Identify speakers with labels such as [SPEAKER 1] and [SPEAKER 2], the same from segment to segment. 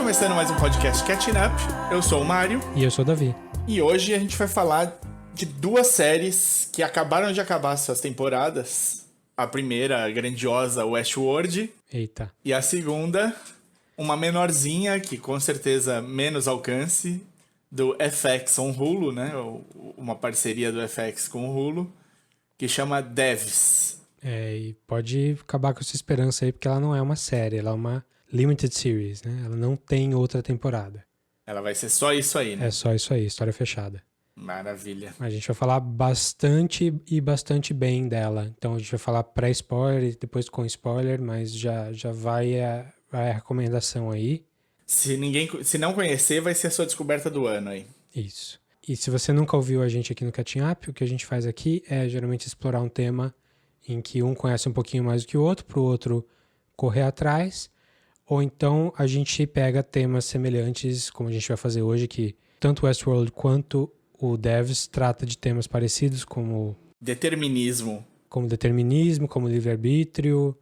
[SPEAKER 1] começando mais um podcast Catching Up. Eu sou o Mário.
[SPEAKER 2] E eu sou o Davi.
[SPEAKER 1] E hoje a gente vai falar de duas séries que acabaram de acabar suas temporadas. A primeira, a grandiosa Westworld.
[SPEAKER 2] Eita.
[SPEAKER 1] E a segunda, uma menorzinha, que com certeza menos alcance, do FX on Hulu, né? Uma parceria do FX com o Hulu, que chama Devs.
[SPEAKER 2] E pode acabar com essa esperança aí, porque ela não é uma série, ela é uma limited series, né? Ela não tem outra temporada.
[SPEAKER 1] Ela vai ser só isso aí, né?
[SPEAKER 2] É só isso aí, história fechada.
[SPEAKER 1] Maravilha.
[SPEAKER 2] A gente vai falar bastante bem dela. Então a gente vai falar pré-spoiler e depois com spoiler, mas já vai a recomendação aí.
[SPEAKER 1] Se não conhecer, vai ser a sua descoberta do ano aí.
[SPEAKER 2] Isso. E se você nunca ouviu a gente aqui no Catching Up, o que a gente faz aqui é geralmente explorar um tema em que um conhece um pouquinho mais do que o outro, para o outro correr atrás, ou então a gente pega temas semelhantes, como a gente vai fazer hoje, que tanto o Westworld quanto o Devs trata de temas parecidos, como
[SPEAKER 1] determinismo,
[SPEAKER 2] como livre-arbítrio,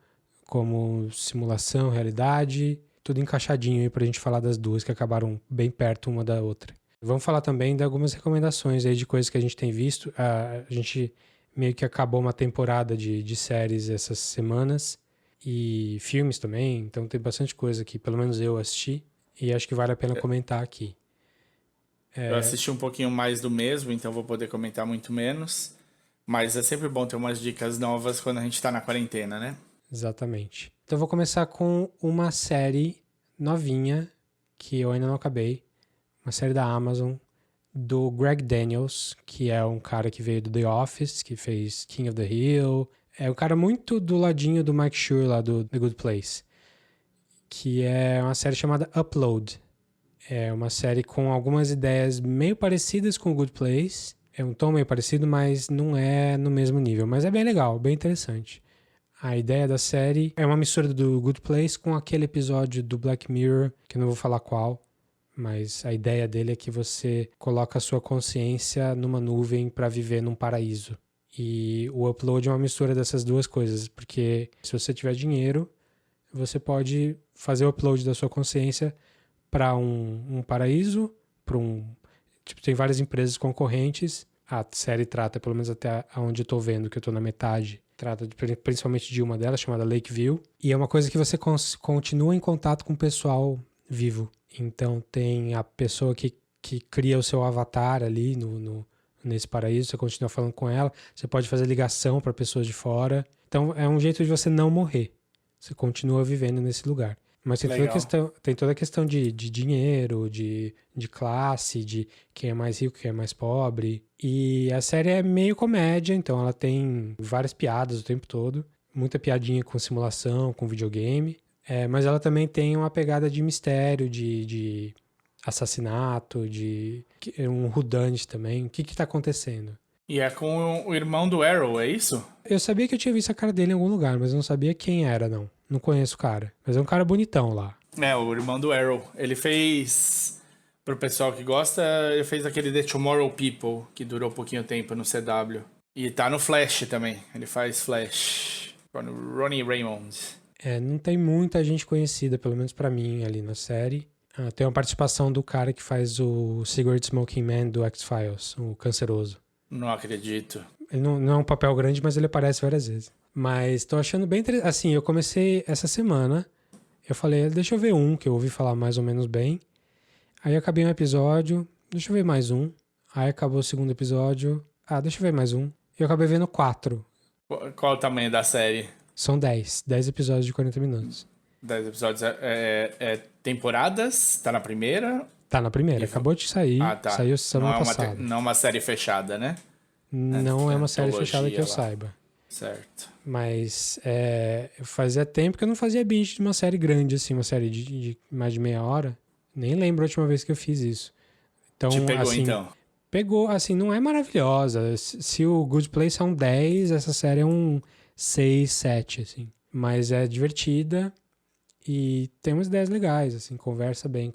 [SPEAKER 2] como simulação, realidade, tudo encaixadinho aí pra gente falar das duas que acabaram bem perto uma da outra. Vamos falar também de algumas recomendações aí de coisas que a gente tem visto. A gente meio que acabou uma temporada de séries essas semanas e filmes também, então tem bastante coisa que pelo menos eu assisti e acho que vale a pena comentar aqui.
[SPEAKER 1] Eu assisti um pouquinho mais do mesmo, então vou poder comentar muito menos, mas é sempre bom ter umas dicas novas quando a gente tá na quarentena, né?
[SPEAKER 2] Exatamente. Então eu vou começar com uma série novinha que eu ainda não acabei, uma série da Amazon, do Greg Daniels, que é um cara que veio do The Office, que fez King of the Hill. É um cara muito do ladinho do Mike Schur lá do The Good Place, que é uma série chamada Upload. É uma série com algumas ideias meio parecidas com o Good Place. É um tom meio parecido, mas não é no mesmo nível. Mas é bem legal, bem interessante. A ideia da série é uma mistura do Good Place com aquele episódio do Black Mirror, que eu não vou falar qual, mas a ideia dele é que você coloca a sua consciência numa nuvem para viver num paraíso. E o Upload é uma mistura dessas duas coisas, porque se você tiver dinheiro, você pode fazer o upload da sua consciência para um paraíso, tem várias empresas concorrentes. A série trata, pelo menos até onde eu tô vendo, que eu tô na metade, trata principalmente de uma delas, chamada Lakeview. E é uma coisa que você continua em contato com o pessoal vivo. Então tem a pessoa que cria o seu avatar ali nesse paraíso, você continua falando com ela, você pode fazer ligação para pessoas de fora. Então é um jeito de você não morrer. Você continua vivendo nesse lugar. Mas tem toda a questão de dinheiro, de classe, de quem é mais rico, quem é mais pobre. E a série é meio comédia, então ela tem várias piadas o tempo todo. Muita piadinha com simulação, com videogame. Mas ela também tem uma pegada de mistério, de assassinato, de um whodunit também. O que tá acontecendo?
[SPEAKER 1] E é com o irmão do Arrow, é isso?
[SPEAKER 2] Eu sabia que eu tinha visto a cara dele em algum lugar, mas eu não sabia quem era, não. Não conheço o cara. Mas é um cara bonitão lá.
[SPEAKER 1] É, o irmão do Arrow. Ele fez, pro pessoal que gosta, ele fez aquele The Tomorrow People, que durou pouquinho tempo no CW. E tá no Flash também. Ele faz Flash. Ronnie Raymond.
[SPEAKER 2] Não tem muita gente conhecida, pelo menos pra mim, ali na série. Tem uma participação do cara que faz o Cigarette Smoking Man do X-Files, o canceroso.
[SPEAKER 1] Não acredito.
[SPEAKER 2] Ele não é um papel grande, mas ele aparece várias vezes. Mas tô achando bem interessante. Assim, eu comecei essa semana, eu falei, deixa eu ver um, que eu ouvi falar mais ou menos bem. Aí acabei um episódio, deixa eu ver mais um. Aí acabou o segundo episódio, deixa eu ver mais um. Eu acabei vendo 4.
[SPEAKER 1] Qual o tamanho da série?
[SPEAKER 2] São 10 episódios de 40 minutos.
[SPEAKER 1] 10 episódios temporadas? Tá na primeira?
[SPEAKER 2] Tá na primeira, acabou de sair.
[SPEAKER 1] Tá.
[SPEAKER 2] Saiu semana passada.
[SPEAKER 1] Não é uma série fechada, né?
[SPEAKER 2] Não é uma série fechada que eu saiba.
[SPEAKER 1] Certo.
[SPEAKER 2] Mas fazia tempo que eu não fazia binge de uma série grande, assim, uma série de mais de meia hora. Nem lembro a última vez que eu fiz isso. Então,
[SPEAKER 1] te pegou,
[SPEAKER 2] assim,
[SPEAKER 1] então?
[SPEAKER 2] Pegou, assim, não é maravilhosa. Se o Good Place é um 10, essa série é um 6, 7, assim. Mas é divertida e tem umas ideias legais, assim, conversa bem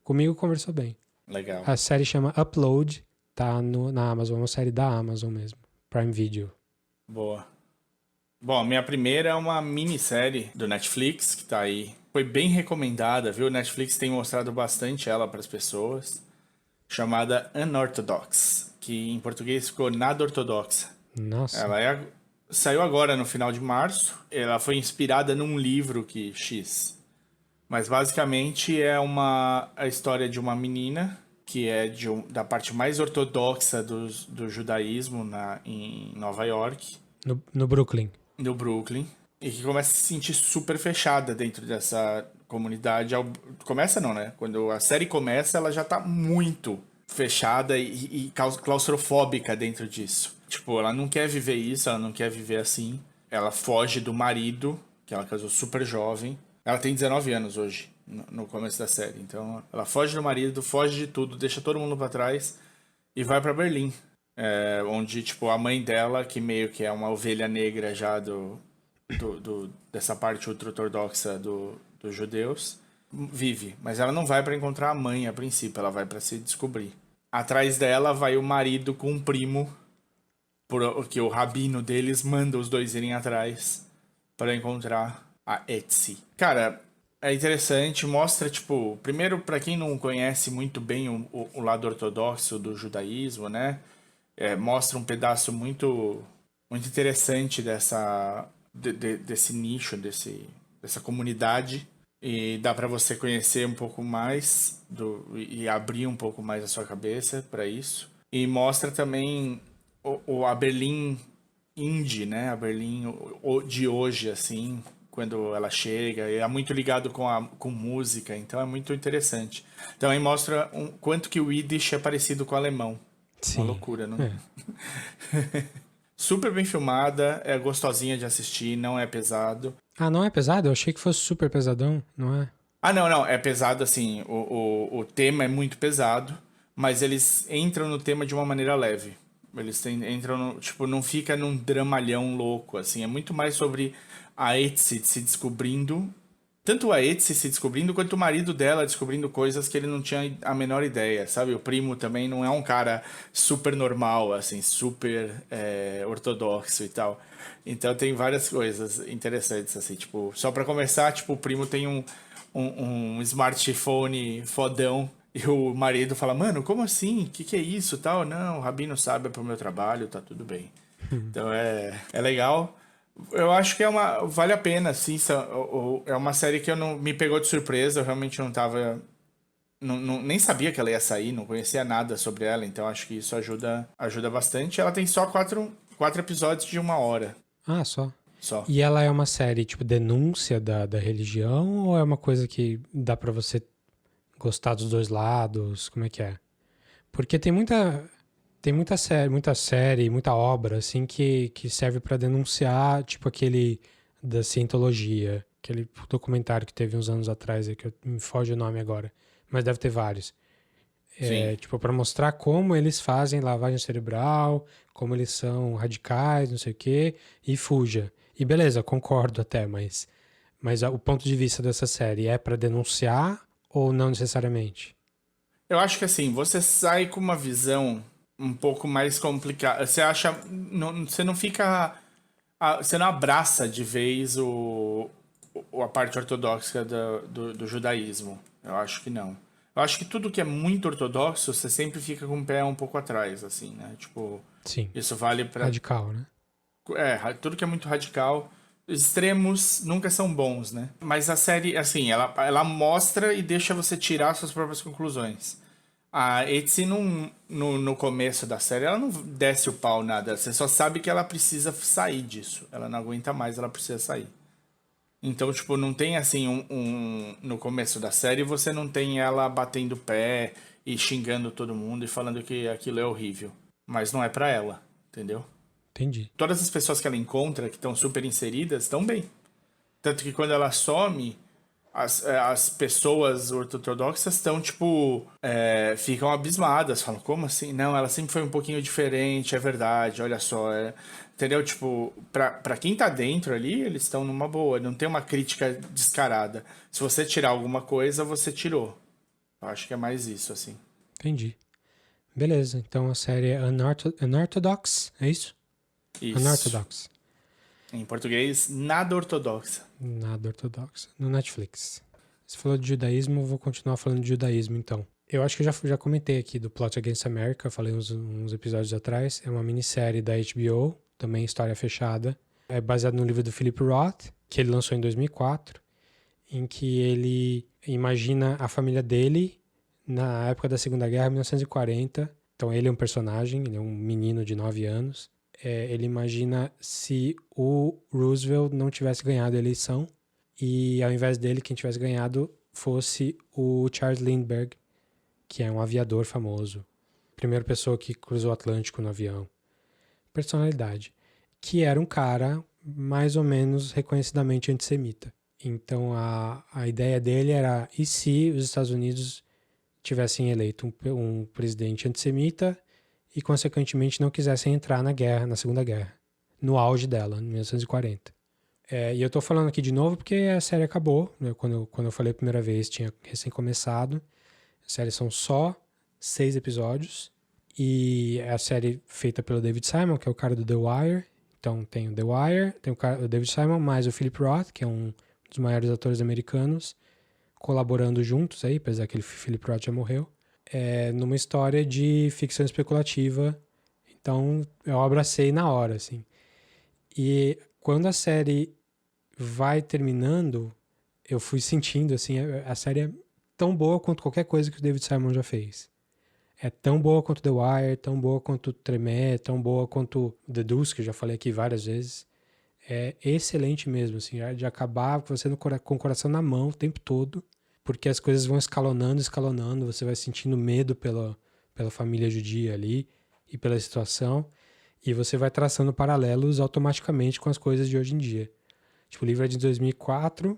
[SPEAKER 2] comigo, conversou bem.
[SPEAKER 1] Legal.
[SPEAKER 2] A série chama Upload, tá na Amazon, é uma série da Amazon mesmo, Prime Video.
[SPEAKER 1] Boa. Bom, a minha primeira é uma minissérie do Netflix, que tá aí. Foi bem recomendada, viu? O Netflix tem mostrado bastante ela para as pessoas. Chamada Unorthodox, que em português ficou Nada Ortodoxa.
[SPEAKER 2] Nossa,
[SPEAKER 1] Saiu agora no final de março. Ela foi inspirada num livro que X. Mas basicamente é a história de uma menina que é da parte mais ortodoxa do judaísmo em Nova York,
[SPEAKER 2] no Brooklyn.
[SPEAKER 1] no Brooklyn, e que começa a se sentir super fechada dentro dessa comunidade. Começa não, né? Quando a série começa, ela já tá muito fechada e claustrofóbica dentro disso. Tipo, ela não quer viver isso, ela não quer viver assim. Ela foge do marido, que ela casou super jovem. Ela tem 19 anos hoje, no começo da série. Então, ela foge do marido, foge de tudo, deixa todo mundo pra trás e vai pra Berlim. Onde, tipo, a mãe dela, que meio que é uma ovelha negra já dessa parte ultra-ortodoxa dos judeus, vive. Mas ela não vai pra encontrar a mãe a princípio, ela vai pra se descobrir. Atrás dela vai o marido com um primo, porque o rabino deles manda os dois irem atrás para encontrar a Etsy. Cara, é interessante, mostra, tipo, primeiro para quem não conhece muito bem o lado ortodoxo do judaísmo, né? Mostra um pedaço muito, muito interessante desse nicho, dessa comunidade. E dá para você conhecer um pouco mais e abrir um pouco mais a sua cabeça para isso. E mostra também a Berlim indie, né? A Berlim de hoje, assim, quando ela chega. E é muito ligado com música, então é muito interessante. Também mostra quanto que o Yiddish é parecido com o alemão. Uma
[SPEAKER 2] Sim.
[SPEAKER 1] loucura, não?
[SPEAKER 2] É.
[SPEAKER 1] Super bem filmada, é gostosinha de assistir, não é pesado.
[SPEAKER 2] Ah, não é pesado? Eu achei que fosse super pesadão, não é?
[SPEAKER 1] Ah, não, não, é pesado assim. O tema é muito pesado, mas eles entram no tema de uma maneira leve. Entram no, tipo, não fica num dramalhão louco, assim. É muito mais sobre a Etsy se descobrindo. Tanto a Etsy se descobrindo, quanto o marido dela descobrindo coisas que ele não tinha a menor ideia, sabe? O primo também não é um cara super normal, assim, super ortodoxo e tal. Então tem várias coisas interessantes, assim, tipo, só pra começar, tipo, o primo tem um smartphone fodão e o marido fala, mano, como assim? Que é isso, tal? Não, o Rabino sabe, é pro meu trabalho, tá tudo bem. Então é legal. Eu acho que vale a pena, sim. É uma série que eu não me pegou de surpresa, eu realmente não tava, nem sabia que ela ia sair, não conhecia nada sobre ela, então acho que isso ajuda bastante. Ela tem só quatro episódios de 1 hora,
[SPEAKER 2] Ah, só.
[SPEAKER 1] só.
[SPEAKER 2] E ela é uma série, tipo, denúncia da religião ou é uma coisa que dá pra você gostar dos dois lados? Como é que é? Porque muita série, muita obra, assim, que serve pra denunciar, tipo aquele da cientologia, aquele documentário que teve uns anos atrás, aí, que me foge o nome agora, mas deve ter vários.
[SPEAKER 1] Sim.
[SPEAKER 2] Tipo, para mostrar como eles fazem lavagem cerebral, como eles são radicais, não sei o quê, e fuja. E beleza, concordo até, mas o ponto de vista dessa série é para denunciar ou não necessariamente?
[SPEAKER 1] Eu acho que assim, você sai com uma visão um pouco mais complicada. Você acha. Você não fica. Você não abraça de vez a parte ortodoxa do judaísmo. Eu acho que não. Eu acho que tudo que é muito ortodoxo, você sempre fica com o pé um pouco atrás, assim, né? Tipo,
[SPEAKER 2] Sim,
[SPEAKER 1] isso vale pra.
[SPEAKER 2] radical, né?
[SPEAKER 1] Tudo que é muito radical. Extremos nunca são bons, né? Mas a série, assim, ela mostra e deixa você tirar suas próprias conclusões. A Etsy, no começo da série, ela não desce o pau nada. Você só sabe que ela precisa sair disso. Ela não aguenta mais, ela precisa sair. Então, tipo, não tem assim no começo da série você não tem ela batendo pé e xingando todo mundo e falando que aquilo é horrível. Mas não é pra ela, entendeu?
[SPEAKER 2] Entendi.
[SPEAKER 1] Todas as pessoas que ela encontra, que estão super inseridas, estão bem. Tanto que quando ela some, as pessoas ortodoxas estão, tipo, ficam abismadas. Falam, como assim? Não, ela sempre foi um pouquinho diferente, é verdade, olha só. Entendeu? Tipo, pra quem tá dentro ali, eles estão numa boa. Não tem uma crítica descarada. Se você tirar alguma coisa, você tirou. Eu acho que é mais isso, assim.
[SPEAKER 2] Entendi. Beleza, então a série é Unorthodox, é isso?
[SPEAKER 1] Isso.
[SPEAKER 2] Unorthodox.
[SPEAKER 1] Em português, Nada Ortodoxa.
[SPEAKER 2] Nada ortodoxa. No Netflix. Você falou de judaísmo, eu vou continuar falando de judaísmo, então. Eu acho que eu já comentei aqui do Plot Against America, falei uns episódios atrás. É uma minissérie da HBO, também história fechada. É baseado no livro do Philip Roth, que ele lançou em 2004, em que ele imagina a família dele na época da Segunda Guerra, 1940. Então ele é um personagem, ele é um menino de 9 anos. Ele imagina se o Roosevelt não tivesse ganhado a eleição e ao invés dele, quem tivesse ganhado fosse o Charles Lindbergh, que é um aviador famoso. Primeira pessoa que cruzou o Atlântico no avião. Personalidade. Que era um cara mais ou menos reconhecidamente antissemita. Então a ideia dele era, e se os Estados Unidos tivessem eleito um presidente antissemita e, consequentemente, não quisessem entrar na guerra, na Segunda Guerra, no auge dela, em 1940. E eu tô falando aqui de novo porque a série acabou, né? Quando eu falei a primeira vez, tinha recém começado. A série são só 6 episódios e é a série feita pelo David Simon, que é o cara do The Wire. Então tem o The Wire, tem o David Simon, mais o Philip Roth, que é um dos maiores atores americanos, colaborando juntos aí, apesar que o Philip Roth já morreu, numa história de ficção especulativa. Então eu abracei na hora, assim. E quando a série vai terminando, eu fui sentindo, assim, a série é tão boa quanto qualquer coisa que o David Simon já fez. É tão boa quanto The Wire, tão boa quanto Tremé, tão boa quanto The Deuce, que eu já falei aqui várias vezes. É excelente mesmo, assim, de acabar com você com o coração na mão o tempo todo, porque as coisas vão escalonando, você vai sentindo medo pela família judia ali e pela situação, e você vai traçando paralelos automaticamente com as coisas de hoje em dia. Tipo, o livro é de 2004,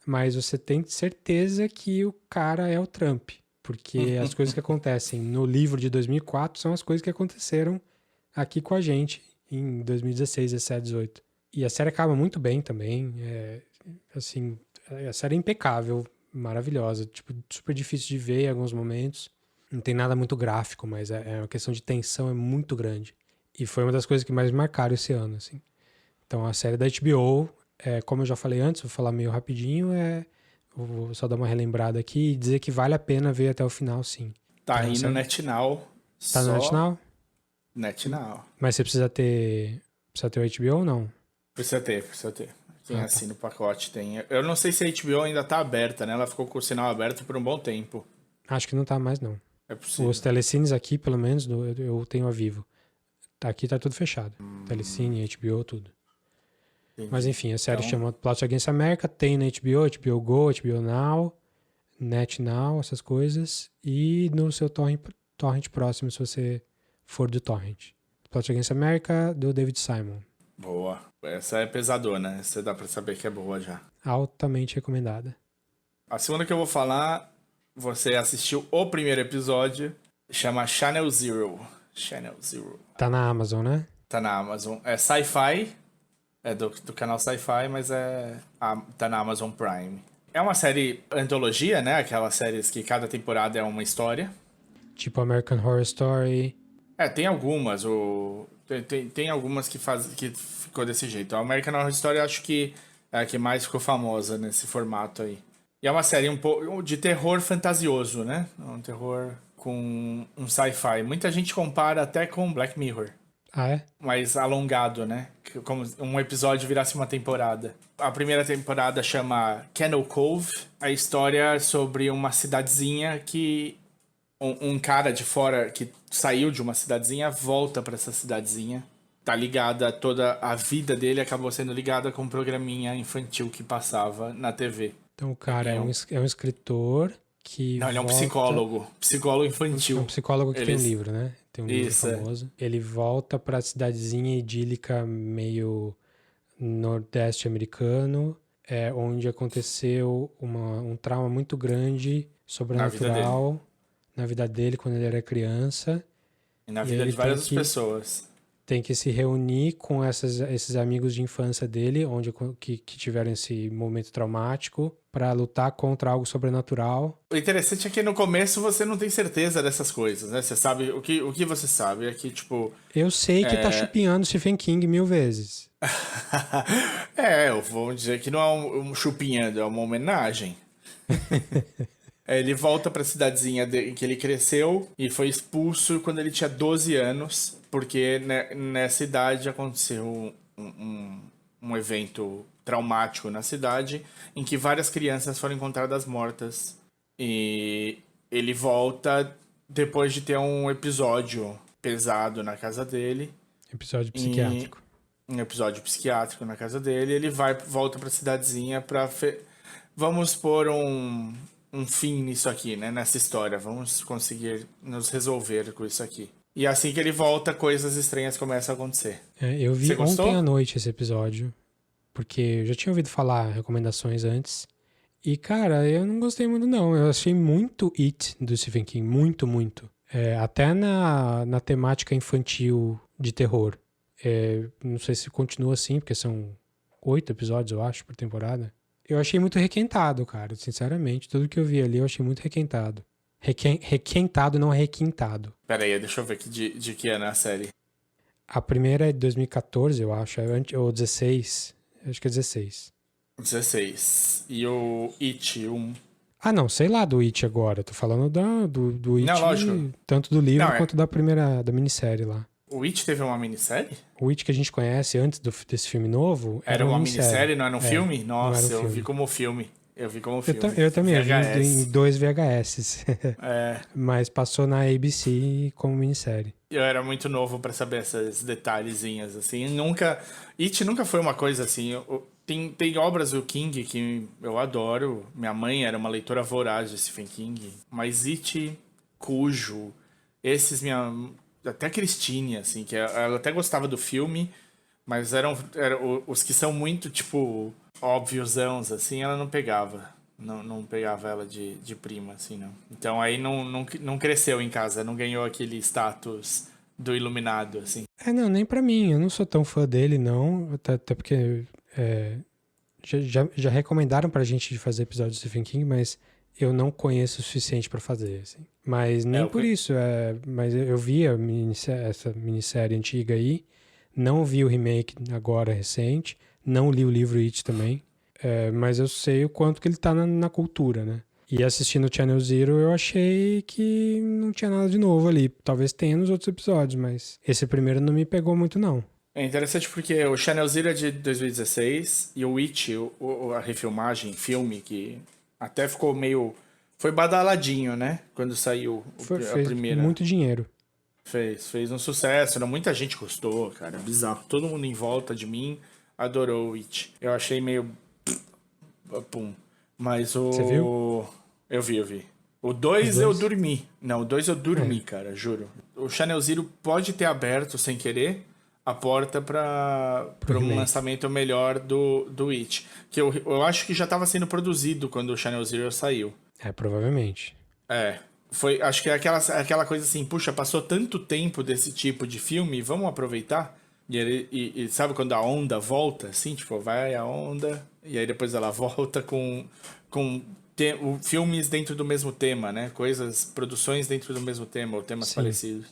[SPEAKER 2] mas você tem certeza que o cara é o Trump, porque as coisas que acontecem no livro de 2004 são as coisas que aconteceram aqui com a gente em 2016, 17, 18. E a série acaba muito bem também, assim, a série é impecável, maravilhosa, tipo, super difícil de ver em alguns momentos. Não tem nada muito gráfico, mas é uma questão de tensão, é muito grande. E foi uma das coisas que mais me marcaram esse ano, assim. Então, a série da HBO, como eu já falei antes, vou falar meio rapidinho, vou só dar uma relembrada aqui e dizer que vale a pena ver até o final, sim.
[SPEAKER 1] Tá
[SPEAKER 2] Então,
[SPEAKER 1] aí no NetNow.
[SPEAKER 2] Tá no NetNow?
[SPEAKER 1] NetNow.
[SPEAKER 2] Mas você precisa ter o HBO ou não?
[SPEAKER 1] Precisa ter. Quem assina o pacote tem. Eu não sei se a HBO ainda tá aberta, né? Ela ficou com o sinal aberto por um bom tempo.
[SPEAKER 2] Acho que não tá mais, não.
[SPEAKER 1] É possível.
[SPEAKER 2] Os telecines aqui, pelo menos, eu tenho a Vivo. Aqui tá tudo fechado. Telecine, HBO, tudo.
[SPEAKER 1] Entendi.
[SPEAKER 2] Mas enfim, a série chama Plot Against America, tem na HBO Go, HBO Now, NetNow, essas coisas, e no seu torrent próximo, se você for do torrent. Plot Against America, do David Simon.
[SPEAKER 1] Boa. Essa é pesadona, essa dá pra saber que é boa já.
[SPEAKER 2] Altamente recomendada.
[SPEAKER 1] A segunda que eu vou falar, você assistiu o primeiro episódio, chama Channel Zero.
[SPEAKER 2] Tá na Amazon, né?
[SPEAKER 1] Tá na Amazon. É sci-fi, é do canal Sci-Fi, mas tá na Amazon Prime. É uma série antologia, né? Aquelas séries que cada temporada é uma história.
[SPEAKER 2] Tipo American Horror Story.
[SPEAKER 1] Tem algumas. Tem algumas que ficou desse jeito. A American Horror Story eu acho que é a que mais ficou famosa nesse formato aí. E é uma série um pouco de terror fantasioso, né? Um terror com um sci-fi. Muita gente compara até com Black Mirror.
[SPEAKER 2] Ah, é?
[SPEAKER 1] Mais alongado, né? Como um episódio virasse uma temporada. A primeira temporada chama Kennel Cove. A história é sobre uma cidadezinha que um cara de fora que saiu de uma cidadezinha volta pra essa cidadezinha. Tá ligada, toda a vida dele acabou sendo ligada com um programinha infantil que passava na TV.
[SPEAKER 2] Então o cara é um escritor que
[SPEAKER 1] Não, ele é um psicólogo infantil.
[SPEAKER 2] É um psicólogo que tem um livro, né? Tem um livro famoso. Ele volta pra cidadezinha idílica meio nordeste americano, onde aconteceu um trauma muito grande, sobrenatural, na vida dele quando ele era criança.
[SPEAKER 1] E na vida de várias pessoas.
[SPEAKER 2] Tem que se reunir com esses amigos de infância dele, que tiveram esse momento traumático, para lutar contra algo sobrenatural.
[SPEAKER 1] O interessante é que no começo você não tem certeza dessas coisas, né? Você sabe, o que você sabe é que, tipo...
[SPEAKER 2] Eu sei que tá chupinhando Stephen King 1000 vezes.
[SPEAKER 1] Vamos dizer que não é um chupinhando, é uma homenagem. Ele volta pra cidadezinha em que ele cresceu e foi expulso quando ele tinha 12 anos, porque nessa idade aconteceu um evento traumático na cidade em que várias crianças foram encontradas mortas. E ele volta depois de ter um episódio pesado na casa dele.
[SPEAKER 2] Episódio psiquiátrico.
[SPEAKER 1] Um episódio psiquiátrico na casa dele. Ele volta pra cidadezinha pra... Vamos pôr um fim nisso aqui, né? Nessa história. Vamos conseguir nos resolver com isso aqui. E assim que ele volta, coisas estranhas começam a acontecer.
[SPEAKER 2] Eu vi
[SPEAKER 1] Você gostou?
[SPEAKER 2] ontem à noite esse episódio, porque eu já tinha ouvido falar recomendações antes. E, cara, eu não gostei muito, não. Eu achei muito It do Stephen King. Muito, muito. Até na temática infantil de terror. Não sei se continua assim, porque são 8 episódios, eu acho, por temporada. Eu achei muito requentado, cara. Sinceramente, tudo que eu vi ali eu achei muito requentado. Requentado, não requintado.
[SPEAKER 1] Pera aí, deixa eu ver de que ano é a série.
[SPEAKER 2] A primeira é de 2014, eu acho. Ou 16. Acho que é 16.
[SPEAKER 1] 16. E o It, 1.
[SPEAKER 2] Ah, não, sei lá do It agora. Tô falando do It,
[SPEAKER 1] Não, lógico.
[SPEAKER 2] tanto do livro
[SPEAKER 1] Não,
[SPEAKER 2] quanto da minissérie lá.
[SPEAKER 1] O It teve uma minissérie?
[SPEAKER 2] O It que a gente conhece antes desse filme novo
[SPEAKER 1] Era uma minissérie, não era um filme? Nossa,
[SPEAKER 2] não era um
[SPEAKER 1] eu vi
[SPEAKER 2] filme.
[SPEAKER 1] como filme. Eu vi como filme.
[SPEAKER 2] Eu também, eu vi
[SPEAKER 1] VHS.
[SPEAKER 2] em 2 VHS.
[SPEAKER 1] É,
[SPEAKER 2] Mas passou na ABC como minissérie.
[SPEAKER 1] eu era muito novo pra saber esses detalhezinhos, assim. It nunca foi uma coisa assim. Tem obras do King que eu adoro. Minha mãe era uma leitora voraz de Stephen King. Mas It, Cujo, esses até Christine, assim, que ela até gostava do filme, mas eram os que são muito, tipo, óbviosãos, assim, ela não pegava. Não pegava ela de prima, assim, não. Então aí não cresceu em casa, não ganhou aquele status do iluminado, assim.
[SPEAKER 2] Não, nem pra mim. Eu não sou tão fã dele, não. Até porque já recomendaram pra gente de fazer episódios de Stephen King, mas eu não conheço o suficiente pra fazer, assim. Mas nem por isso. Mas eu vi essa minissérie antiga aí, não vi o remake agora recente, não li o livro It também, mas eu sei o quanto que ele tá na cultura, né? E assistindo o Channel Zero, eu achei que não tinha nada de novo ali. Talvez tenha nos outros episódios, mas esse primeiro não me pegou muito, não.
[SPEAKER 1] É interessante porque o Channel Zero é de 2016 e o It, a refilmagem, filme, que até ficou meio... Foi badaladinho, né? Quando saiu a
[SPEAKER 2] Fez
[SPEAKER 1] primeira.
[SPEAKER 2] muito dinheiro.
[SPEAKER 1] Fez um sucesso, né? Muita gente gostou, cara. Bizarro. Todo mundo em volta de mim adorou o It. Eu achei meio... Pum. Mas o...
[SPEAKER 2] Você viu?
[SPEAKER 1] Eu vi. O 2 eu dormi. Não, o 2 eu dormi, cara, juro. O Channel Zero pode ter aberto, sem querer, a porta para um
[SPEAKER 2] remake.
[SPEAKER 1] lançamento melhor do It. Que eu acho que já estava sendo produzido quando o Channel Zero saiu.
[SPEAKER 2] Provavelmente.
[SPEAKER 1] Acho que é aquela coisa assim, puxa, passou tanto tempo desse tipo de filme, vamos aproveitar? E sabe quando a onda volta, assim, tipo, vai a onda, e aí depois ela volta com filmes dentro do mesmo tema, né? Produções dentro do mesmo tema, ou temas parecidos.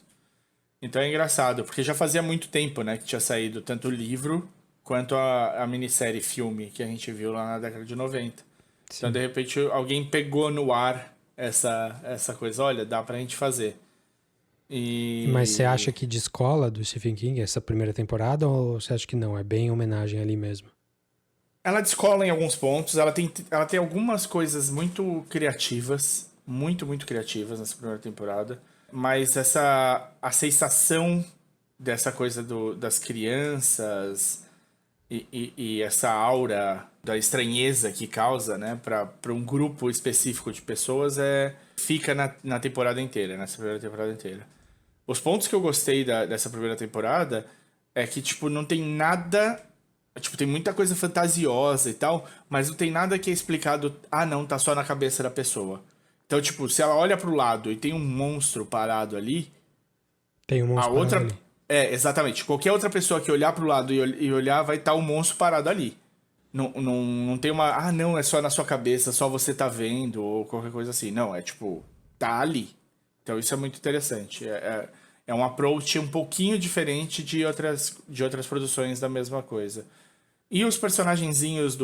[SPEAKER 1] Então é engraçado, porque já fazia muito tempo, né, que tinha saído tanto o livro quanto a minissérie filme que a gente viu lá na década de 90. Sim. Então, de repente, alguém pegou no ar essa coisa, olha, dá pra gente fazer.
[SPEAKER 2] Mas você acha que descola do Stephen King essa primeira temporada, ou você acha que não? É bem homenagem ali mesmo?
[SPEAKER 1] Ela descola em alguns pontos, ela tem algumas coisas muito criativas, muito, muito criativas nessa primeira temporada, mas a sensação dessa coisa das crianças e essa aura da estranheza que causa, né, para um grupo específico de pessoas fica na temporada inteira, nessa primeira temporada inteira. Os pontos que eu gostei dessa primeira temporada é que, tipo, não tem nada... Tipo, tem muita coisa fantasiosa e tal, mas não tem nada que é explicado... Ah, não, tá só na cabeça da pessoa. Então, tipo, se ela olha pro lado e tem um monstro parado ali...
[SPEAKER 2] Tem um monstro parado ali.
[SPEAKER 1] Exatamente. Qualquer outra pessoa que olhar pro lado e olhar, vai estar o monstro parado ali. Não tem uma... Ah, não, é só na sua cabeça, só você tá vendo, ou qualquer coisa assim. Não, é tipo, tá ali. Então isso é muito interessante. É É um approach um pouquinho diferente de outras produções da mesma coisa. E os personagenzinhos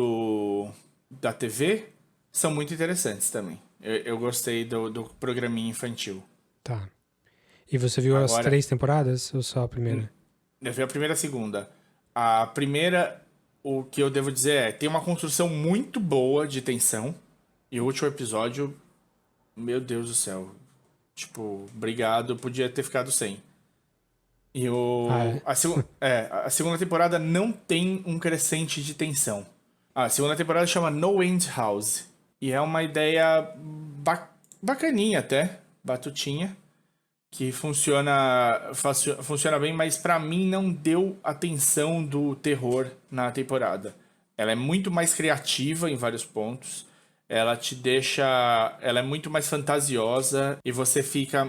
[SPEAKER 1] da TV são muito interessantes também. Eu gostei do programinha infantil.
[SPEAKER 2] Tá. E você viu as
[SPEAKER 1] Agora,
[SPEAKER 2] 3 temporadas ou só a primeira?
[SPEAKER 1] eu vi a primeira e a segunda. A primeira, o que eu devo dizer tem uma construção muito boa de tensão. E o último episódio, meu Deus do céu. Tipo, obrigado, podia ter ficado sem. E
[SPEAKER 2] Ah, é?
[SPEAKER 1] a segunda temporada não tem um crescente de tensão. A segunda temporada chama No End House. E é uma ideia bacaninha até, batutinha, que funciona bem, mas pra mim não deu a tensão do terror na temporada. Ela é muito mais criativa em vários pontos. Ela é muito mais fantasiosa e você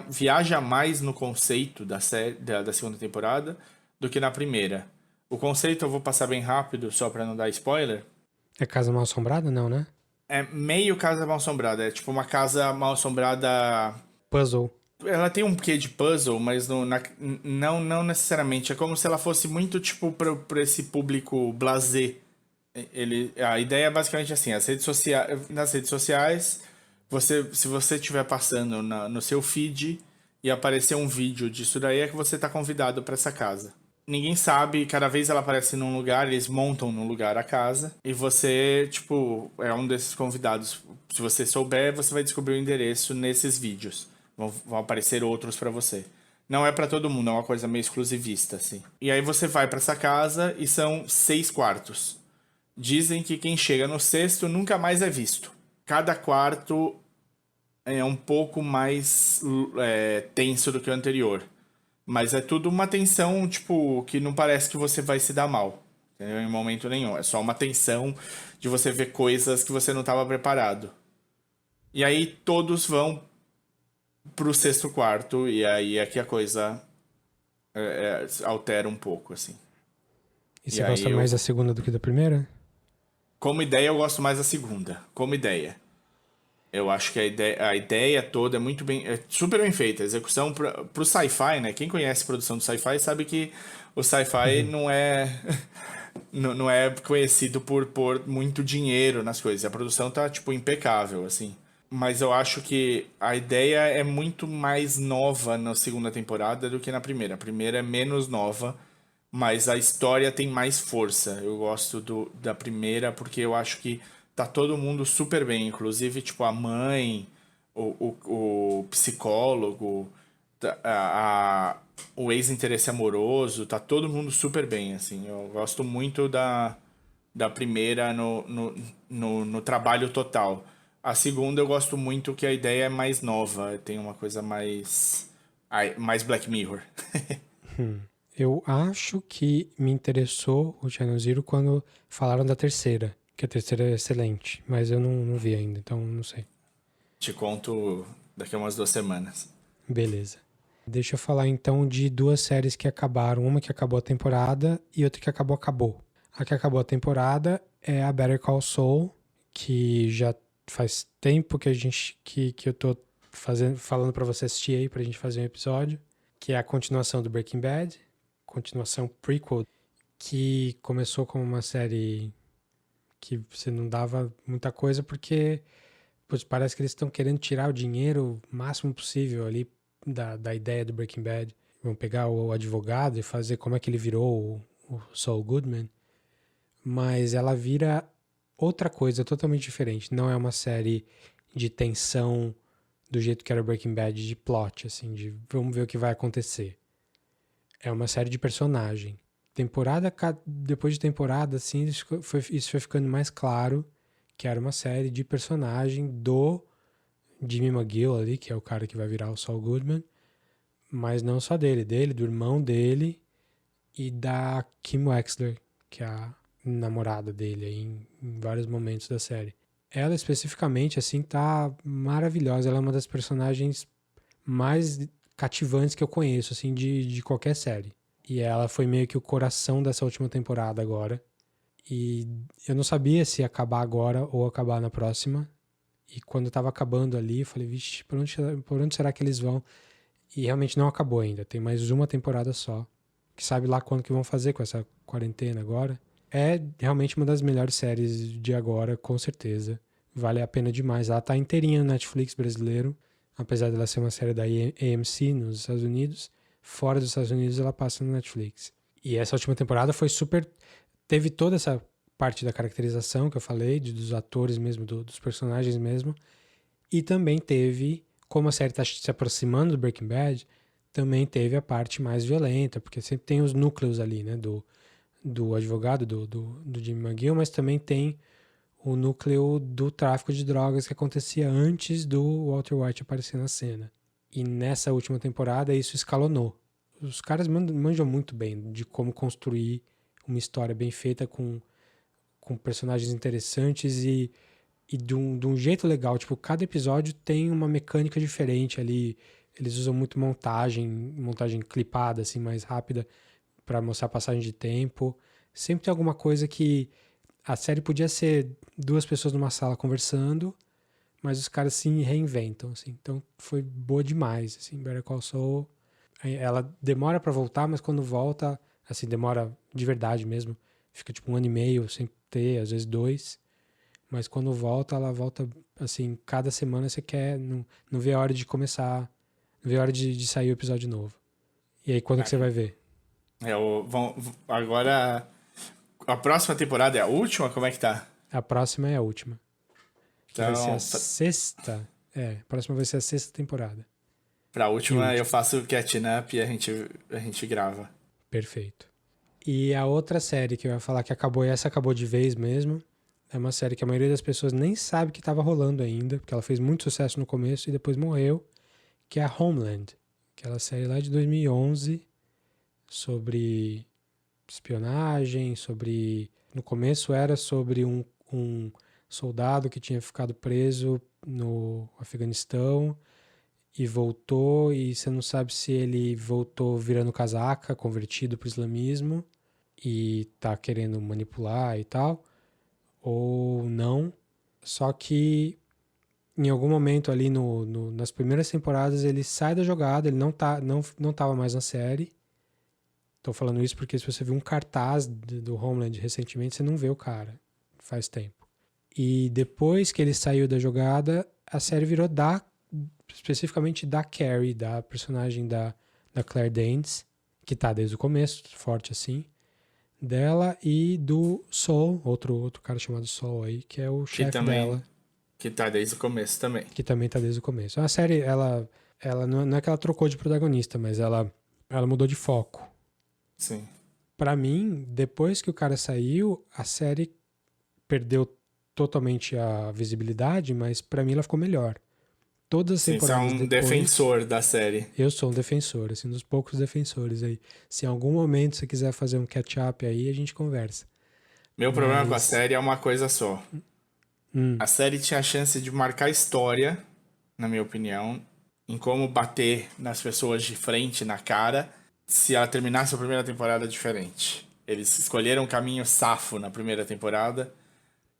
[SPEAKER 1] viaja mais no conceito da segunda temporada do que na primeira. O conceito eu vou passar bem rápido, só pra não dar spoiler.
[SPEAKER 2] É Casa Mal Assombrada? Não, né?
[SPEAKER 1] É meio casa mal assombrada, é tipo uma casa mal assombrada.
[SPEAKER 2] Puzzle.
[SPEAKER 1] Ela tem um quê de puzzle, mas não necessariamente. É como se ela fosse muito tipo pra esse público blasé. A ideia é basicamente assim, nas redes sociais, se você estiver passando no seu feed e aparecer um vídeo disso daí, é que você está convidado para essa casa. Ninguém sabe, cada vez ela aparece num lugar, eles montam num lugar a casa, e você, tipo, é um desses convidados. Se você souber, você vai descobrir o endereço nesses vídeos. Vão aparecer outros para você. Não é para todo mundo, é uma coisa meio exclusivista, assim. E aí você vai para essa casa e são 6 quartos. Dizem que quem chega no sexto nunca mais é visto. Cada quarto é um pouco mais tenso do que o anterior. Mas é tudo uma tensão, tipo, que não parece que você vai se dar mal. Entendeu? Em momento nenhum. É só uma tensão de você ver coisas que você não estava preparado. E aí todos vão pro sexto quarto. E aí é que a coisa altera um pouco, assim.
[SPEAKER 2] E você gosta mais da segunda do que da primeira?
[SPEAKER 1] Como ideia, eu gosto mais da segunda. Como ideia. Eu acho que a ideia toda é super bem feita. A execução pro sci-fi, né? Quem conhece produção do sci-fi sabe que o sci-fi não é não é conhecido por pôr muito dinheiro nas coisas. A produção tá, tipo, impecável, assim. Mas eu acho que a ideia é muito mais nova na segunda temporada do que na primeira. A primeira é menos nova, mas a história tem mais força. Eu gosto da primeira porque eu acho que tá todo mundo super bem. Inclusive, tipo, a mãe, o psicólogo, o ex-interesse amoroso, tá todo mundo super bem, assim. Eu gosto muito da primeira no trabalho total. A segunda eu gosto muito que a ideia é mais nova, tem uma coisa mais Black Mirror.
[SPEAKER 2] Eu acho que me interessou o Channel Zero quando falaram da terceira, que a terceira é excelente, mas eu não vi ainda, então não sei.
[SPEAKER 1] Te conto daqui a umas 2 semanas.
[SPEAKER 2] Beleza. Deixa eu falar então de 2 séries que acabaram, uma que acabou a temporada e outra que acabou. A que acabou a temporada é a Better Call Saul, que já faz tempo que eu tô falando pra você assistir aí, pra gente fazer um episódio, que é a continuação do Breaking Bad, continuação prequel, que começou como uma série que você não dava muita coisa porque parece que eles estão querendo tirar o dinheiro o máximo possível ali da ideia do Breaking Bad. Vão pegar o advogado e fazer como é que ele virou o Saul Goodman. Mas ela vira outra coisa totalmente diferente. Não é uma série de tensão do jeito que era Breaking Bad, de plot, assim, de vamos ver o que vai acontecer. É uma série de personagem. Depois de temporada, assim, isso foi ficando mais claro que era uma série de personagem do Jimmy McGill ali, que é o cara que vai virar o Saul Goodman, mas não só dele, do irmão dele e da Kim Wexler, que é a namorada dele aí em vários momentos da série. Ela especificamente, assim, tá maravilhosa. Ela é uma das personagens mais cativantes que eu conheço, assim, de qualquer série. E ela foi meio que o coração dessa última temporada agora. E eu não sabia se ia acabar agora ou acabar na próxima. E quando tava acabando ali, eu falei, vixe, por onde será que eles vão? E realmente não acabou ainda. Tem mais uma temporada só. Que sabe lá quando que vão fazer com essa quarentena agora. É realmente uma das melhores séries de agora, com certeza. Vale a pena demais. Ela tá inteirinha no Netflix brasileiro. Apesar dela ser uma série da AMC nos Estados Unidos. Fora dos Estados Unidos ela passa no Netflix. E essa última temporada foi super... Teve toda essa parte da caracterização que eu falei, dos atores mesmo, dos personagens mesmo. E também teve, como a série está se aproximando do Breaking Bad, também teve a parte mais violenta, porque sempre tem os núcleos ali, né, do advogado, do Jimmy McGill, mas também tem o núcleo do tráfico de drogas que acontecia antes do Walter White aparecer na cena. E nessa última temporada isso escalonou. Os caras manjam muito bem de como construir uma história bem feita com personagens interessantes e de um jeito legal. Tipo, cada episódio tem uma mecânica diferente ali. Eles usam muito montagem clipada, assim, mais rápida, para mostrar a passagem de tempo. Sempre tem alguma coisa que a série podia ser duas pessoas numa sala conversando, mas os caras se reinventam, assim. Então foi boa demais, assim. Better Call Saul, ela demora para voltar, mas quando volta, assim, demora de verdade mesmo. Fica tipo 1 ano e meio sem ter, às vezes 2. Mas quando volta, ela volta, assim, cada semana você quer, não vê a hora de começar, não vê a hora de sair o episódio novo. E aí, quando que você vai ver?
[SPEAKER 1] Agora, a próxima temporada é a última? Como é que tá?
[SPEAKER 2] A próxima é a última. Que vai ser a
[SPEAKER 1] Então,
[SPEAKER 2] sexta. A próxima vai ser a sexta temporada.
[SPEAKER 1] pra
[SPEAKER 2] E
[SPEAKER 1] última eu
[SPEAKER 2] última.
[SPEAKER 1] faço o catching up e a gente grava.
[SPEAKER 2] Perfeito. E a outra série que eu ia falar que acabou, e essa acabou de vez mesmo, é uma série que a maioria das pessoas nem sabe que estava rolando ainda, porque ela fez muito sucesso no começo e depois morreu, que é a Homeland. Aquela série lá de 2011 sobre espionagem, sobre... No começo era sobre um soldado que tinha ficado preso no Afeganistão e voltou, e você não sabe se ele voltou virando casaca, convertido para o islamismo e tá querendo manipular e tal, ou não. Só que em algum momento ali nas primeiras temporadas ele sai da jogada, ele não tava mais na série. Tô falando isso porque se você viu um cartaz do Homeland recentemente, você não vê o cara. Faz tempo. E depois que ele saiu da jogada, a série virou especificamente da Carrie, da personagem da Claire Danes, que tá desde o começo, forte assim, dela, e do Saul, outro cara chamado Saul aí, que é o chefe dela.
[SPEAKER 1] Que tá desde o começo também.
[SPEAKER 2] Que também tá desde o começo. A série, ela não é que ela trocou de protagonista, mas ela mudou de foco.
[SPEAKER 1] Sim.
[SPEAKER 2] Pra mim, depois que o cara saiu, a série perdeu totalmente a visibilidade, mas pra mim ela ficou melhor. Todas as
[SPEAKER 1] Sim, você é
[SPEAKER 2] temporadas
[SPEAKER 1] um
[SPEAKER 2] depois...
[SPEAKER 1] defensor da série.
[SPEAKER 2] Eu sou um defensor, assim, um dos poucos defensores aí. Se em algum momento você quiser fazer um catch-up aí, a gente conversa.
[SPEAKER 1] Meu problema com a série é uma coisa só.
[SPEAKER 2] Hum.
[SPEAKER 1] A série tinha a chance de marcar história, na minha opinião, em como bater nas pessoas de frente, na cara, se ela terminasse a primeira temporada diferente. Eles escolheram um caminho safo na primeira temporada.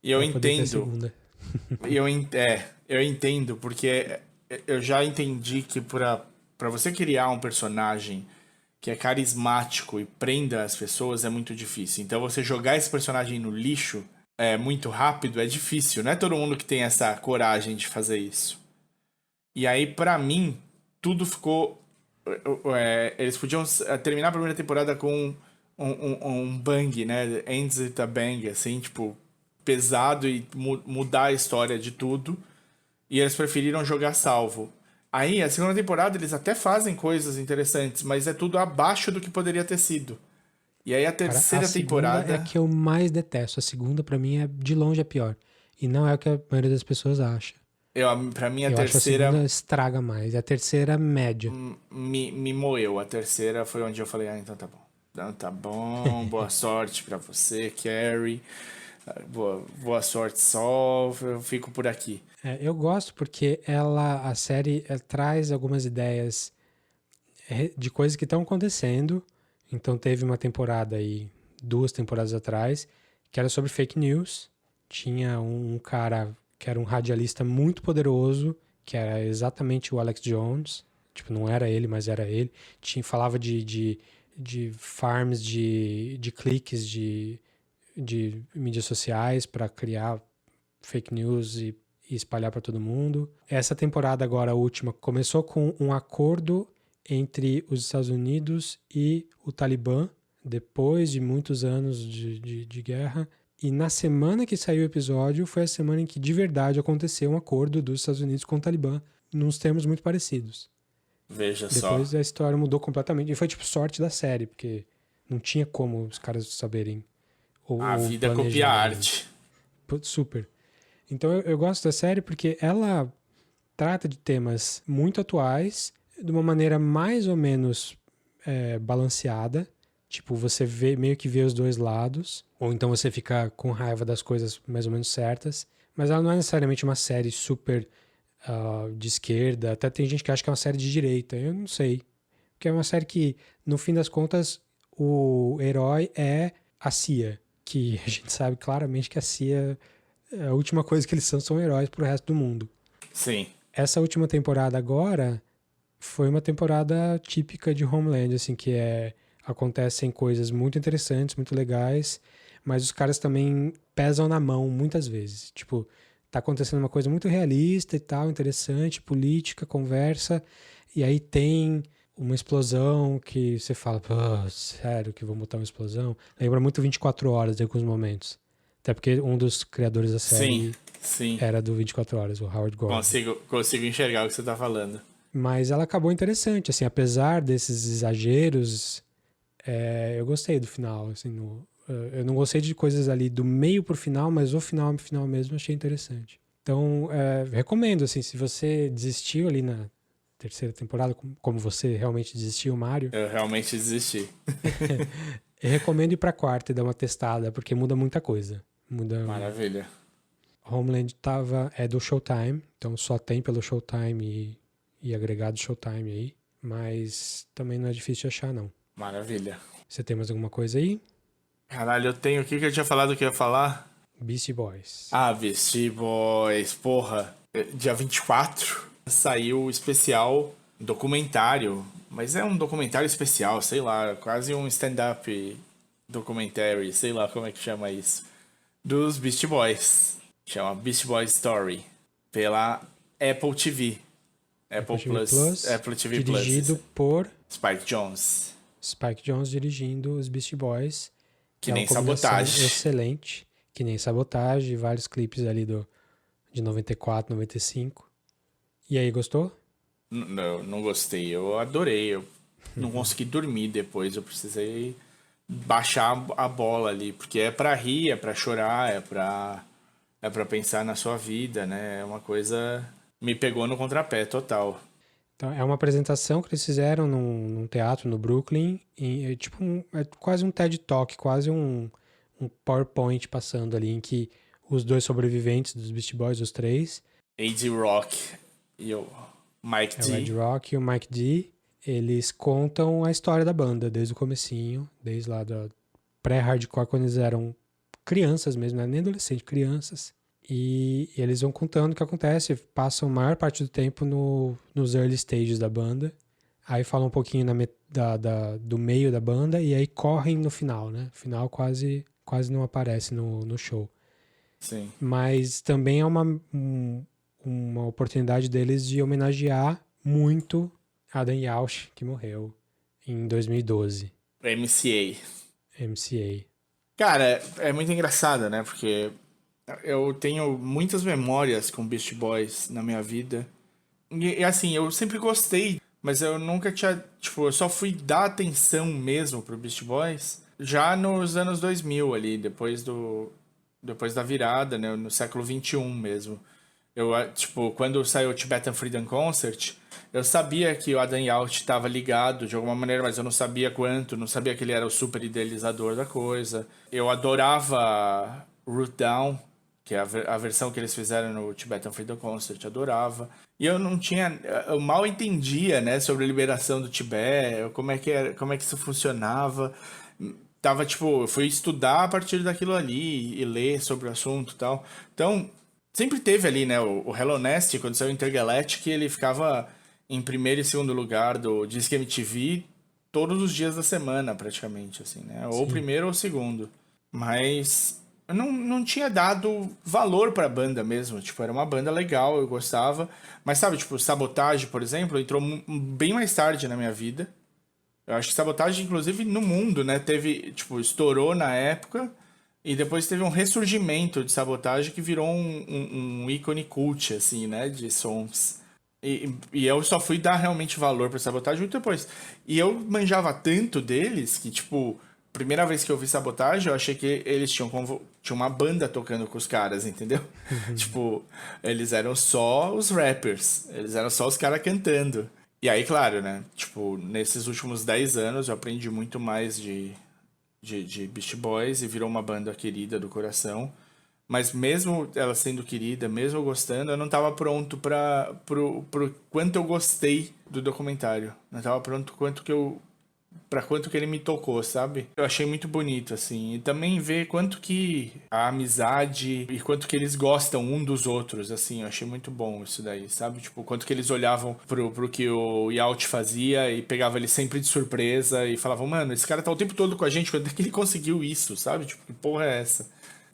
[SPEAKER 1] E eu
[SPEAKER 2] Pra poder ter a
[SPEAKER 1] entendo.
[SPEAKER 2] segunda.
[SPEAKER 1] Eu entendo, porque eu já entendi que pra você criar um personagem que é carismático e prenda as pessoas é muito difícil. Então você jogar esse personagem no lixo muito rápido é difícil. Não é todo mundo que tem essa coragem de fazer isso. E aí, pra mim, tudo ficou... eles podiam terminar a primeira temporada com um bang, né? Ends with a bang, assim, tipo, pesado e mudar a história de tudo. E eles preferiram jogar salvo. Aí, a segunda temporada, eles até fazem coisas interessantes, mas é tudo abaixo do que poderia ter sido. E aí, a
[SPEAKER 2] Cara,
[SPEAKER 1] terceira
[SPEAKER 2] a segunda
[SPEAKER 1] temporada...
[SPEAKER 2] é a que eu mais detesto. A segunda, pra mim, é de longe a pior. E não é o que a maioria das pessoas acha.
[SPEAKER 1] Pra mim, a
[SPEAKER 2] Eu acho que a
[SPEAKER 1] terceira
[SPEAKER 2] segunda estraga mais. A terceira, média.
[SPEAKER 1] me moeu. A terceira foi onde eu falei, então tá bom. Então tá bom, boa sorte pra você, Carrie. Boa sorte, Sol. Eu fico por aqui.
[SPEAKER 2] Eu gosto porque a série traz algumas ideias de coisas que estão acontecendo. Então teve uma temporada aí, 2 temporadas atrás, que era sobre fake news. Tinha um cara que era um radialista muito poderoso, que era exatamente o Alex Jones. Tipo, não era ele, mas era ele. Falava de farms de cliques de mídias sociais para criar fake news e espalhar para todo mundo. Essa temporada agora, a última, começou com um acordo entre os Estados Unidos e o Talibã, depois de muitos anos de guerra. E na semana que saiu o episódio, foi a semana em que de verdade aconteceu um acordo dos Estados Unidos com o Talibã, nos termos muito parecidos.
[SPEAKER 1] Veja
[SPEAKER 2] Depois
[SPEAKER 1] só.
[SPEAKER 2] a história mudou completamente. E foi tipo sorte da série, porque não tinha como os caras saberem
[SPEAKER 1] A
[SPEAKER 2] ou
[SPEAKER 1] vida copia a
[SPEAKER 2] planejarem.
[SPEAKER 1] arte.
[SPEAKER 2] Super. Então eu gosto da série porque ela trata de temas muito atuais, de uma maneira mais ou menos balanceada. Tipo, você meio que vê os dois lados, ou então você fica com raiva das coisas mais ou menos certas. Mas ela não é necessariamente uma série super de esquerda. Até tem gente que acha que é uma série de direita. Eu não sei. Porque é uma série que, no fim das contas, o herói é a CIA. Que a gente sabe claramente que a CIA, a última coisa que eles são heróis pro resto do mundo.
[SPEAKER 1] Sim.
[SPEAKER 2] Essa última temporada agora foi uma temporada típica de Homeland, assim, acontecem coisas muito interessantes, muito legais, mas os caras também pesam na mão muitas vezes. Tipo, tá acontecendo uma coisa muito realista e tal, interessante, política, conversa, e aí tem uma explosão que você fala, pô, sério que vão botar uma explosão? Lembra muito 24 Horas em alguns momentos. Até porque um dos criadores da
[SPEAKER 1] Sim.
[SPEAKER 2] série
[SPEAKER 1] Sim.
[SPEAKER 2] era do 24 Horas, o Howard Gordon.
[SPEAKER 1] Consigo enxergar o que você tá falando.
[SPEAKER 2] Mas ela acabou interessante, assim, apesar desses exageros, eu gostei do final, assim, eu não gostei de coisas ali do meio pro final, mas o final mesmo eu achei interessante. Então, recomendo, assim, se você desistiu ali na terceira temporada, como você realmente desistiu, Mário,
[SPEAKER 1] Eu realmente desisti.
[SPEAKER 2] eu recomendo ir pra quarta e dar uma testada, porque muda muita coisa. Muda.
[SPEAKER 1] Maravilha.
[SPEAKER 2] Homeland é do Showtime, então só tem pelo Showtime e agregado Showtime aí, mas também não é difícil de achar, não.
[SPEAKER 1] Maravilha.
[SPEAKER 2] Você tem mais alguma coisa aí?
[SPEAKER 1] Caralho, eu tenho. O que eu tinha falado que eu ia falar?
[SPEAKER 2] Beastie Boys.
[SPEAKER 1] Ah, Beastie Boys, porra. Dia 24 saiu o especial documentário. Mas é um documentário especial, sei lá, quase um stand-up documentary, sei lá como é que chama isso. Dos Beastie Boys. Chama Beastie Boys Story. Pela Apple TV.
[SPEAKER 2] Apple TV Plus,
[SPEAKER 1] Apple TV Plus.
[SPEAKER 2] dirigido
[SPEAKER 1] Isso.
[SPEAKER 2] por
[SPEAKER 1] Spike Jonze.
[SPEAKER 2] Spike Jonze dirigindo os Beastie Boys.
[SPEAKER 1] Que
[SPEAKER 2] É uma
[SPEAKER 1] nem
[SPEAKER 2] combinação
[SPEAKER 1] Sabotagem.
[SPEAKER 2] excelente, que nem Sabotagem, vários clipes ali de 94, 95. E aí, gostou?
[SPEAKER 1] Não gostei, eu adorei. Eu não consegui dormir depois, eu precisei baixar a bola ali, porque é pra rir, é pra chorar, é pra pensar na sua vida, né? É uma coisa. Me pegou no contrapé total.
[SPEAKER 2] Então, é uma apresentação que eles fizeram num teatro no Brooklyn, é quase um TED Talk, quase um PowerPoint passando ali, em que os dois sobreviventes dos Beastie Boys, os três,
[SPEAKER 1] A.D. Rock e o Mike
[SPEAKER 2] o Ed
[SPEAKER 1] D.
[SPEAKER 2] Rock e o Mike D, eles contam a história da banda, desde o comecinho, desde lá da pré-hardcore, quando eles eram crianças mesmo, não é nem adolescentes, crianças. E eles vão contando o que acontece, passam a maior parte do tempo nos early stages da banda, aí falam um pouquinho do meio da banda e aí correm no final, né? O final quase não aparece no show.
[SPEAKER 1] Sim.
[SPEAKER 2] Mas também é uma oportunidade deles de homenagear muito Adam Yauch, que morreu em 2012,
[SPEAKER 1] MCA.
[SPEAKER 2] MCA.
[SPEAKER 1] Cara, é muito engraçado, né? Porque eu tenho muitas memórias com Beast Boys na minha vida. E assim, eu sempre gostei, mas eu nunca tinha. Tipo, eu só fui dar atenção mesmo pro Beast Boys já nos anos 2000 ali, depois da virada, né? No século XXI mesmo. Eu, tipo, quando saiu o Tibetan Freedom Concert, eu sabia que o Adam Yauch estava ligado de alguma maneira, mas eu não sabia quanto, não sabia que ele era o super idealizador da coisa. Eu adorava Root Down, que é a versão que eles fizeram no Tibetan Freedom Concert, adorava. E eu não tinha, eu mal entendia, né, sobre a liberação do Tibete, como é que era, como é que isso funcionava. Tava, tipo, eu fui estudar a partir daquilo ali e ler sobre o assunto e tal. Então, sempre teve ali, né, o Hello Nest, quando saiu o Intergalactic, ele ficava em primeiro e segundo lugar do Disque MTV todos os dias da semana, praticamente, assim, né? Ou primeiro ou segundo. Mas eu não tinha dado valor pra banda mesmo. Tipo, era uma banda legal, eu gostava. Mas sabe, tipo, Sabotage, por exemplo, entrou bem mais tarde na minha vida. Eu acho que Sabotage, inclusive, no mundo, né? Teve, tipo, estourou na época. E depois teve um ressurgimento de Sabotage que virou um ícone cult, assim, né? De sons. E eu só fui dar realmente valor pra Sabotage muito depois. E eu manjava tanto deles que, tipo, primeira vez que eu vi Sabotage, eu achei que eles tinham uma banda tocando com os caras, entendeu? Tipo, eles eram só os rappers. Eles eram só os caras cantando. E aí, claro, né? Tipo, nesses últimos 10 anos eu aprendi muito mais de Beast Boys e virou uma banda querida do coração. Mas mesmo ela sendo querida, mesmo eu gostando, eu não tava pronto pro quanto eu gostei do documentário. Não tava pronto pra quanto que ele me tocou, sabe? Eu achei muito bonito, assim. E também ver quanto que a amizade e quanto que eles gostam um dos outros, assim. Eu achei muito bom isso daí, sabe? Tipo, quanto que eles olhavam pro que o Yacht fazia e pegava ele sempre de surpresa e falavam, mano, esse cara tá o tempo todo com a gente, quando é que ele conseguiu isso, sabe? Tipo, que porra é essa?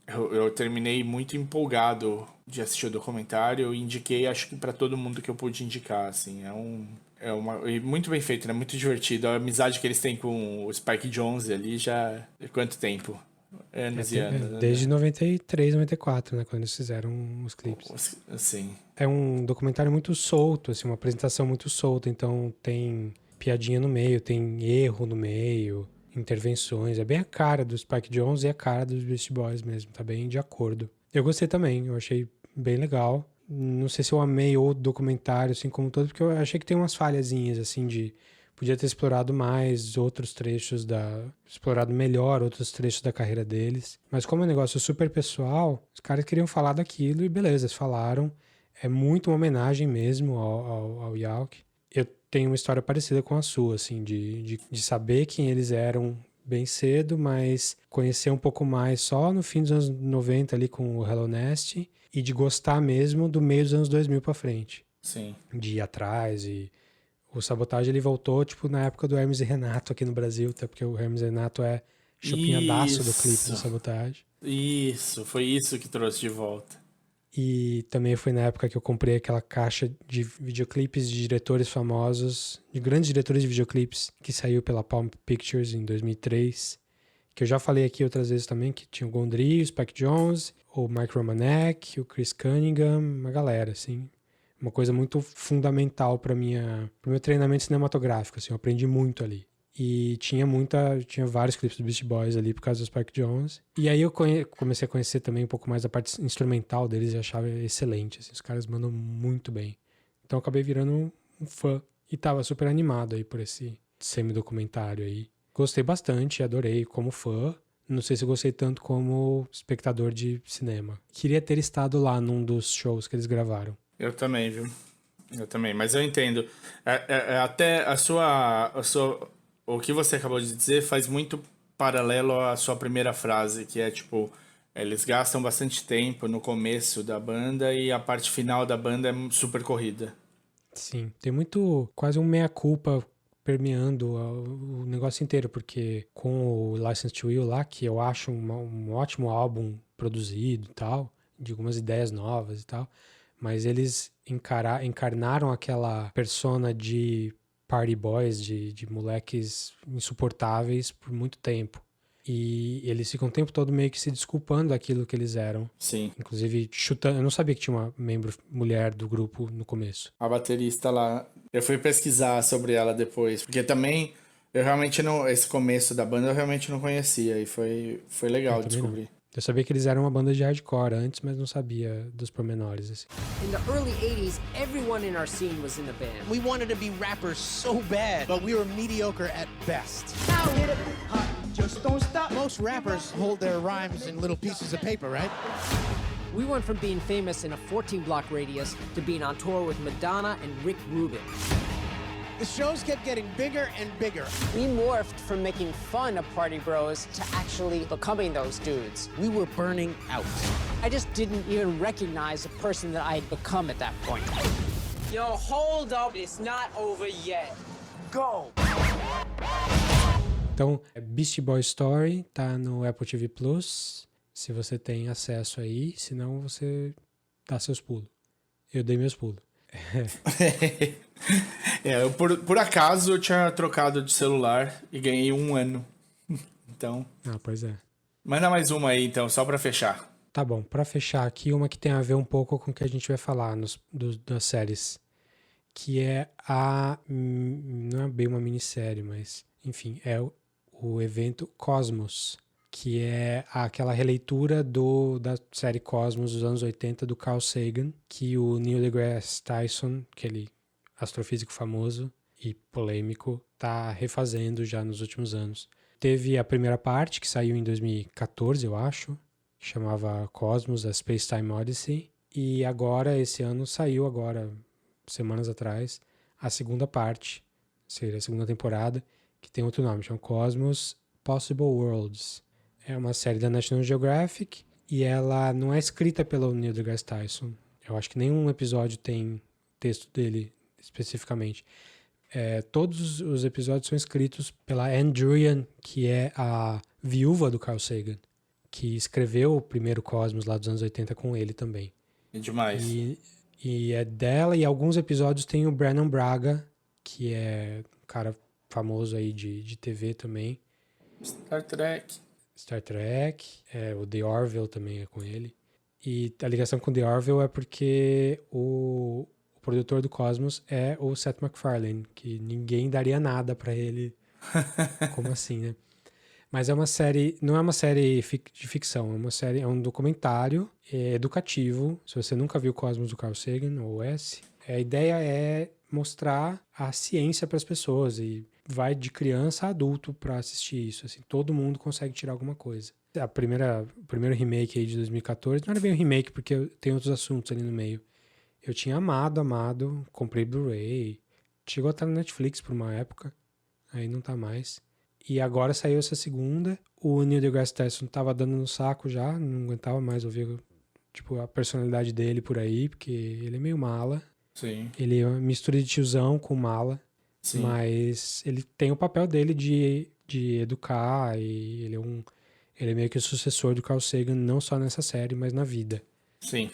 [SPEAKER 1] Eu terminei muito empolgado de assistir o documentário e indiquei, acho que pra todo mundo que eu pude indicar, assim. E muito bem feito, né? Muito divertido. A amizade que eles têm com o Spike Jonze ali já... Quanto tempo? Anos e anos.
[SPEAKER 2] Desde 93, 94, né? Quando eles fizeram os clipes.
[SPEAKER 1] Sim.
[SPEAKER 2] É um documentário muito solto, assim, uma apresentação muito solta. Então tem piadinha no meio, tem erro no meio, intervenções. É bem a cara do Spike Jonze e a cara dos Beast Boys mesmo. Tá bem de acordo. Eu gostei também. Eu achei bem legal. Não sei se eu amei o documentário, assim, como todo, porque eu achei que tem umas falhazinhas, assim, de... Podia ter explorado mais outros trechos explorado melhor outros trechos da carreira deles. Mas como é um negócio super pessoal, os caras queriam falar daquilo e beleza, eles falaram. É muito uma homenagem mesmo ao Yacht. Eu tenho uma história parecida com a sua, assim, de saber quem eles eram bem cedo, mas conhecer um pouco mais só no fim dos anos 90 ali com o Hello Nest e de gostar mesmo do meio dos anos 2000 pra frente.
[SPEAKER 1] Sim.
[SPEAKER 2] De ir atrás e... O Sabotage, ele voltou, tipo, na época do Hermes e Renato aqui no Brasil, até porque o Hermes e Renato é chupinhadaço do clipe do Sabotage.
[SPEAKER 1] Isso, foi isso que trouxe de volta.
[SPEAKER 2] E também foi na época que eu comprei aquela caixa de videoclipes de diretores famosos, de grandes diretores de videoclipes, que saiu pela Palm Pictures em 2003, que eu já falei aqui outras vezes também, que tinha o Gondry, o Spike Jonze, o Mike Romanek, o Chris Cunningham, uma galera, assim... Uma coisa muito fundamental pro meu treinamento cinematográfico, assim, eu aprendi muito ali. E tinha vários clipes do Beast Boys ali por causa do Spike Jonze. E aí eu comecei a conhecer também um pouco mais a parte instrumental deles e achava excelente, assim, os caras mandam muito bem. Então eu acabei virando um fã e tava super animado aí por esse semi-documentário aí. Gostei bastante, adorei como fã. Não sei se gostei tanto como espectador de cinema. Queria ter estado lá num dos shows que eles gravaram.
[SPEAKER 1] Eu também, viu? Eu também, mas eu entendo. Até o que você acabou de dizer faz muito paralelo à sua primeira frase, que é tipo, eles gastam bastante tempo no começo da banda e a parte final da banda é super corrida.
[SPEAKER 2] Sim, tem muito, quase um meia-culpa permeando o negócio inteiro, porque com o License to Ill lá, que eu acho um ótimo álbum produzido e tal, de algumas ideias novas e tal, mas eles encarnaram aquela persona de party boys, de moleques insuportáveis por muito tempo. E eles ficam o tempo todo meio que se desculpando daquilo que eles eram.
[SPEAKER 1] Sim.
[SPEAKER 2] Inclusive chutando. Eu não sabia que tinha uma membro mulher do grupo no começo.
[SPEAKER 1] A baterista lá, eu fui pesquisar sobre ela depois, porque também eu realmente não... Esse começo da banda eu realmente não conhecia e foi legal descobrir.
[SPEAKER 2] Não. Eu sabia que eles eram uma banda de hardcore antes, mas não sabia dos pormenores, assim.
[SPEAKER 3] In the early 80s, everyone in our scene was in the band.
[SPEAKER 4] We wanted to be rappers so bad, but we were mediocre at best.
[SPEAKER 5] Now hit it, hot, just don't stop.
[SPEAKER 4] Most rappers hold their rhymes in little pieces of paper, right?
[SPEAKER 3] We went from being famous in a 14-block radius to being on tour with Madonna and Rick Rubin.
[SPEAKER 4] The shows kept getting bigger and bigger.
[SPEAKER 3] We morphed from making fun of party bros to actually becoming those dudes.
[SPEAKER 4] We were burning out.
[SPEAKER 3] I just didn't even recognize the person that I had become at that point. Yo, hold up. It's not over yet.
[SPEAKER 5] Go!
[SPEAKER 2] Então, Beast Boy Story tá no Apple TV Plus, se você tem acesso aí, senão você dá seus pulos. Eu dei meus pulos.
[SPEAKER 1] Por acaso eu tinha trocado de celular e ganhei 1 ano. Então,
[SPEAKER 2] Ah, pois é.
[SPEAKER 1] manda mais uma aí então, só pra fechar.
[SPEAKER 2] Tá bom, pra fechar aqui, uma que tem a ver um pouco com o que a gente vai falar das séries, que é não é bem uma minissérie, mas, enfim, é o evento Cosmos, que é aquela releitura da série Cosmos dos anos 80 do Carl Sagan, que o Neil deGrasse Tyson, aquele astrofísico famoso e polêmico, tá refazendo já nos últimos anos. Teve a primeira parte, que saiu em 2014, eu acho, que chamava Cosmos, a Space Time Odyssey, e agora, esse ano, saiu semanas atrás, a segunda parte, seria a segunda temporada, que tem outro nome, chama Cosmos Possible Worlds. É uma série da National Geographic e ela não é escrita pelo Neil deGrasse Tyson. Eu acho que nenhum episódio tem texto dele especificamente. Todos os episódios são escritos pela Anne Druyan, que é a viúva do Carl Sagan, que escreveu o primeiro Cosmos lá dos anos 80 com ele também.
[SPEAKER 1] É demais.
[SPEAKER 2] E é dela, e alguns episódios tem o Brannon Braga, que é um cara famoso aí de TV também. Star Trek, o The Orville também é com ele. E a ligação com The Orville é porque o produtor do Cosmos é o Seth MacFarlane, que ninguém daria nada pra ele. Como assim, né? Mas é uma série, não é uma série de ficção, é um documentário educativo. Se você nunca viu Cosmos do Carl Sagan, ou a ideia é mostrar a ciência para as pessoas e vai de criança a adulto para assistir isso. Assim, todo mundo consegue tirar alguma coisa. O primeiro remake aí de 2014 não era bem um remake porque tem outros assuntos ali no meio. Eu tinha amado, comprei Blu-ray, chegou a estar no Netflix por uma época, aí não tá mais. E agora saiu essa segunda, o Neil deGrasse Tyson tava dando no saco já, não aguentava mais ouvir a personalidade dele por aí, porque ele é meio mala.
[SPEAKER 1] Sim.
[SPEAKER 2] Ele é uma mistura de tiozão com mala. Sim. Mas ele tem o papel dele de educar e ele é meio que o sucessor do Carl Sagan, não só nessa série, mas na vida.
[SPEAKER 1] Sim,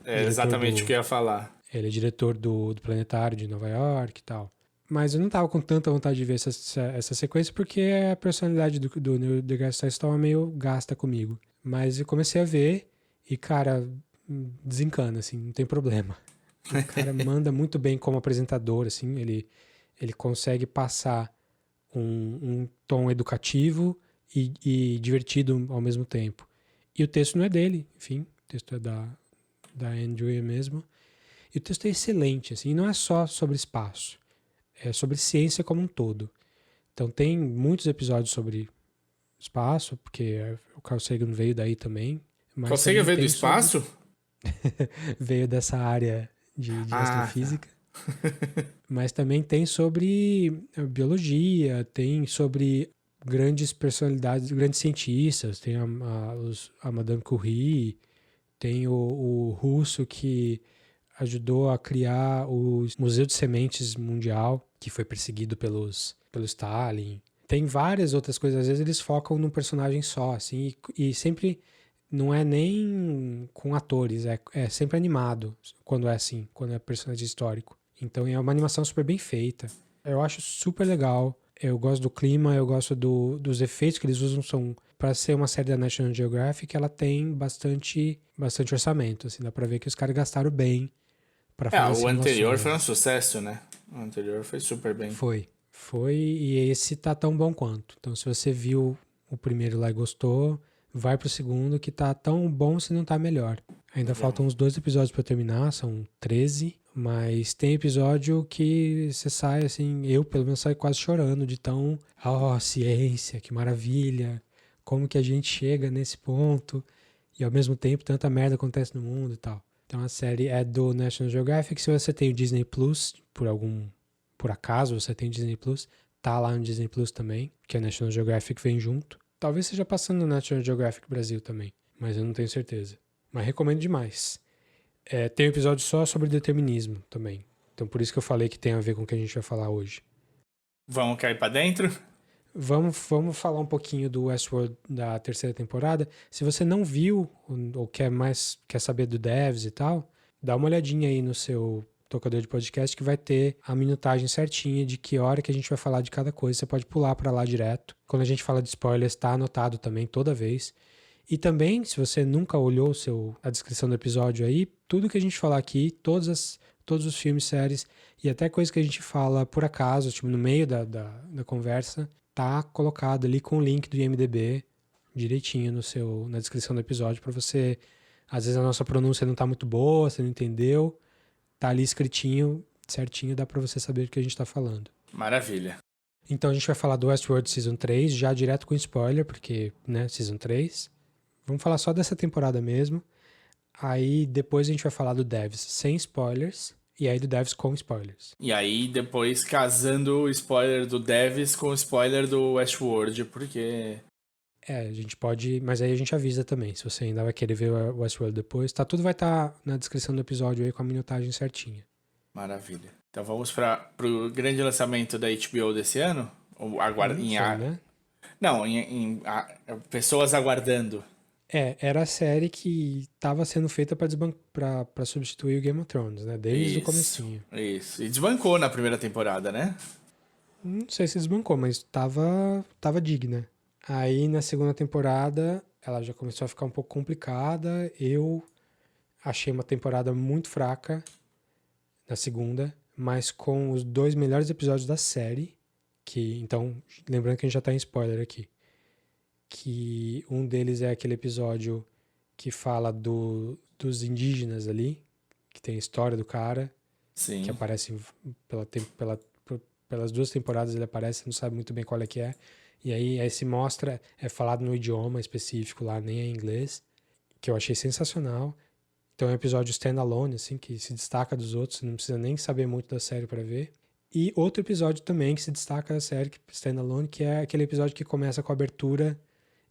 [SPEAKER 1] é exatamente o que eu ia falar.
[SPEAKER 2] Ele é diretor do Planetário de Nova York e tal. Mas eu não tava com tanta vontade de ver essa sequência porque a personalidade do Neil deGrasse Tyson estava meio gasta comigo. Mas eu comecei a ver e, cara, desencana, assim, não tem problema. O cara manda muito bem como apresentador, assim, ele consegue passar um tom educativo e divertido ao mesmo tempo. E o texto não é dele, enfim, o texto é da Andrew mesmo. E o texto é excelente, assim, e não é só sobre espaço, é sobre ciência como um todo. Então tem muitos episódios sobre espaço, porque o Carl Sagan veio daí também.
[SPEAKER 1] Carl Sagan veio do espaço?
[SPEAKER 2] Veio dessa área de astrofísica. Tá. Mas também tem sobre biologia, tem sobre grandes personalidades, grandes cientistas, tem a Madame Curie, tem o russo que ajudou a criar o Museu de Sementes Mundial, que foi perseguido pelo Stalin. Tem várias outras coisas, às vezes eles focam num personagem só, assim, e sempre não é nem com atores, é sempre animado, quando é assim, quando é personagem histórico. Então é uma animação super bem feita. Eu acho super legal. Eu gosto do clima, eu gosto dos efeitos que eles usam. Para ser uma série da National Geographic, ela tem bastante orçamento. Assim, dá pra ver que os caras gastaram bem para fazer
[SPEAKER 1] o anterior foi um sucesso, né? O anterior foi super bem.
[SPEAKER 2] Foi, e esse tá tão bom quanto. Então se você viu o primeiro lá e gostou, vai pro segundo que tá tão bom se não tá melhor. Ainda faltam uns 2 episódios pra terminar, são 13, mas tem episódio que você sai assim, eu pelo menos saio quase chorando de tão, ciência, que maravilha, como que a gente chega nesse ponto e ao mesmo tempo tanta merda acontece no mundo e tal. Então a série é do National Geographic, se você tem o Disney Plus, por acaso você tem o Disney Plus, tá lá no Disney Plus também, que a National Geographic vem junto. Talvez seja passando no National Geographic Brasil também, mas eu não tenho certeza. Mas recomendo demais. Tem um episódio só sobre determinismo também. Então por isso que eu falei que tem a ver com o que a gente vai falar hoje.
[SPEAKER 1] Vamos cair pra dentro?
[SPEAKER 2] Vamos falar um pouquinho do Westworld da terceira temporada. Se você não viu ou quer saber do Devs e tal, dá uma olhadinha aí no seu tocador de podcast que vai ter a minutagem certinha de que hora que a gente vai falar de cada coisa. Você pode pular pra lá direto. Quando a gente fala de spoilers, tá anotado também toda vez. E também, se você nunca olhou a descrição do episódio aí, tudo que a gente falar aqui, todos os filmes, séries e até coisas que a gente fala por acaso, tipo no meio da conversa, tá colocado ali com o link do IMDb direitinho na descrição do episódio para você. Às vezes a nossa pronúncia não tá muito boa, você não entendeu, tá ali escritinho, certinho, dá para você saber do que a gente tá falando.
[SPEAKER 1] Maravilha.
[SPEAKER 2] Então a gente vai falar do Westworld Season 3, já direto com spoiler, porque, né, Season 3. Vamos falar só dessa temporada mesmo. Aí depois a gente vai falar do Devs sem spoilers, e aí do Devs com spoilers.
[SPEAKER 1] E aí, depois, casando o spoiler do Devs com o spoiler do Westworld, porque...
[SPEAKER 2] A gente pode... Mas aí a gente avisa também, se você ainda vai querer ver o Westworld depois. Tudo vai estar na descrição do episódio aí com a minutagem certinha.
[SPEAKER 1] Maravilha. Então vamos pro grande lançamento da HBO desse ano? Ou
[SPEAKER 2] Né?
[SPEAKER 1] Não, pessoas aguardando.
[SPEAKER 2] Era a série que estava sendo feita para substituir o Game of Thrones, né? Desde o comecinho.
[SPEAKER 1] Isso. E desbancou na primeira temporada, né?
[SPEAKER 2] Não sei se desbancou, mas tava digna. Aí na segunda temporada ela já começou a ficar um pouco complicada. Eu achei uma temporada muito fraca na segunda, mas com os 2 melhores episódios da série, então, lembrando que a gente já tá em spoiler aqui, que um deles é aquele episódio que fala dos indígenas ali, que tem a história do cara,
[SPEAKER 1] Sim.
[SPEAKER 2] que aparece pelas 2 temporadas, ele aparece, não sabe muito bem qual é que é, e aí se mostra, é falado no idioma específico lá, nem é inglês, que eu achei sensacional. Então é um episódio standalone, assim, que se destaca dos outros, você não precisa nem saber muito da série para ver. E outro episódio também que se destaca da série, standalone, que é aquele episódio que começa com a abertura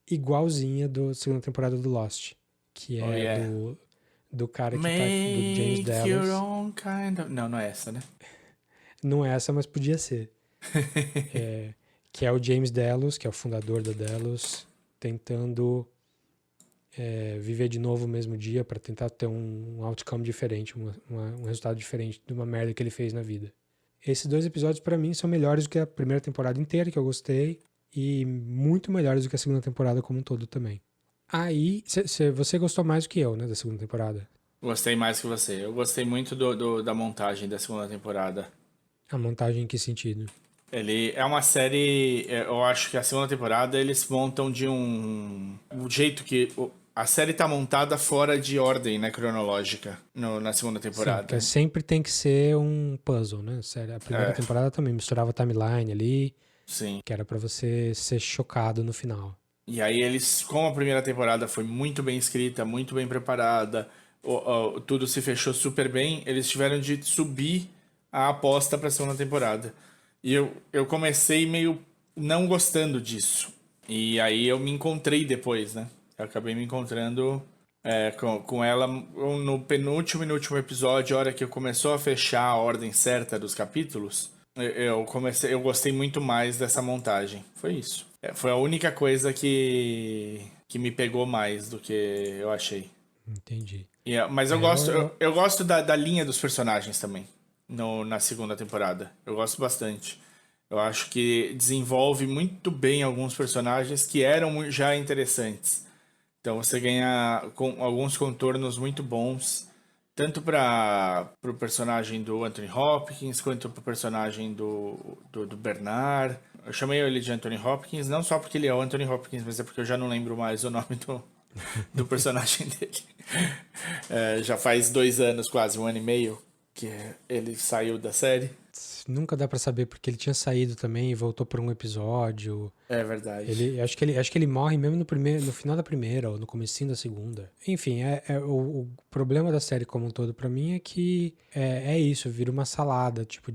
[SPEAKER 2] igualzinha da segunda temporada do Lost, que é do cara que tá, do James Dallas.
[SPEAKER 1] Your own kind of... Não é essa, né?
[SPEAKER 2] Não é essa, mas podia ser. Que é o James Dallas, que é o fundador da Dallas, tentando viver de novo o mesmo dia para tentar ter um outcome diferente, um resultado diferente de uma merda que ele fez na vida. Esses 2 episódios, para mim, são melhores do que a primeira temporada inteira, que eu gostei, e muito melhores do que a segunda temporada como um todo também. Aí, você gostou mais do que eu, né, da segunda temporada?
[SPEAKER 1] Gostei mais que você. Eu gostei muito da montagem da segunda temporada.
[SPEAKER 2] A montagem em que sentido?
[SPEAKER 1] Ele é uma série... Eu acho que a segunda temporada eles montam de um jeito que... A série tá montada fora de ordem, né, cronológica, na segunda temporada.
[SPEAKER 2] Sim, porque sempre tem que ser um puzzle, né? A primeira temporada também misturava timeline ali.
[SPEAKER 1] Sim.
[SPEAKER 2] Que era pra você ser chocado no final.
[SPEAKER 1] E aí eles, como a primeira temporada foi muito bem escrita, muito bem preparada, tudo se fechou super bem, eles tiveram de subir a aposta pra segunda temporada. E eu comecei meio não gostando disso. E aí eu me encontrei depois, né? Eu acabei me encontrando com ela no penúltimo e no último episódio, a hora que começou a fechar a ordem certa dos capítulos, eu gostei muito mais dessa montagem. Foi isso. Foi a única coisa que me pegou mais do que eu achei.
[SPEAKER 2] Entendi.
[SPEAKER 1] Mas eu gosto da linha dos personagens também, na segunda temporada. Eu gosto bastante. Eu acho que desenvolve muito bem alguns personagens que eram já interessantes. Então você ganha com alguns contornos muito bons, tanto para o personagem do Anthony Hopkins, quanto para o personagem do Bernard. Eu chamei ele de Anthony Hopkins, não só porque ele é o Anthony Hopkins, mas é porque eu já não lembro mais o nome do personagem dele. Já faz 2 anos, quase 1 ano e meio, que ele saiu da série.
[SPEAKER 2] Nunca dá pra saber, porque ele tinha saído também e voltou por um episódio.
[SPEAKER 1] É verdade.
[SPEAKER 2] Acho que ele morre mesmo no final da primeira ou no comecinho da segunda. Enfim, o problema da série como um todo pra mim é que é isso, vira uma salada, tipo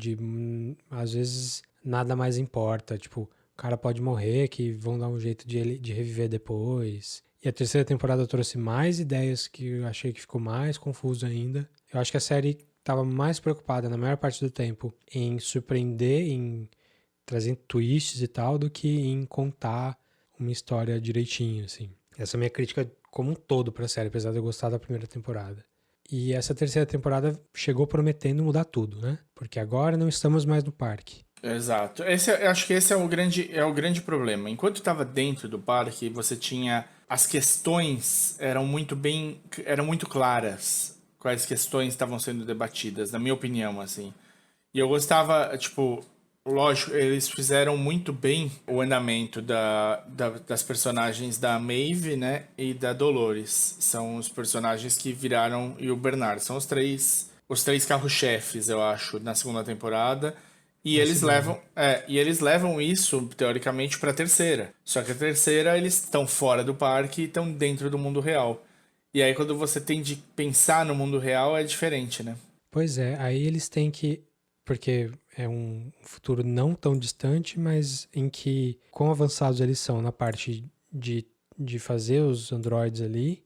[SPEAKER 2] às vezes nada mais importa, tipo, o cara pode morrer, que vão dar um jeito de reviver depois. E a terceira temporada trouxe mais ideias que eu achei que ficou mais confuso ainda. Eu acho que a série estava mais preocupada na maior parte do tempo em surpreender, em trazer twists e tal, do que em contar uma história direitinho, assim. Essa é a minha crítica como um todo pra série, apesar de eu gostar da primeira temporada. E essa terceira temporada chegou prometendo mudar tudo, né? Porque agora não estamos mais no parque.
[SPEAKER 1] Exato. Eu acho que esse é o grande problema. Enquanto estava dentro do parque, você tinha... As questões eram muito claras. Quais questões estavam sendo debatidas, na minha opinião, assim. E eu gostava, tipo... Lógico, eles fizeram muito bem o andamento das personagens da Maeve, né? E da Dolores. São os personagens que viraram... E o Bernard. São os três carro-chefes, eu acho, na segunda temporada. E eles levam isso, teoricamente, pra terceira. Só que a terceira, eles estão fora do parque e estão dentro do mundo real. E aí, quando você tem de pensar no mundo real, é diferente, né?
[SPEAKER 2] Pois é, aí eles têm que... Porque é um futuro não tão distante, mas em que, quão avançados eles são na parte de fazer os androides ali,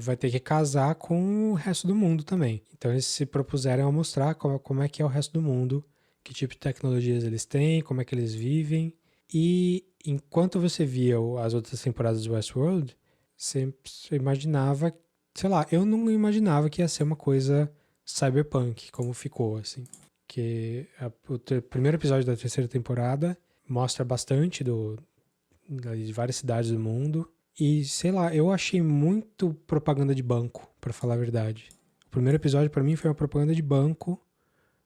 [SPEAKER 2] vai ter que casar com o resto do mundo também. Então eles se propuseram a mostrar como é que é o resto do mundo, que tipo de tecnologias eles têm, como é que eles vivem. E enquanto você via as outras temporadas do Westworld, você imaginava, sei lá, eu não imaginava que ia ser uma coisa cyberpunk, como ficou, assim. Que o primeiro episódio da terceira temporada mostra bastante de várias cidades do mundo. E, sei lá, eu achei muito propaganda de banco, pra falar a verdade. O primeiro episódio, pra mim, foi uma propaganda de banco,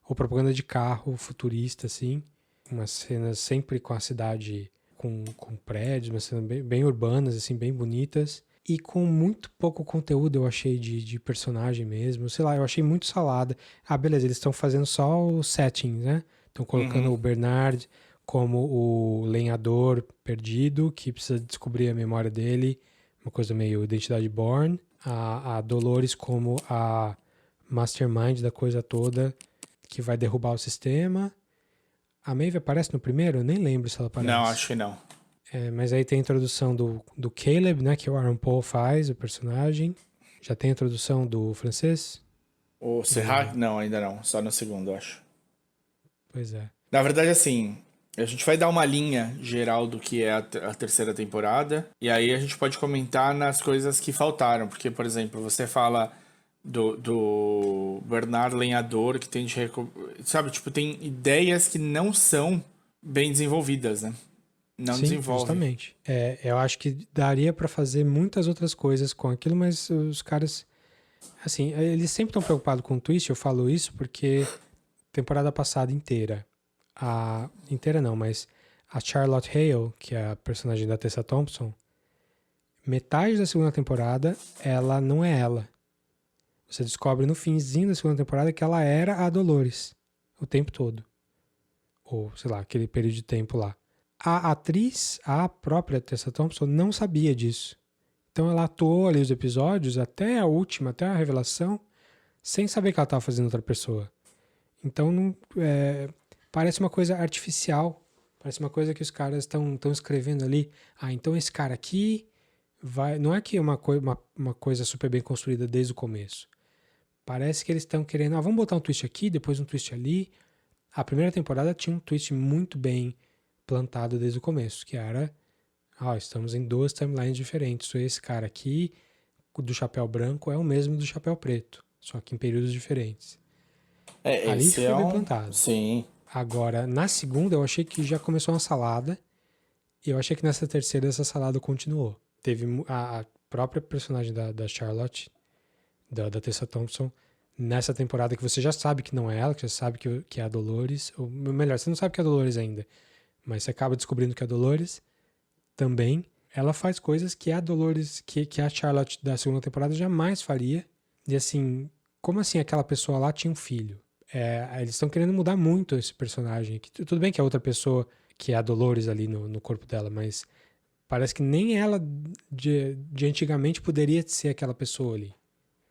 [SPEAKER 2] ou propaganda de carro futurista, assim. Umas cenas sempre com a cidade com prédios, umas cenas bem urbanas, assim, bem bonitas. E com muito pouco conteúdo, eu achei, de personagem mesmo. Sei lá, eu achei muito salada. Ah, beleza, eles estão fazendo só o setting, né? Estão colocando o Bernard como o lenhador perdido, que precisa descobrir a memória dele. Uma coisa meio Identidade Born. A Dolores como a mastermind da coisa toda, que vai derrubar o sistema. A Maeve aparece no primeiro? Eu nem lembro se ela aparece.
[SPEAKER 1] Não, acho que não.
[SPEAKER 2] Mas aí tem a introdução do Caleb, né? Que o Aaron Paul faz, o personagem. Já tem a introdução do francês?
[SPEAKER 1] O Serra? Não, ainda não. Só no segundo, eu acho.
[SPEAKER 2] Pois é.
[SPEAKER 1] Na verdade, assim, a gente vai dar uma linha geral do que é a terceira temporada. E aí a gente pode comentar nas coisas que faltaram. Porque, por exemplo, você fala do Bernard Lenhador, que tem de... Sabe, tipo, tem ideias que não são bem desenvolvidas, né? Não
[SPEAKER 2] Sim,
[SPEAKER 1] desenvolve.
[SPEAKER 2] justamente. Eu acho que daria pra fazer muitas outras coisas com aquilo, mas os caras... Assim, eles sempre estão preocupados com o twist, eu falo isso porque temporada passada inteira, inteira não, mas a Charlotte Hale, que é a personagem da Tessa Thompson, metade da segunda temporada, ela não é ela. Você descobre no finzinho da segunda temporada que ela era a Dolores o tempo todo. Ou, sei lá, aquele período de tempo lá. A atriz, a própria Tessa Thompson, não sabia disso. Então ela atuou ali os episódios até a última, até a revelação, sem saber que ela estava fazendo outra pessoa. Então parece uma coisa artificial. Parece uma coisa que os caras estão escrevendo ali. Ah, então esse cara aqui vai... Não é que é uma coisa super bem construída desde o começo. Parece que eles estão querendo... vamos botar um twist aqui, depois um twist ali. A primeira temporada tinha um twist muito bem plantado desde o começo, que era... estamos em duas timelines diferentes. Esse cara aqui, do chapéu branco, é o mesmo do chapéu preto, só que em períodos diferentes. Ali foi bem plantado.
[SPEAKER 1] Sim.
[SPEAKER 2] Agora, na segunda, eu achei que já começou uma salada, e eu achei que nessa terceira essa salada continuou. Teve a própria personagem da Charlotte, da Tessa Thompson, nessa temporada que você já sabe que não é ela, que você sabe que é a Dolores, ou melhor, você não sabe que é a Dolores ainda, mas você acaba descobrindo que é a Dolores também. Ela faz coisas que a Dolores, que a Charlotte da segunda temporada jamais faria. E assim, como assim aquela pessoa lá tinha um filho? Eles estão querendo mudar muito esse personagem. Tudo bem que é outra pessoa, que é a Dolores ali no corpo dela, mas parece que nem ela de antigamente poderia ser aquela pessoa ali.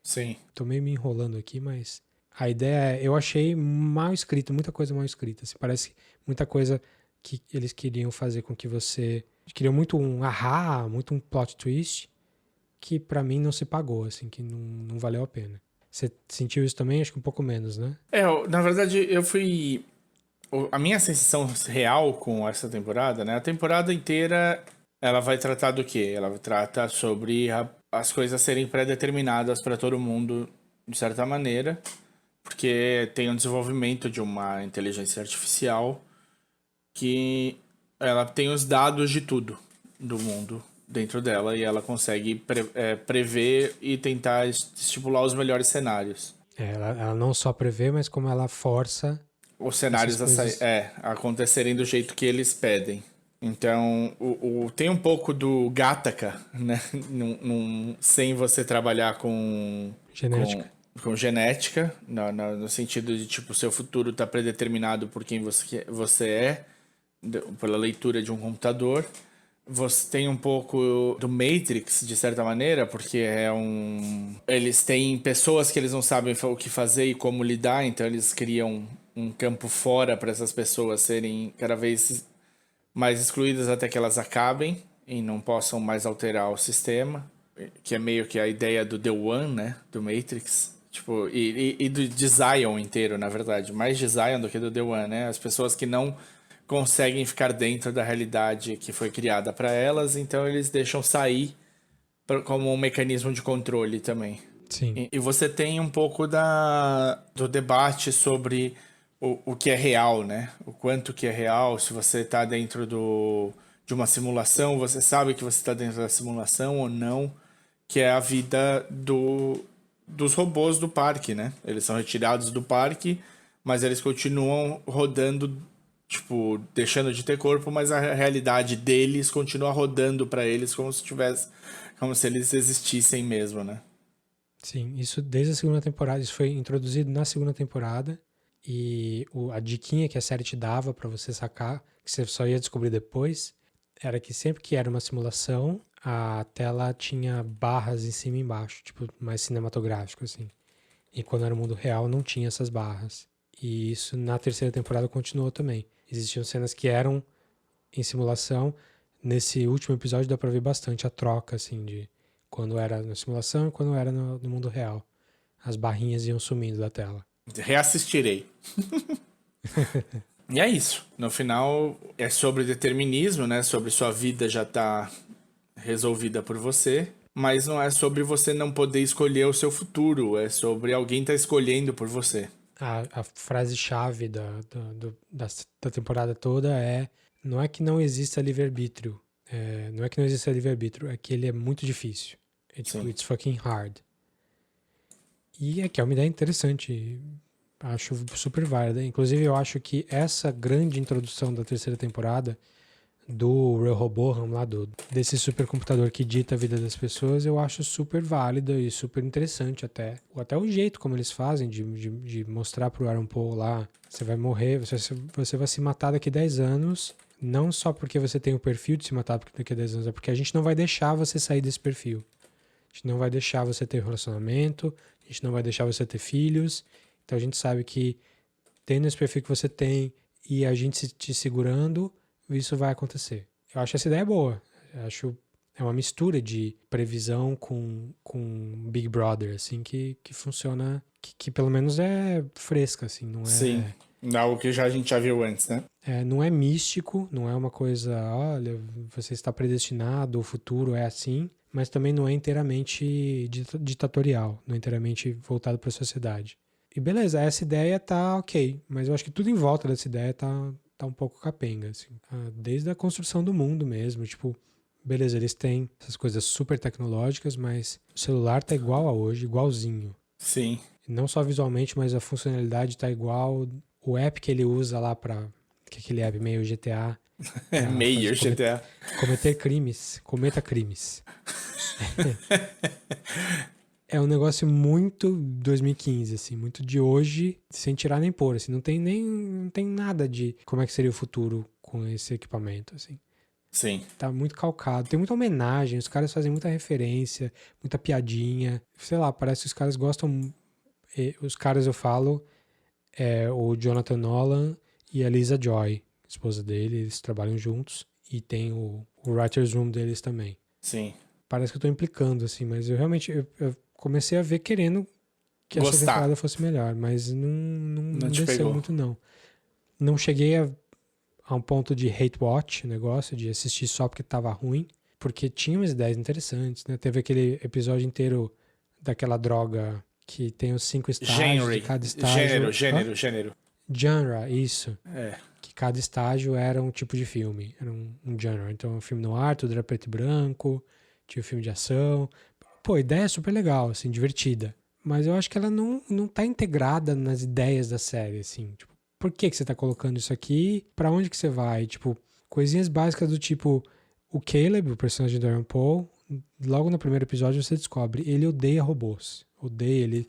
[SPEAKER 1] Sim.
[SPEAKER 2] Tô meio me enrolando aqui, mas a ideia eu achei mal escrita, muita coisa mal escrita. Assim, parece muita coisa que eles queriam fazer com que você... Queriam muito um ahá, muito um plot twist, que pra mim não se pagou, assim, que não valeu a pena. Você sentiu isso também? Acho que um pouco menos, né?
[SPEAKER 1] Na verdade, eu fui... A minha sensação real com essa temporada, né? A temporada inteira, ela vai tratar do quê? Ela trata sobre as coisas serem pré-determinadas para todo mundo, de certa maneira, porque tem um desenvolvimento de uma inteligência artificial que ela tem os dados de tudo do mundo dentro dela e ela consegue prever e tentar estipular os melhores cenários.
[SPEAKER 2] Ela não só prevê, mas como ela força
[SPEAKER 1] Os cenários acontecerem do jeito que eles pedem. Então, tem um pouco do Gattaca, né? Sem você trabalhar com
[SPEAKER 2] genética.
[SPEAKER 1] Com genética, no sentido de, tipo, seu futuro está predeterminado por quem você é, pela leitura de um computador. Você tem um pouco do Matrix, de certa maneira, porque eles têm pessoas que eles não sabem o que fazer e como lidar, então eles criam um campo fora para essas pessoas serem cada vez mais excluídas até que elas acabem e não possam mais alterar o sistema, que é meio que a ideia do The One, né, do Matrix. Tipo, e de Zion inteiro, na verdade. Mais de Zion do que do The One, né? As pessoas que não conseguem ficar dentro da realidade que foi criada para elas, então eles deixam sair como um mecanismo de controle também.
[SPEAKER 2] Sim.
[SPEAKER 1] E você tem um pouco do debate sobre o que é real, né? O quanto que é real, se você está dentro de uma simulação, você sabe que você está dentro da simulação ou não, que é a vida dos robôs do parque, né? Eles são retirados do parque, mas eles continuam rodando, tipo, deixando de ter corpo, mas a realidade deles continua rodando para eles como se eles existissem mesmo, né?
[SPEAKER 2] Sim, isso desde a segunda temporada, isso foi introduzido na segunda temporada, e a diquinha que a série te dava pra você sacar, que você só ia descobrir depois, era que sempre que era uma simulação, a tela tinha barras em cima e embaixo, tipo, mais cinematográfico, assim. E quando era o mundo real, não tinha essas barras. E isso na terceira temporada continuou também. Existiam cenas que eram em simulação. Nesse último episódio dá pra ver bastante a troca, assim, de quando era na simulação e quando era no mundo real. As barrinhas iam sumindo da tela.
[SPEAKER 1] Reassistirei. E é isso. No final, é sobre determinismo, né? Sobre sua vida já tá resolvida por você. Mas não é sobre você não poder escolher o seu futuro. É sobre alguém tá escolhendo por você.
[SPEAKER 2] A frase-chave da temporada toda é: não é que não exista livre-arbítrio. Não é que não exista livre-arbítrio, é que ele é muito difícil. É tipo, it's fucking hard. E aqui é uma ideia interessante. Acho super válida. Inclusive, eu acho que essa grande introdução da terceira temporada do Rehoboam, lá desse supercomputador que dita a vida das pessoas, eu acho super válida e super interessante até. Até o jeito como eles fazem de mostrar pro Aaron Paul lá: você vai morrer, você vai se matar daqui a 10 anos, não só porque você tem o perfil de se matar daqui a 10 anos, é porque a gente não vai deixar você sair desse perfil. A gente não vai deixar você ter relacionamento, a gente não vai deixar você ter filhos. Então a gente sabe que tendo esse perfil que você tem e a gente te segurando, isso vai acontecer. Eu acho essa ideia boa. Eu acho é uma mistura de previsão com Big Brother, assim, que funciona, que pelo menos é fresca, assim, não é...
[SPEAKER 1] Sim, algo que a gente já viu antes, né?
[SPEAKER 2] Não é místico, não é uma coisa, olha, você está predestinado, o futuro é assim, mas também não é inteiramente ditatorial, não é inteiramente voltado para a sociedade. E beleza, essa ideia tá ok, mas eu acho que tudo em volta dessa ideia tá um pouco capenga, assim. Desde a construção do mundo mesmo, tipo, beleza, eles têm essas coisas super tecnológicas, mas o celular tá igual a hoje, igualzinho.
[SPEAKER 1] Sim.
[SPEAKER 2] E não só visualmente, mas a funcionalidade tá igual. O app que ele usa lá que é aquele app meio GTA.
[SPEAKER 1] Meio GTA.
[SPEAKER 2] Cometa crimes. É um negócio muito 2015, assim, muito de hoje, sem tirar nem pôr, assim, não tem nada de como é que seria o futuro com esse equipamento, assim.
[SPEAKER 1] Sim.
[SPEAKER 2] Tá muito calcado, tem muita homenagem, os caras fazem muita referência, muita piadinha, sei lá, parece que os caras gostam, os caras eu falo, o Jonathan Nolan e a Lisa Joy, esposa dele, eles trabalham juntos, e tem o writer's room deles também.
[SPEAKER 1] Sim.
[SPEAKER 2] Parece que eu tô implicando, assim, mas eu realmente... Eu comecei a ver querendo que essa
[SPEAKER 1] gostar.
[SPEAKER 2] temporada fosse melhor, mas não
[SPEAKER 1] te
[SPEAKER 2] desceu
[SPEAKER 1] pegou.
[SPEAKER 2] muito, não. Não cheguei a um ponto de hate watch, o negócio, de assistir só porque tava ruim, porque tinha umas ideias interessantes, né? Teve aquele episódio inteiro daquela droga que tem os 5 estágios, de cada estágio...
[SPEAKER 1] Gênero.
[SPEAKER 2] Genre, isso.
[SPEAKER 1] É.
[SPEAKER 2] Que cada estágio era um tipo de filme, era um genre. Então, um filme noir, tudo era preto e branco, tinha um filme de ação. Pô, a ideia é super legal, assim, divertida. Mas eu acho que ela não tá integrada nas ideias da série, assim. Tipo, por que você tá colocando isso aqui? Pra onde que você vai? Tipo, coisinhas básicas do tipo, o Caleb, o personagem do Aaron Paul, logo no primeiro episódio você descobre, ele odeia robôs. Odeia, ele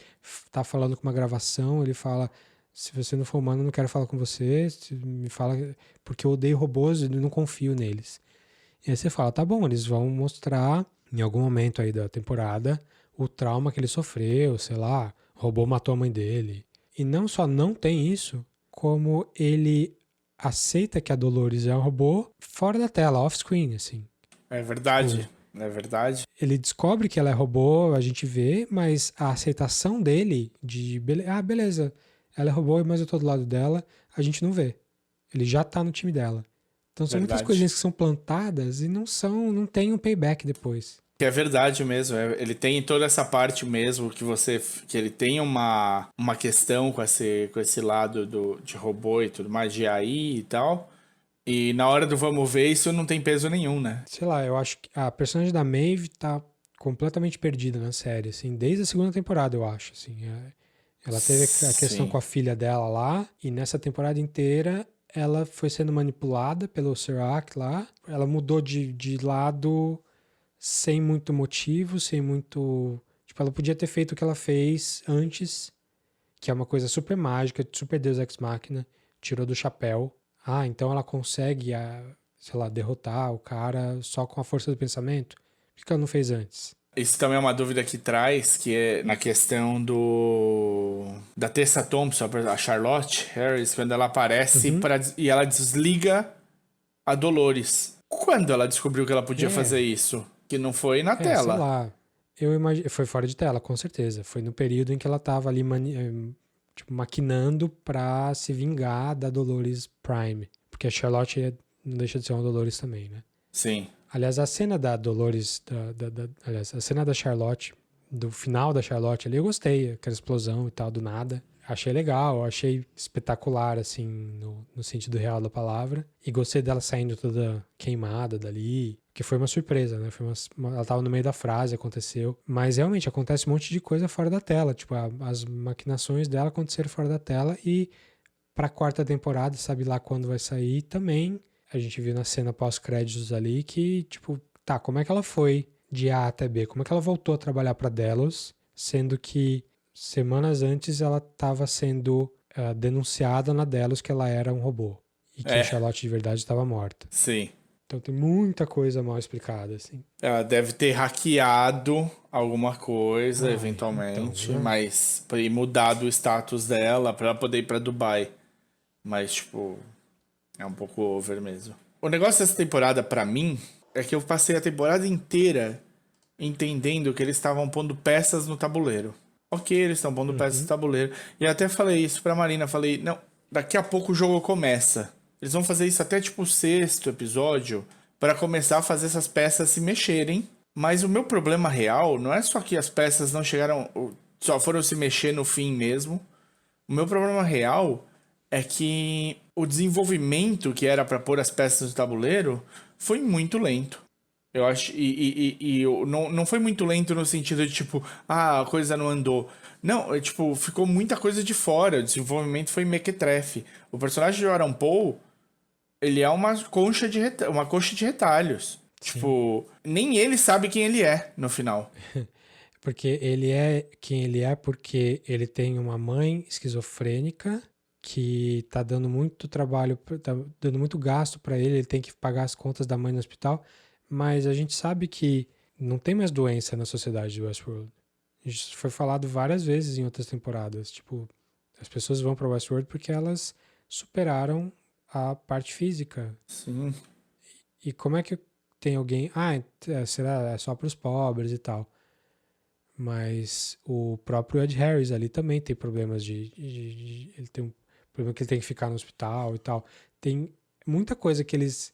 [SPEAKER 2] tá falando com uma gravação, ele fala... Se você não for humano, eu não quero falar com você. Me fala porque eu odeio robôs e não confio neles. E aí você fala, tá bom, eles vão mostrar em algum momento aí da temporada o trauma que ele sofreu, sei lá, o robô matou a mãe dele. E não só não tem isso, como ele aceita que a Dolores é um robô fora da tela, off-screen, assim.
[SPEAKER 1] É verdade. É verdade.
[SPEAKER 2] Ele descobre que ela é robô, a gente vê, mas a aceitação dele de, beleza, ela é robô, mas eu tô do lado dela, a gente não vê. Ele já tá no time dela. Então são muitas
[SPEAKER 1] Verdade.
[SPEAKER 2] coisinhas que são plantadas e não tem um payback depois.
[SPEAKER 1] Que é verdade mesmo, ele tem toda essa parte mesmo que ele tem uma questão com esse lado de robô e tudo mais, de AI e tal. E na hora do vamos ver, isso não tem peso nenhum, né?
[SPEAKER 2] Sei lá, eu acho que a personagem da Maeve tá completamente perdida na série, assim, desde a segunda temporada, eu acho, assim. Ela teve a questão
[SPEAKER 1] Sim.
[SPEAKER 2] com a filha dela lá, e nessa temporada inteira ela foi sendo manipulada pelo Serac lá. Ela mudou de lado sem muito motivo, sem muito... Tipo, ela podia ter feito o que ela fez antes, que é uma coisa super mágica, super Deus Ex Machina, tirou do chapéu. Ah, então ela consegue, sei lá, derrotar o cara só com a força do pensamento? Por que ela não fez antes?
[SPEAKER 1] Isso também é uma dúvida que traz, que é na questão da Tessa Thompson, a Charlotte Harris, quando ela aparece e ela desliga a Dolores. Quando ela descobriu que ela podia fazer isso? Que não foi na
[SPEAKER 2] Sei
[SPEAKER 1] tela.
[SPEAKER 2] lá. Eu imagino, foi fora de tela, com certeza. Foi no período em que ela tava ali tipo, maquinando pra se vingar da Dolores Prime. Porque a Charlotte não deixa de ser uma Dolores também, né?
[SPEAKER 1] Sim.
[SPEAKER 2] Aliás, a cena da Dolores, aliás, a cena da Charlotte, do final da Charlotte ali, eu gostei. Aquela explosão e tal, do nada. Achei legal, achei espetacular, assim, no sentido real da palavra. E gostei dela saindo toda queimada dali, que foi uma surpresa, né? Ela tava no meio da frase, aconteceu. Mas realmente acontece um monte de coisa fora da tela. Tipo, as maquinações dela aconteceram fora da tela. E pra quarta temporada, sabe lá quando vai sair, também a gente viu na cena pós-créditos ali que, tipo, tá, como é que ela foi de A até B? Como é que ela voltou a trabalhar pra Delos, sendo que semanas antes ela estava sendo denunciada na Delos que ela era um robô e que a Charlotte de verdade estava morta.
[SPEAKER 1] Sim.
[SPEAKER 2] Então tem muita coisa mal explicada, assim.
[SPEAKER 1] Ela deve ter hackeado alguma coisa, eventualmente,
[SPEAKER 2] então,
[SPEAKER 1] mas e mudado o status dela pra ela poder ir pra Dubai. Mas, tipo, é um pouco over mesmo. O negócio dessa temporada, pra mim, é que eu passei a temporada inteira entendendo que eles estavam pondo peças no tabuleiro. Ok, eles estão pondo peças no tabuleiro. E eu até falei isso pra Marina, falei, não, daqui a pouco o jogo começa. Eles vão fazer isso até tipo o 6º episódio pra começar a fazer essas peças se mexerem. Mas o meu problema real não é só que as peças não chegaram, só foram se mexer no fim mesmo. O meu problema real é que o desenvolvimento que era pra pôr as peças no tabuleiro foi muito lento. Eu acho. E não foi muito lento no sentido de, tipo, a coisa não andou. Não, tipo, ficou muita coisa de fora. O desenvolvimento foi mequetrefe. O personagem de Aaron Paul, ele é uma concha de retalhos. Sim. Tipo, nem ele sabe quem ele é no final.
[SPEAKER 2] Porque ele é quem ele é porque ele tem uma mãe esquizofrênica que tá dando muito trabalho, tá dando muito gasto pra ele tem que pagar as contas da mãe no hospital. Mas a gente sabe que não tem mais doença na sociedade de Westworld. Isso foi falado várias vezes em outras temporadas. Tipo, as pessoas vão para Westworld porque elas superaram a parte física.
[SPEAKER 1] Sim.
[SPEAKER 2] E como é que tem alguém... será? É só para os pobres e tal. Mas o próprio Ed Harris ali também tem problemas ele tem um problema que ele tem que ficar no hospital e tal. Tem muita coisa que eles...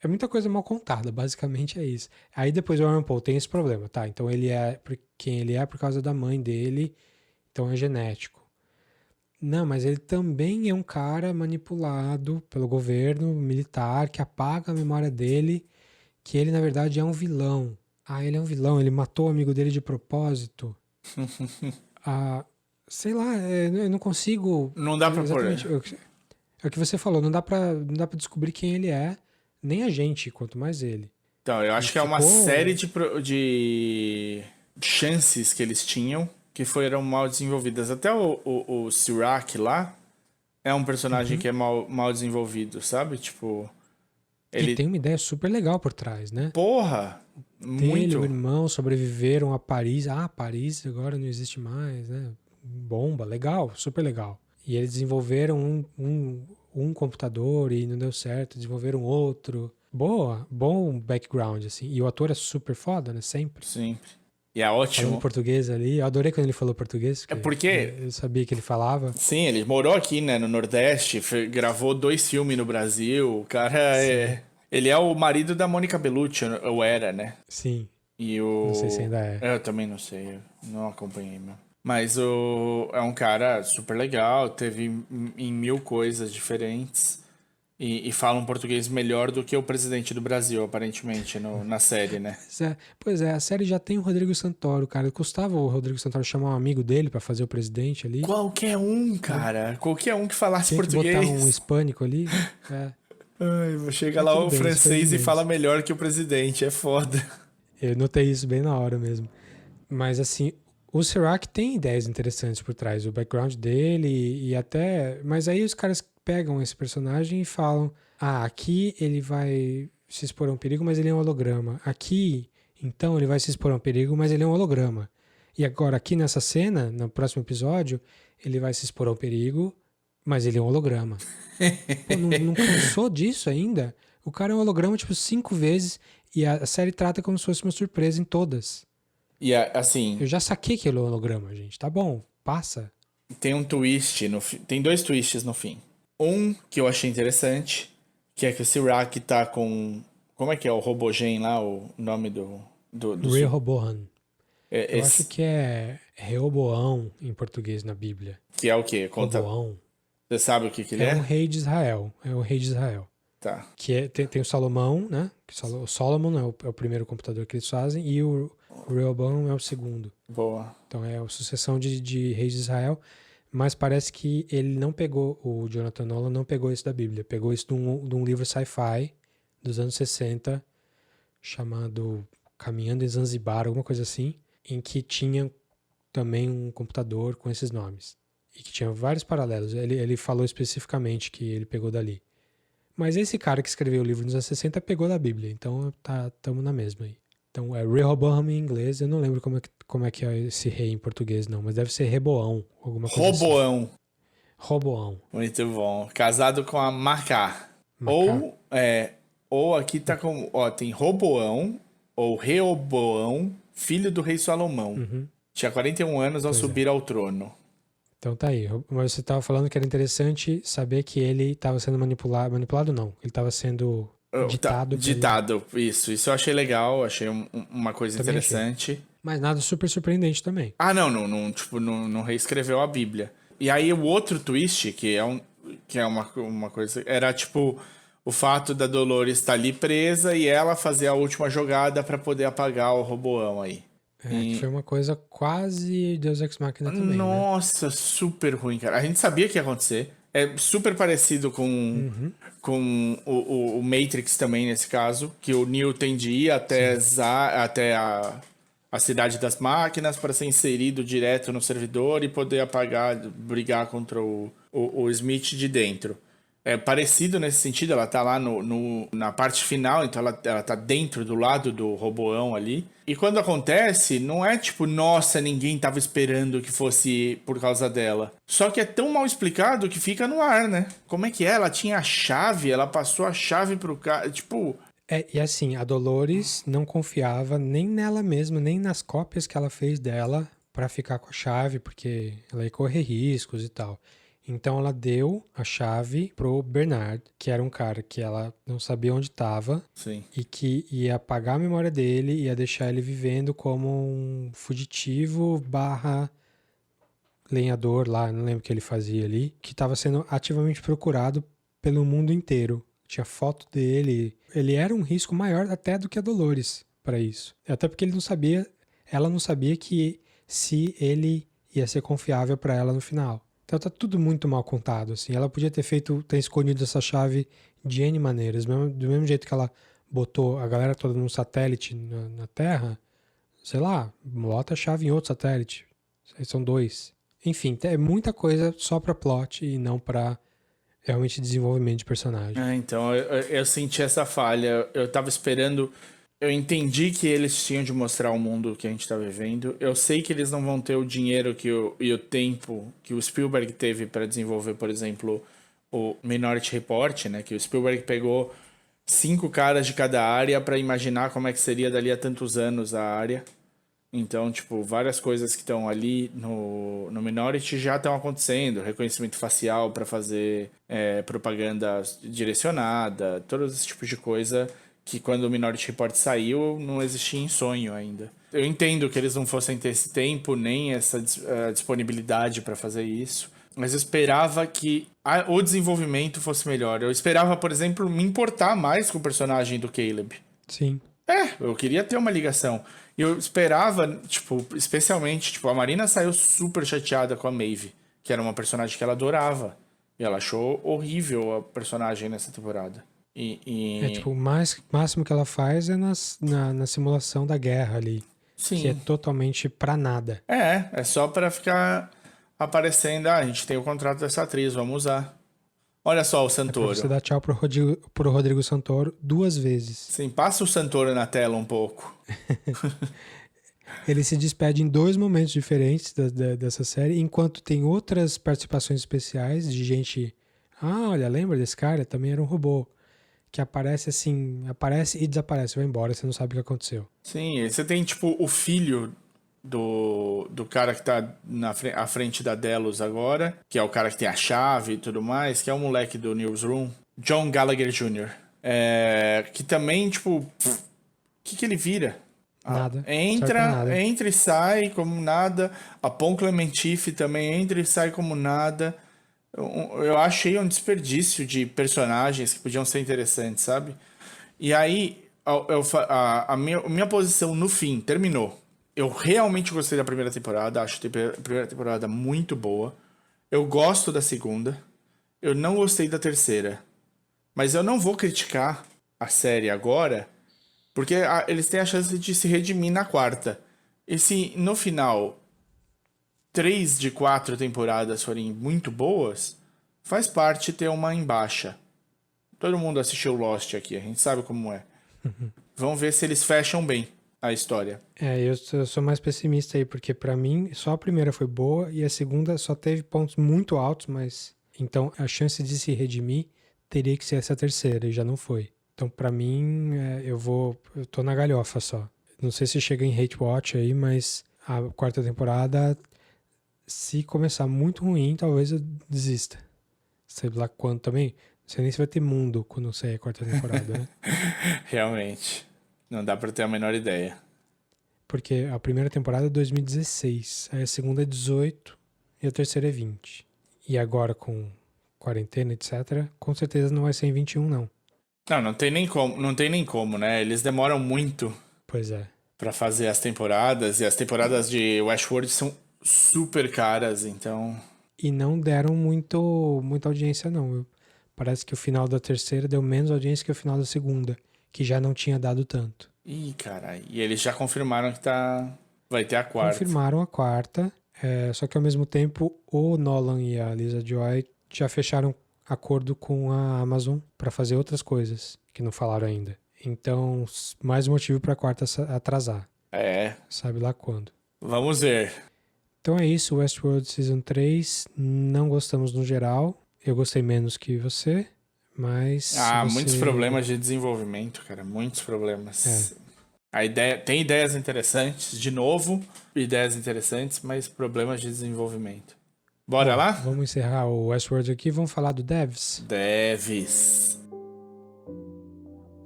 [SPEAKER 2] É muita coisa mal contada, basicamente é isso. Aí depois o Aaron Paul tem esse problema, tá? Então ele é quem ele é por causa da mãe dele, então é genético. Não, mas ele também é um cara manipulado pelo governo militar que apaga a memória dele, que ele na verdade é um vilão. Ah, ele é um vilão, ele matou o amigo dele de propósito. Sei lá, eu não consigo...
[SPEAKER 1] Não dá pra pôr.
[SPEAKER 2] É o que você falou, não dá pra descobrir quem ele é, nem a gente, quanto mais ele.
[SPEAKER 1] Então, eu acho que é uma série de chances que eles tinham que foram mal desenvolvidas. Até o Sirac lá é um personagem que é mal desenvolvido, sabe? Tipo...
[SPEAKER 2] Ele tem uma ideia super legal por trás, né?
[SPEAKER 1] Porra! Muito!
[SPEAKER 2] Ele e o irmão sobreviveram a Paris. Ah, Paris agora não existe mais, né? Bomba, legal, super legal. E eles desenvolveram um computador e não deu certo, desenvolveram outro. Bom background, assim. E o ator é super foda, né? Sempre.
[SPEAKER 1] E é ótimo.
[SPEAKER 2] Falando português ali. Eu adorei quando ele falou português.
[SPEAKER 1] Porque...
[SPEAKER 2] Eu sabia que ele falava.
[SPEAKER 1] Sim, ele morou aqui, né? No Nordeste. Gravou 2 filmes no Brasil. O cara Ele é o marido da Mônica Bellucci, ou era, né?
[SPEAKER 2] Sim.
[SPEAKER 1] E
[SPEAKER 2] Não sei se ainda é.
[SPEAKER 1] Eu também não sei. Eu não acompanhei, meu. Mas é um cara super legal. Teve em 1000 coisas diferentes. E fala um português melhor do que o presidente do Brasil, aparentemente, na série, né?
[SPEAKER 2] Pois é, a série já tem o Rodrigo Santoro, cara. Custava o Rodrigo Santoro chamar um amigo dele pra fazer o presidente ali.
[SPEAKER 1] Qualquer um, cara. Qualquer um que falasse
[SPEAKER 2] Tinha
[SPEAKER 1] português.
[SPEAKER 2] Que botar um hispânico ali.
[SPEAKER 1] Chega lá o francês e fala melhor que o presidente. É foda.
[SPEAKER 2] Eu notei isso bem na hora mesmo. Mas assim, o Sirac tem ideias interessantes por trás. O background dele e até... Mas aí os caras pegam esse personagem e falam: aqui ele vai se expor a um perigo, mas ele é um holograma. Aqui, então, ele vai se expor a um perigo, mas ele é um holograma. E agora, aqui nessa cena, no próximo episódio, ele vai se expor a um perigo, mas ele é um holograma. Pô, não cansou disso ainda? O cara é um holograma, 5 vezes, e a série trata como se fosse uma surpresa em todas.
[SPEAKER 1] E assim...
[SPEAKER 2] Eu já saquei que ele é um holograma, gente. Tá bom, passa.
[SPEAKER 1] Tem um twist, tem 2 twists no fim. Um que eu achei interessante, que é que o Sirac tá com... Como é que é o Robogen lá, o nome do
[SPEAKER 2] Rehoboam. Eu acho que é Rehoboão em português na Bíblia.
[SPEAKER 1] Que é o quê?
[SPEAKER 2] Roboão.
[SPEAKER 1] Você sabe o que ele é?
[SPEAKER 2] É um rei de Israel. É o rei de Israel.
[SPEAKER 1] Tá.
[SPEAKER 2] Que tem o Salomão, né? O Solomon é o primeiro computador que eles fazem e o Rehoboam é o segundo.
[SPEAKER 1] Boa.
[SPEAKER 2] Então é a sucessão de reis de Israel. Mas parece que ele não pegou, o Jonathan Nolan não pegou isso da Bíblia. Pegou isso de um livro sci-fi dos anos 60, chamado Caminhando em Zanzibar, alguma coisa assim, em que tinha também um computador com esses nomes. E que tinha vários paralelos. Ele falou especificamente que ele pegou dali. Mas esse cara que escreveu o livro nos anos 60 pegou da Bíblia. Então estamos na mesma aí. Então é Rehoboam em inglês. Eu não lembro como é que é esse rei em português, não. Mas deve ser Reboão, alguma coisa
[SPEAKER 1] Roboão.
[SPEAKER 2] assim. Roboão.
[SPEAKER 1] Muito bom. Casado com a Macá. Ou aqui tá com... Ó, tem Roboão ou Rehoboão, filho do rei Salomão. Tinha 41 anos ao subir ao trono.
[SPEAKER 2] Então tá aí. Mas você estava falando que era interessante saber que ele estava sendo manipulado. Manipulado não. Ele estava sendo ditado.
[SPEAKER 1] Ditado, isso. Isso eu achei legal. Achei uma coisa também interessante.
[SPEAKER 2] Achei. Mas nada super surpreendente também.
[SPEAKER 1] Não reescreveu a Bíblia. E aí o outro twist, que é uma coisa... Era o fato da Dolores estar ali presa e ela fazer a última jogada para poder apagar o Roboão aí.
[SPEAKER 2] Que foi uma coisa quase Deus Ex Machina também,
[SPEAKER 1] Nossa, né? Super ruim, cara. A gente sabia que ia acontecer. É super parecido com o Matrix também, nesse caso. Que o Neo tem de ir até a cidade das máquinas para ser inserido direto no servidor e poder brigar contra o Smith de dentro. É parecido nesse sentido, ela tá lá na parte final, então ela tá dentro do lado do Roboão ali. E quando acontece, não é nossa, ninguém tava esperando que fosse por causa dela. Só que é tão mal explicado que fica no ar, né? Como é que é? Ela tinha a chave, ela passou a chave pro cara,
[SPEAKER 2] E assim, a Dolores não confiava nem nela mesma, nem nas cópias que ela fez dela pra ficar com a chave, porque ela ia correr riscos e tal. Então ela deu a chave pro Bernard, que era um cara que ela não sabia onde estava
[SPEAKER 1] Sim.
[SPEAKER 2] e que ia apagar a memória dele, ia deixar ele vivendo como um fugitivo barra lenhador lá, não lembro o que ele fazia ali, que estava sendo ativamente procurado pelo mundo inteiro. Tinha foto dele. Ele era um risco maior até do que a Dolores para isso. Até porque ela não sabia que se ele ia ser confiável para ela no final. Então tá tudo muito mal contado, assim. Ela podia ter escondido essa chave de N maneiras. Do mesmo jeito que ela botou a galera toda num satélite na Terra, sei lá, bota a chave em outro satélite. Aí são 2. Enfim, é muita coisa só pra plot e não pra realmente desenvolvimento de personagem.
[SPEAKER 1] Então eu senti essa falha. Eu tava esperando. Eu entendi que eles tinham de mostrar o mundo que a gente tá vivendo. Eu sei que eles não vão ter o dinheiro e o tempo que o Spielberg teve pra desenvolver, por exemplo, o Minority Report, né? Que o Spielberg pegou 5 caras de cada área pra imaginar como é que seria dali a tantos anos a área. Então, tipo, várias coisas que estão ali no Minority já estão acontecendo. Reconhecimento facial para fazer propaganda direcionada, todos esses tipos de coisa que quando o Minority Report saiu não existia em sonho ainda. Eu entendo que eles não fossem ter esse tempo, nem essa disponibilidade para fazer isso, mas eu esperava que o desenvolvimento fosse melhor. Eu esperava, por exemplo, me importar mais com o personagem do Caleb.
[SPEAKER 2] Sim.
[SPEAKER 1] Eu queria ter uma ligação. E eu esperava, tipo, especialmente, tipo, a Marina saiu super chateada com a Maeve, que era uma personagem que ela adorava. E ela achou horrível a personagem nessa temporada.
[SPEAKER 2] Tipo, o máximo que ela faz é na simulação da guerra ali.
[SPEAKER 1] Sim.
[SPEAKER 2] Que é totalmente pra nada.
[SPEAKER 1] É só pra ficar aparecendo. A gente tem o contrato dessa atriz, vamos usar. Olha só o Santoro.
[SPEAKER 2] Pra você dar tchau pro Rodrigo Santoro 2 vezes.
[SPEAKER 1] Sim, passa o Santoro na tela um pouco.
[SPEAKER 2] Ele se despede em 2 momentos diferentes dessa série, enquanto tem outras participações especiais de gente... olha, lembra desse cara? Também era um robô. Que aparece assim, aparece e desaparece, vai embora, você não sabe o que aconteceu.
[SPEAKER 1] Sim, você tem tipo o filho do cara que tá à frente da Delos agora, que é o cara que tem a chave e tudo mais, que é o moleque do Newsroom, John Gallagher Jr. Que também, tipo, o que ele vira?
[SPEAKER 2] Nada.
[SPEAKER 1] Entra e sai como nada. A Pon Clementif também entra e sai como nada. Eu achei um desperdício de personagens que podiam ser interessantes, sabe? E aí, a minha posição no fim terminou. Eu realmente gostei da primeira temporada, acho a primeira temporada muito boa. Eu gosto da segunda. Eu não gostei da terceira. Mas eu não vou criticar a série agora, porque eles têm a chance de se redimir na quarta. E se no final 3 de 4 temporadas forem muito boas, faz parte ter uma em baixa. Todo mundo assistiu Lost aqui, a gente sabe como é. Vamos ver se eles fecham bem a história.
[SPEAKER 2] Eu sou mais pessimista aí, porque pra mim só a primeira foi boa e a segunda só teve pontos muito altos, mas então a chance de se redimir teria que ser essa terceira e já não foi. Então pra mim eu tô na galhofa só. Não sei se chega em Hate Watch aí, mas a quarta temporada, se começar muito ruim, talvez eu desista. Sei lá quando também. Não sei nem se vai ter mundo quando sair a quarta temporada, né?
[SPEAKER 1] Realmente. Não dá pra ter a menor ideia.
[SPEAKER 2] Porque a primeira temporada é 2016, aí a segunda é 18 e a terceira é 20. E agora com quarentena, etc., com certeza não vai ser em 21, não.
[SPEAKER 1] Não tem nem como, né? Eles demoram muito
[SPEAKER 2] Pois é.
[SPEAKER 1] pra fazer as temporadas, e as temporadas de Westworld são super caras, então...
[SPEAKER 2] E não deram muita audiência, não. Parece que o final da terceira deu menos audiência que o final da segunda, que já não tinha dado tanto.
[SPEAKER 1] Ih, caralho. E eles já confirmaram que vai ter a quarta.
[SPEAKER 2] Confirmaram a quarta, só que ao mesmo tempo o Nolan e a Lisa Joy já fecharam acordo com a Amazon para fazer outras coisas que não falaram ainda. Então, mais motivo para a quarta atrasar. Sabe lá quando.
[SPEAKER 1] Vamos ver.
[SPEAKER 2] Então é isso, Westworld Season 3. Não gostamos no geral. Eu gostei menos que você, Mas se
[SPEAKER 1] Muitos
[SPEAKER 2] você-
[SPEAKER 1] problemas de desenvolvimento, cara. Muitos problemas. A ideia, tem ideias interessantes, de novo, ideias interessantes, mas problemas de desenvolvimento. Bora lá?
[SPEAKER 2] Vamos encerrar o Westworld aqui, vamos falar do Devs.
[SPEAKER 1] Deves.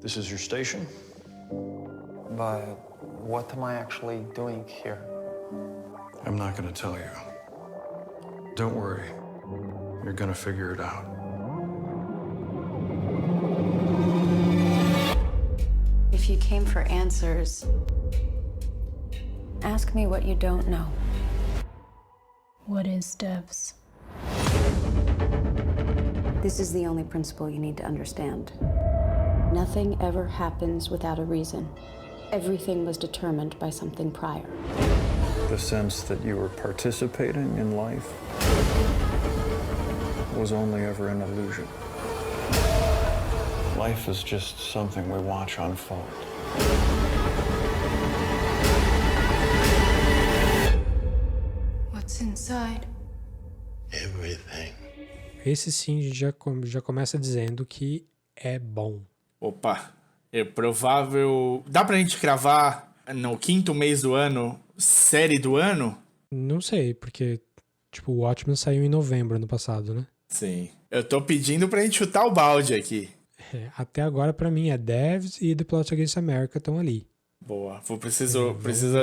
[SPEAKER 6] This is your station?
[SPEAKER 7] But what am I actually doing here?
[SPEAKER 6] I'm not gonna tell you. Don't worry. You're gonna figure it out.
[SPEAKER 8] If you came for answers, ask me what you don't know.
[SPEAKER 9] What is Devs?
[SPEAKER 8] This is the only principle you need to understand. Nothing ever happens without a reason. Everything was determined by something prior.
[SPEAKER 6] The sense that you were participating in life was only ever an illusion. Life is just something we watch unfold.
[SPEAKER 9] What's inside?
[SPEAKER 5] Everything.
[SPEAKER 2] Esse sim a gente já começa dizendo que é bom.
[SPEAKER 1] Opa, é provável... Dá pra gente cravar no 5º mês do ano, série do ano?
[SPEAKER 2] Não sei, porque tipo, o Watchmen saiu em novembro ano passado, né?
[SPEAKER 1] Sim. Eu tô pedindo pra gente chutar o balde aqui.
[SPEAKER 2] Até agora, pra mim, é Devs e The Plot Against America estão ali.
[SPEAKER 1] Boa.
[SPEAKER 2] ver
[SPEAKER 1] Precisa
[SPEAKER 2] o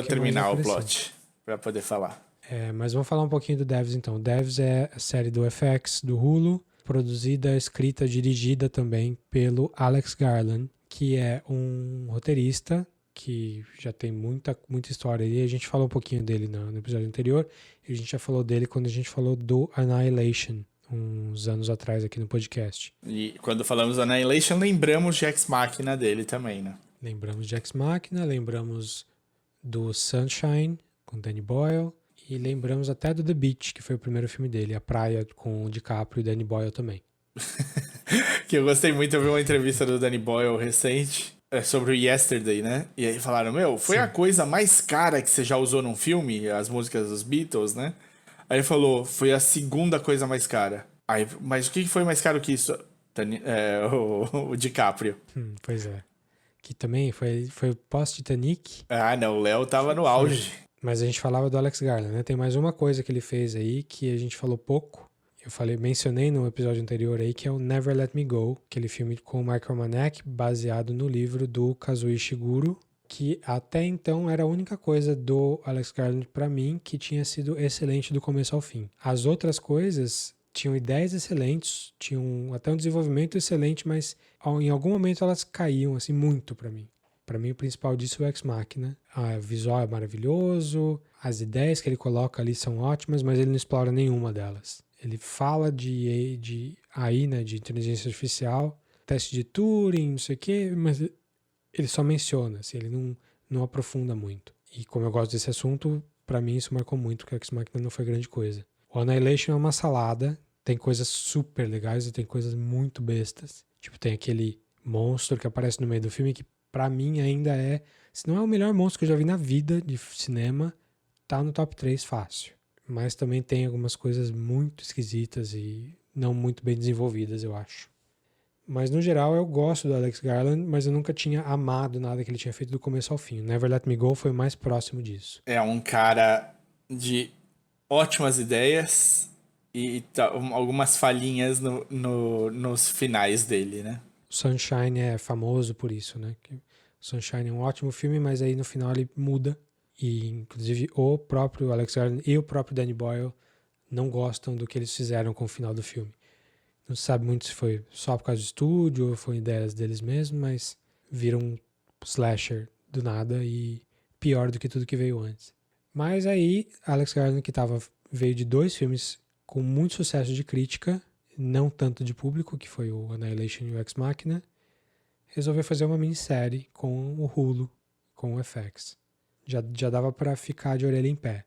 [SPEAKER 2] que
[SPEAKER 1] terminar
[SPEAKER 2] mais
[SPEAKER 1] o
[SPEAKER 2] aparecer.
[SPEAKER 1] plot pra poder falar.
[SPEAKER 2] Mas vamos falar um pouquinho do Devs, então. Devs é a série do FX, do Hulu, produzida, escrita, dirigida também pelo Alex Garland, que é um roteirista que já tem muita história aí. A gente falou um pouquinho dele no episódio anterior, e a gente já falou dele quando a gente falou do Annihilation, uns anos atrás aqui no podcast.
[SPEAKER 1] E quando falamos do Annihilation, lembramos de Ex Machina dele também, né?
[SPEAKER 2] Lembramos de Ex Machina, lembramos do Sunshine, com Danny Boyle, e lembramos até do The Beach, que foi o primeiro filme dele, A Praia, com o DiCaprio e Danny Boyle também.
[SPEAKER 1] Que eu gostei muito, eu vi uma entrevista do Danny Boyle recente sobre o Yesterday, né? E aí falaram, foi a coisa mais cara que você já usou num filme, as músicas dos Beatles, né? Aí ele falou, foi a segunda coisa mais cara. Aí, mas o que foi mais caro que isso? O DiCaprio.
[SPEAKER 2] Pois é. Que também foi pós-Titanic.
[SPEAKER 1] Ah, não, o Léo tava no auge.
[SPEAKER 2] Mas a gente falava do Alex Garland, né? Tem mais uma coisa que ele fez aí que a gente falou pouco. Mencionei no episódio anterior aí, que é o Never Let Me Go, aquele filme com o Michael Mann, baseado no livro do Kazuo Ishiguro, que até então era a única coisa do Alex Garland pra mim que tinha sido excelente do começo ao fim. As outras coisas tinham ideias excelentes, tinham até um desenvolvimento excelente, mas em algum momento elas caíam assim muito pra mim. Pra mim o principal disso é o Ex Machina. O visual é maravilhoso, as ideias que ele coloca ali são ótimas, mas ele não explora nenhuma delas. Ele fala de AI, né, de inteligência artificial, teste de Turing, não sei o quê, mas ele só menciona, assim, ele não aprofunda muito. E como eu gosto desse assunto, pra mim isso marcou muito, porque o Ex Machina não foi grande coisa. O Annihilation é uma salada, tem coisas super legais e tem coisas muito bestas. Tipo, tem aquele monstro que aparece no meio do filme que pra mim ainda se não é o melhor monstro que eu já vi na vida de cinema, tá no top 3 fácil. Mas também tem algumas coisas muito esquisitas e não muito bem desenvolvidas, eu acho. Mas no geral eu gosto do Alex Garland, mas eu nunca tinha amado nada que ele tinha feito do começo ao fim. Never Let Me Go foi o mais próximo disso.
[SPEAKER 1] É um cara de ótimas ideias e algumas falhinhas nos finais dele, né?
[SPEAKER 2] Sunshine é famoso por isso, né? Sunshine é um ótimo filme, mas aí no final ele muda. E inclusive o próprio Alex Garland e o próprio Danny Boyle não gostam do que eles fizeram com o final do filme. Não se sabe muito se foi só por causa do estúdio ou foi ideias deles mesmos, mas viram um slasher do nada e pior do que tudo que veio antes. Mas aí, Alex Garland, que veio de 2 filmes com muito sucesso de crítica, não tanto de público, que foi o Annihilation e o Ex Machina, resolveu fazer uma minissérie com o Hulu, com o FX. Já dava pra ficar de orelha em pé.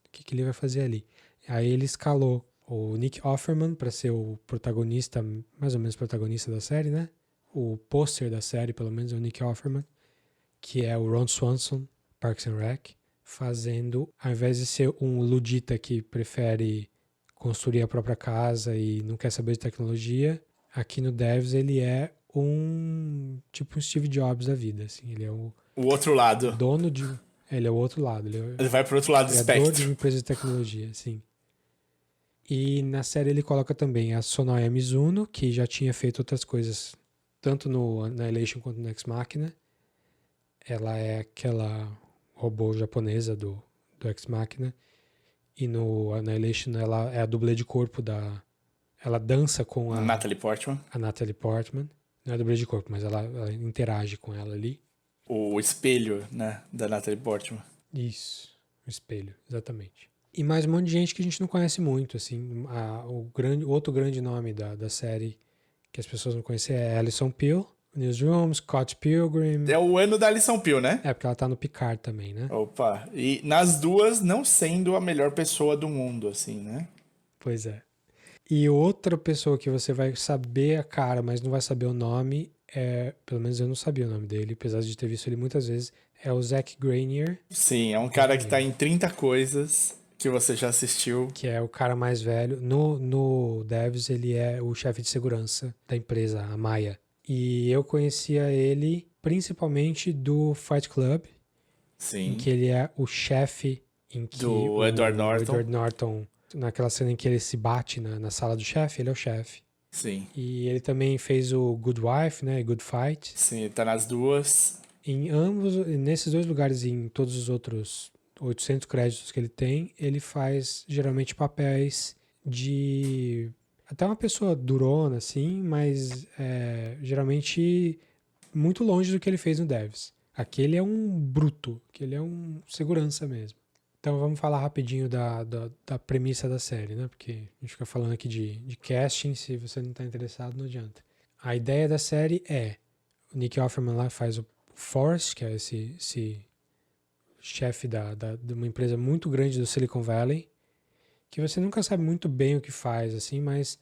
[SPEAKER 2] O que ele vai fazer ali? Aí ele escalou o Nick Offerman para ser o protagonista, mais ou menos protagonista da série, né? O pôster da série, pelo menos, é o Nick Offerman, que é o Ron Swanson, Parks and Rec, fazendo, ao invés de ser um ludita que prefere construir a própria casa e não quer saber de tecnologia, Aqui no Devs ele é tipo um Steve Jobs da vida, assim. Ele é o
[SPEAKER 1] outro lado.
[SPEAKER 2] dono de... Ele é o outro lado.
[SPEAKER 1] Ele vai pro outro lado do
[SPEAKER 2] criador de
[SPEAKER 1] espectro.
[SPEAKER 2] uma empresa de tecnologia, sim. E na série ele coloca também a Sonoya Mizuno, que já tinha feito outras coisas, tanto no Annihilation quanto no Ex Machina. Ela é aquela robô japonesa do Ex Machina. E no Annihilation ela é a dublê de corpo da... Ela dança com a
[SPEAKER 1] Natalie Portman.
[SPEAKER 2] A Natalie Portman. Não é dublê de corpo, mas ela interage com ela ali.
[SPEAKER 1] O espelho, né, da Natalie Portman.
[SPEAKER 2] Isso, o espelho, exatamente. E mais um monte de gente que a gente não conhece muito, assim. Outro grande nome da série que as pessoas não conhecem é Alison Pill, Newsroom, Scott Pilgrim.
[SPEAKER 1] É o ano da Alison Pill, né?
[SPEAKER 2] É, porque ela tá no Picard também, né?
[SPEAKER 1] Opa, e nas duas não sendo a melhor pessoa do mundo, assim, né?
[SPEAKER 2] Pois é. E outra pessoa que você vai saber a cara, mas não vai saber o nome, pelo menos eu não sabia o nome dele, apesar de ter visto ele muitas vezes, é o Zach Granier.
[SPEAKER 1] Sim, é um cara que tá em 30 coisas que você já assistiu.
[SPEAKER 2] Que é o cara mais velho. No Devs, ele é o chefe de segurança da empresa, a Maia. E eu conhecia ele principalmente do Fight Club.
[SPEAKER 1] Sim.
[SPEAKER 2] Em que ele é o chefe
[SPEAKER 1] do Edward Norton.
[SPEAKER 2] Edward Norton, naquela cena em que ele se bate na sala do chefe, ele é o chefe.
[SPEAKER 1] Sim.
[SPEAKER 2] E ele também fez o Good Wife, né? Good Fight.
[SPEAKER 1] Sim, tá nas duas.
[SPEAKER 2] Nesses dois lugares e em todos os outros 800 créditos que ele tem, ele faz geralmente papéis de... Até uma pessoa durona, assim, mas geralmente muito longe do que ele fez no Devs. Aquele é um bruto, aquele é um segurança mesmo. Então vamos falar rapidinho da premissa da série, né? Porque a gente fica falando aqui de casting, se você não está interessado, não adianta. A ideia da série é... O Nick Offerman lá faz o Forrest, que é esse chefe de uma empresa muito grande do Silicon Valley, que você nunca sabe muito bem o que faz, assim, mas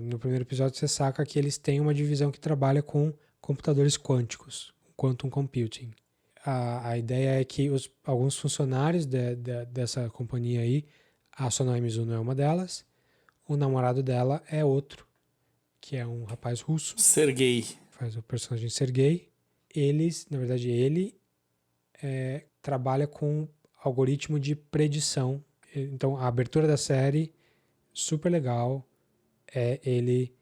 [SPEAKER 2] no primeiro episódio você saca que eles têm uma divisão que trabalha com computadores quânticos, quantum computing. A ideia é que alguns funcionários dessa companhia aí, a Sonoya Mizuno é uma delas, o namorado dela é outro, que é um rapaz russo.
[SPEAKER 1] Sergei.
[SPEAKER 2] Faz o personagem Sergei. Ele trabalha com algoritmo de predição. Então, a abertura da série, super legal, é ele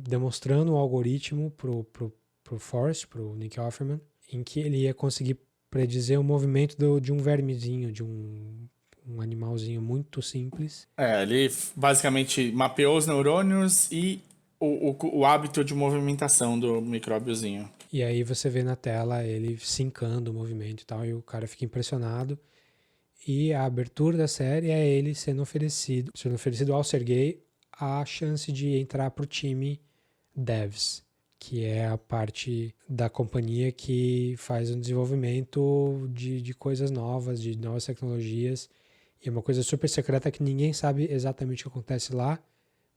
[SPEAKER 2] demonstrando o algoritmo pro Forrest, pro Nick Offerman, em que ele ia conseguir predizer o movimento de um vermezinho, de um animalzinho muito simples.
[SPEAKER 1] Ele basicamente mapeou os neurônios e o hábito de movimentação do micróbiozinho.
[SPEAKER 2] E aí você vê na tela ele sincando o movimento e tal, e o cara fica impressionado. E a abertura da série é ele sendo oferecido ao Sergei a chance de entrar pro time Devs, que é a parte da companhia que faz o desenvolvimento de coisas novas, de novas tecnologias. E é uma coisa super secreta que ninguém sabe exatamente o que acontece lá,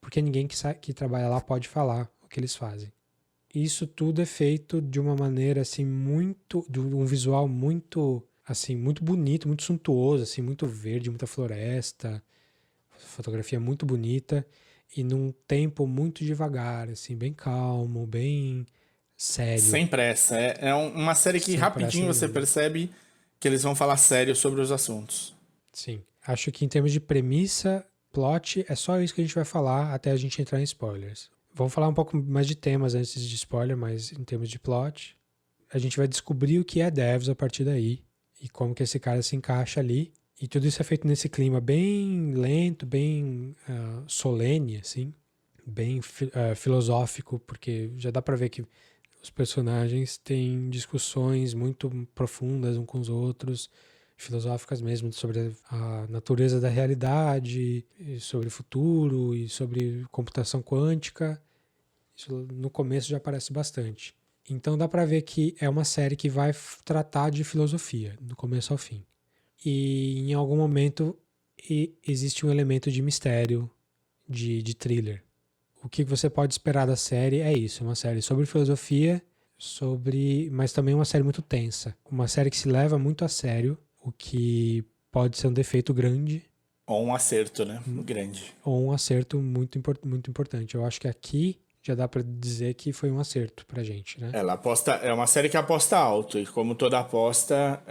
[SPEAKER 2] porque ninguém que trabalha lá pode falar o que eles fazem. Isso tudo é feito de uma maneira assim de um visual muito assim, muito bonito, muito suntuoso, assim, muito verde, muita floresta, fotografia muito bonita e num tempo muito devagar, assim, bem calmo, bem sério.
[SPEAKER 1] Sem pressa. É uma série que rapidinho você percebe que eles vão falar sério sobre os assuntos.
[SPEAKER 2] Sim. Acho que em termos de premissa, plot, é só isso que a gente vai falar até a gente entrar em spoilers. Vamos falar um pouco mais de temas antes de spoiler, mas em termos de plot, a gente vai descobrir o que é Devs a partir daí e como que esse cara se encaixa ali. E tudo isso é feito nesse clima bem lento, bem solene, assim, bem filosófico, porque já dá pra ver que os personagens têm discussões muito profundas uns com os outros, filosóficas mesmo, sobre a natureza da realidade, e sobre o futuro e sobre computação quântica. Isso no começo já aparece bastante. Então dá pra ver que é uma série que vai tratar de filosofia, do começo ao fim. E em algum momento existe um elemento de mistério, de thriller. O que você pode esperar da série é isso, uma série sobre filosofia, mas também uma série muito tensa. Uma série que se leva muito a sério, o que pode ser um defeito grande,
[SPEAKER 1] Ou um acerto, né? Grande.
[SPEAKER 2] Ou um acerto muito importante. Eu acho que aqui já dá pra dizer que foi um acerto pra gente, né?
[SPEAKER 1] Ela aposta, é uma série que aposta alto. E como toda aposta,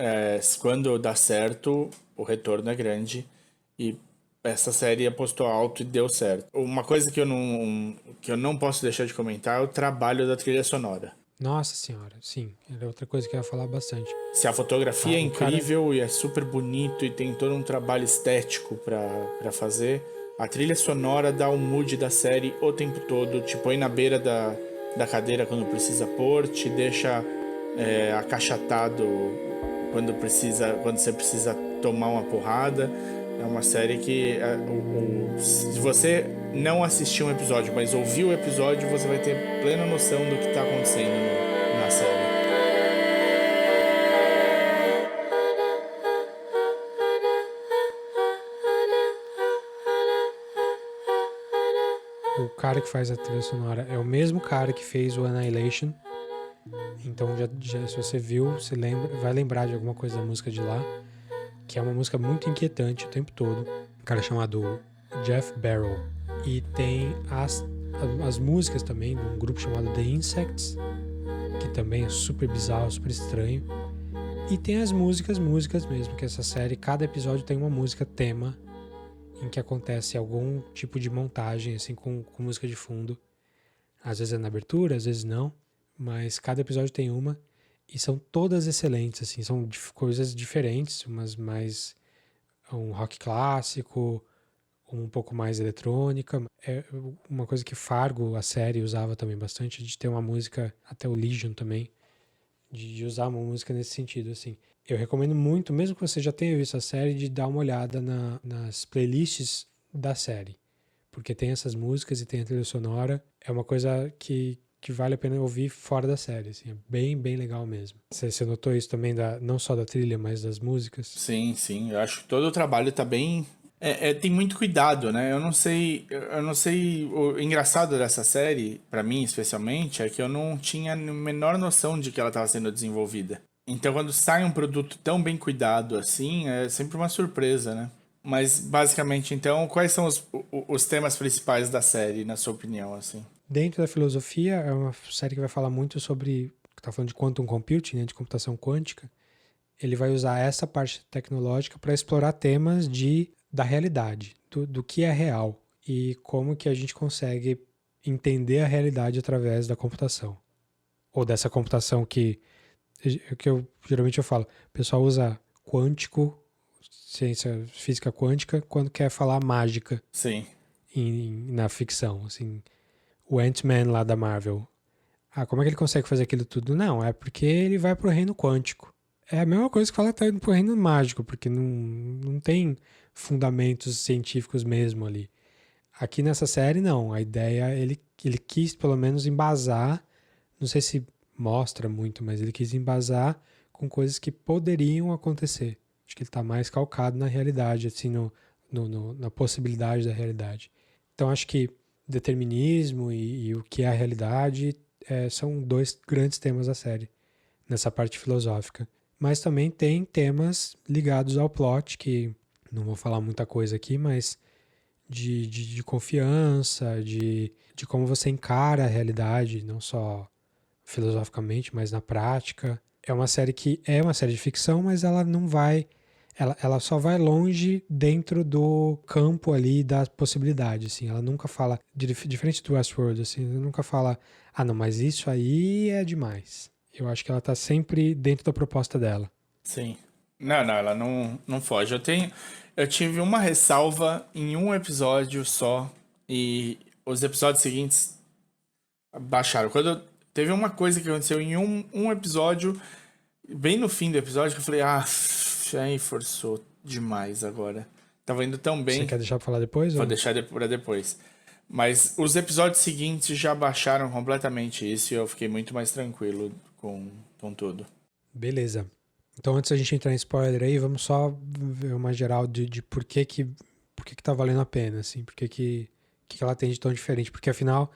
[SPEAKER 1] quando dá certo, o retorno é grande. E essa série apostou alto e deu certo. Uma coisa que eu não posso deixar de comentar é o trabalho da trilha sonora.
[SPEAKER 2] Nossa senhora, sim. Era outra coisa que eu ia falar bastante.
[SPEAKER 1] Se a fotografia é
[SPEAKER 2] o cara-
[SPEAKER 1] incrível e é super bonito e tem todo um trabalho estético pra fazer, a trilha sonora dá o mood da série o tempo todo, te põe na beira da cadeira quando precisa pôr, te deixa acachatado quando você precisa tomar uma porrada. É uma série que se você não assistiu um episódio, mas ouviu o episódio, você vai ter plena noção do que tá acontecendo na série.
[SPEAKER 2] O cara que faz a trilha sonora é o mesmo cara que fez o Annihilation. Então, se você viu, vai lembrar de alguma coisa da música de lá, que é uma música muito inquietante o tempo todo. Um cara chamado Jeff Barrow. E tem as músicas também de um grupo chamado The Insects, que também é super bizarro, super estranho. E tem as músicas mesmo, que essa série, cada episódio tem uma música tema em que acontece algum tipo de montagem, assim, com música de fundo. Às vezes é na abertura, às vezes não, mas cada episódio tem uma, e são todas excelentes, assim, são coisas diferentes, umas mais um rock clássico, um pouco mais eletrônica. É uma coisa que Fargo, a série, usava também bastante, de ter uma música, até o Legion também, de usar uma música nesse sentido, assim. Eu recomendo muito, mesmo que você já tenha visto a série, de dar uma olhada nas playlists da série. Porque tem essas músicas e tem a trilha sonora. É uma coisa que vale a pena ouvir fora da série, assim. É bem, bem legal mesmo. Você notou isso também, não só da trilha, mas das músicas?
[SPEAKER 1] Sim. Eu acho que todo o trabalho tá bem... tem muito cuidado, né? Eu não sei... O engraçado dessa série, pra mim especialmente, é que eu não tinha a menor noção de que ela estava sendo desenvolvida. Então, quando sai um produto tão bem cuidado assim, é sempre uma surpresa, né? Mas, basicamente, então, quais são os temas principais da série, na sua opinião, assim?
[SPEAKER 2] Dentro da filosofia, é uma série que vai falar muito sobre... Tá falando de quantum computing, né? De computação quântica. Ele vai usar essa parte tecnológica para explorar temas da realidade, do que é real e como que a gente consegue entender a realidade através da computação. Ou dessa computação que geralmente eu falo, o pessoal usa quântico, ciência física quântica, quando quer falar mágica.
[SPEAKER 1] Sim.
[SPEAKER 2] Na ficção, assim. O Ant-Man lá da Marvel. Como é que ele consegue fazer aquilo tudo? Não, é porque ele vai pro reino quântico. É a mesma coisa que falar que tá indo pro reino mágico, porque não tem fundamentos científicos mesmo ali. Aqui nessa série, não. A ideia, ele quis pelo menos embasar, não sei se mostra muito, mas ele quis embasar com coisas que poderiam acontecer. Acho que ele tá mais calcado na realidade, assim, na possibilidade da realidade. Então, acho que determinismo e o que é a realidade são dois grandes temas da série, nessa parte filosófica. Mas também tem temas ligados ao plot, que não vou falar muita coisa aqui, mas de confiança, de como você encara a realidade, não só filosoficamente, mas na prática. É uma série que é uma série de ficção, mas ela não vai... Ela só vai longe dentro do campo ali da possibilidade, assim. Ela nunca fala, diferente do Westworld, assim, ela nunca fala, não, mas isso aí é demais. Eu acho que ela tá sempre dentro da proposta dela.
[SPEAKER 1] Sim. Não, ela não foge. Eu tive uma ressalva em um episódio só e os episódios seguintes baixaram. Teve uma coisa que aconteceu em um episódio, bem no fim do episódio, que eu falei, aí forçou demais agora. Tava indo tão bem.
[SPEAKER 2] Você quer deixar pra falar depois?
[SPEAKER 1] Vou deixar pra depois. Mas os episódios seguintes já baixaram completamente isso e eu fiquei muito mais tranquilo com tudo.
[SPEAKER 2] Beleza. Então, antes da gente entrar em spoiler aí, vamos só ver uma geral de por que tá valendo a pena, assim. Por que ela tem de tão diferente. Porque, afinal,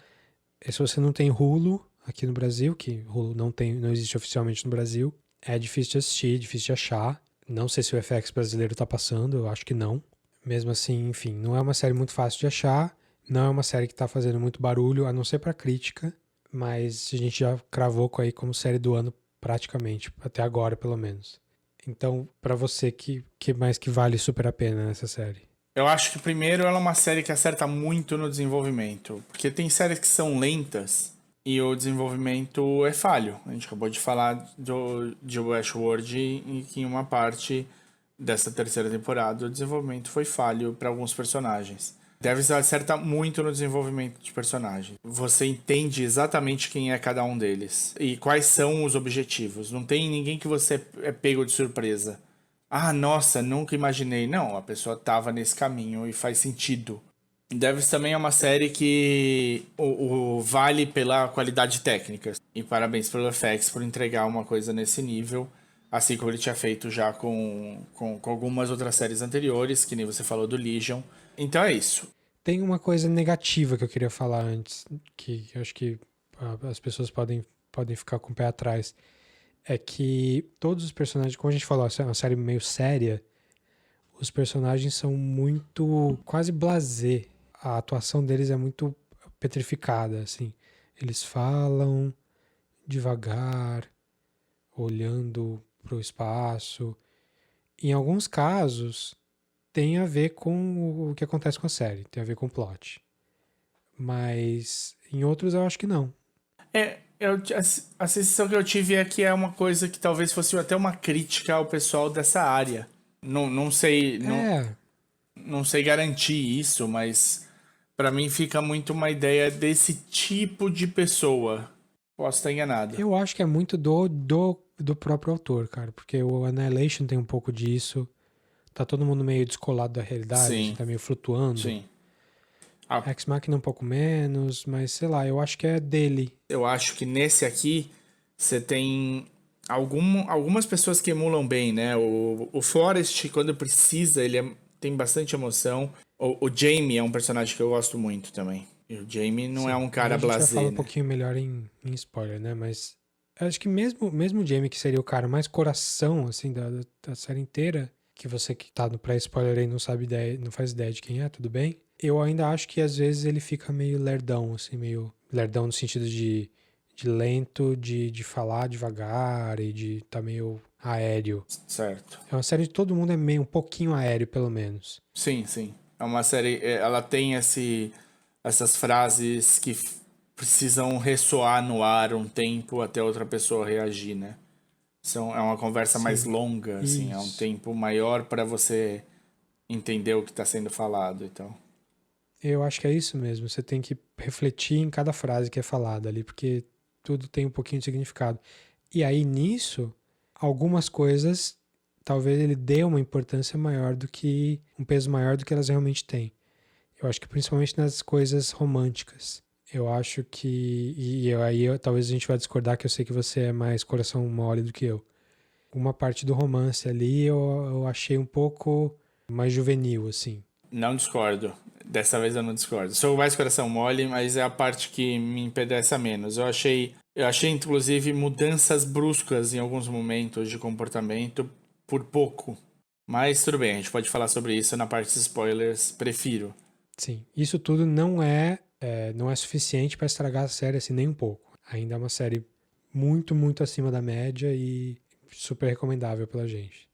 [SPEAKER 2] se você não tem Hulu aqui no Brasil, que Hulu não existe oficialmente no Brasil, é difícil de assistir, difícil de achar. Não sei se o FX brasileiro tá passando, eu acho que não. Mesmo assim, enfim, não é uma série muito fácil de achar, não é uma série que tá fazendo muito barulho, a não ser pra crítica, mas a gente já cravou aí como série do ano praticamente, até agora pelo menos. Então, pra você, que mais que vale super a pena nessa série?
[SPEAKER 1] Eu acho que primeiro ela é uma série que acerta muito no desenvolvimento, porque tem séries que são lentas e o desenvolvimento é falho. A gente acabou de falar de Westworld e que em uma parte dessa terceira temporada o desenvolvimento foi falho para alguns personagens. Devs acerta muito no desenvolvimento de personagens. Você entende exatamente quem é cada um deles e quais são os objetivos. Não tem ninguém que você é pego de surpresa. Ah, nossa, nunca imaginei. Não, a pessoa tava nesse caminho e faz sentido. Devs também é uma série que o vale pela qualidade técnica. E parabéns pelo FX por entregar uma coisa nesse nível. Assim como ele tinha feito já com algumas outras séries anteriores, que nem você falou do Legion. Então é isso.
[SPEAKER 2] Tem uma coisa negativa que eu queria falar antes, que eu acho que as pessoas podem ficar com o pé atrás. É que todos os personagens, como a gente falou, é uma série meio séria, os personagens são muito quase blasé. A atuação deles é muito petrificada, assim. Eles falam devagar, olhando para o espaço. Em alguns casos, tem a ver com o que acontece com a série, tem a ver com o plot. Mas em outros eu acho que não.
[SPEAKER 1] A sensação que eu tive é que é uma coisa que talvez fosse até uma crítica ao pessoal dessa área. Não sei, não sei garantir isso, mas pra mim fica muito uma ideia desse tipo de pessoa. Posso estar enganado.
[SPEAKER 2] Eu acho que é muito do próprio autor, cara, porque o Annihilation tem um pouco disso. Tá todo mundo meio descolado da realidade,
[SPEAKER 1] Sim.
[SPEAKER 2] tá meio flutuando.
[SPEAKER 1] Sim.
[SPEAKER 2] Ex Machina um pouco menos, mas sei lá, eu acho que é dele.
[SPEAKER 1] Eu acho que nesse aqui você tem algumas pessoas que emulam bem, né? O Forrest, quando precisa, ele tem bastante emoção. O Jamie é um personagem que eu gosto muito também. E o Jamie não é um cara blasé,
[SPEAKER 2] A gente vai falar um
[SPEAKER 1] né?
[SPEAKER 2] pouquinho melhor em spoiler, né? Mas eu acho que mesmo o Jamie, que seria o cara mais coração, assim, da série inteira, que você que tá no pré-spoiler aí não faz ideia de quem é, tudo bem? Eu ainda acho que às vezes ele fica meio lerdão, assim, meio lerdão no sentido de lento, de falar devagar e de tá meio aéreo.
[SPEAKER 1] Certo.
[SPEAKER 2] É uma série de todo mundo é meio um pouquinho aéreo, pelo menos.
[SPEAKER 1] Sim, sim. É uma série... Ela tem essas frases que precisam ressoar no ar um tempo até outra pessoa reagir, né? É uma conversa mais longa, assim. É um tempo maior para você entender o que está sendo falado e tal.
[SPEAKER 2] Eu acho que é isso mesmo. Você tem que refletir em cada frase que é falada ali, porque tudo tem um pouquinho de significado. E aí, nisso, algumas coisas, talvez ele dê uma importância maior um peso maior do que elas realmente têm. Eu acho que principalmente nas coisas românticas. Eu acho que... E aí, talvez a gente vai discordar, que eu sei que você é mais coração mole do que eu. Uma parte do romance ali eu achei um pouco mais juvenil, assim.
[SPEAKER 1] Não discordo. Dessa vez eu não discordo. Sou mais coração mole, mas é a parte que me interessa menos. Eu achei, inclusive, mudanças bruscas em alguns momentos de comportamento por pouco. Mas tudo bem, a gente pode falar sobre isso na parte de spoilers. Prefiro.
[SPEAKER 2] Sim, isso tudo não é suficiente para estragar a série assim nem um pouco. Ainda é uma série muito, muito acima da média e super recomendável pela gente.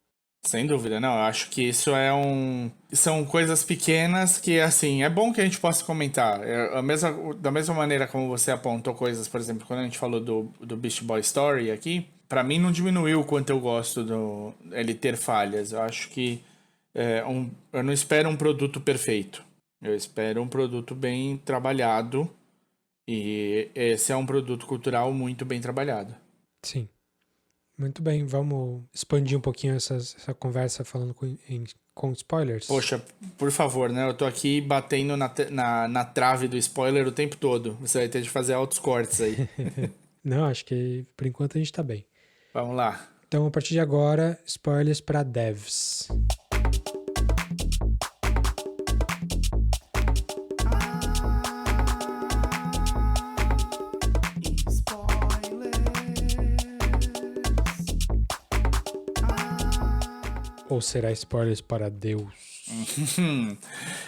[SPEAKER 1] Sem dúvida, não. Eu acho que isso são coisas pequenas que, assim, é bom que a gente possa comentar. Da mesma maneira como você apontou coisas, por exemplo, quando a gente falou do Beast Boy Story aqui, pra mim não diminuiu o quanto eu gosto ele ter falhas. Eu acho que eu não espero um produto perfeito. Eu espero um produto bem trabalhado. E esse é um produto cultural muito bem trabalhado.
[SPEAKER 2] Sim. Muito bem, vamos expandir um pouquinho essa conversa falando com spoilers.
[SPEAKER 1] Poxa, por favor, né? Eu tô aqui batendo na trave do spoiler o tempo todo. Você vai ter de fazer altos cortes aí.
[SPEAKER 2] Não, acho que por enquanto a gente tá bem.
[SPEAKER 1] Vamos lá.
[SPEAKER 2] Então, a partir de agora, spoilers para devs. Ou será spoilers para Deus?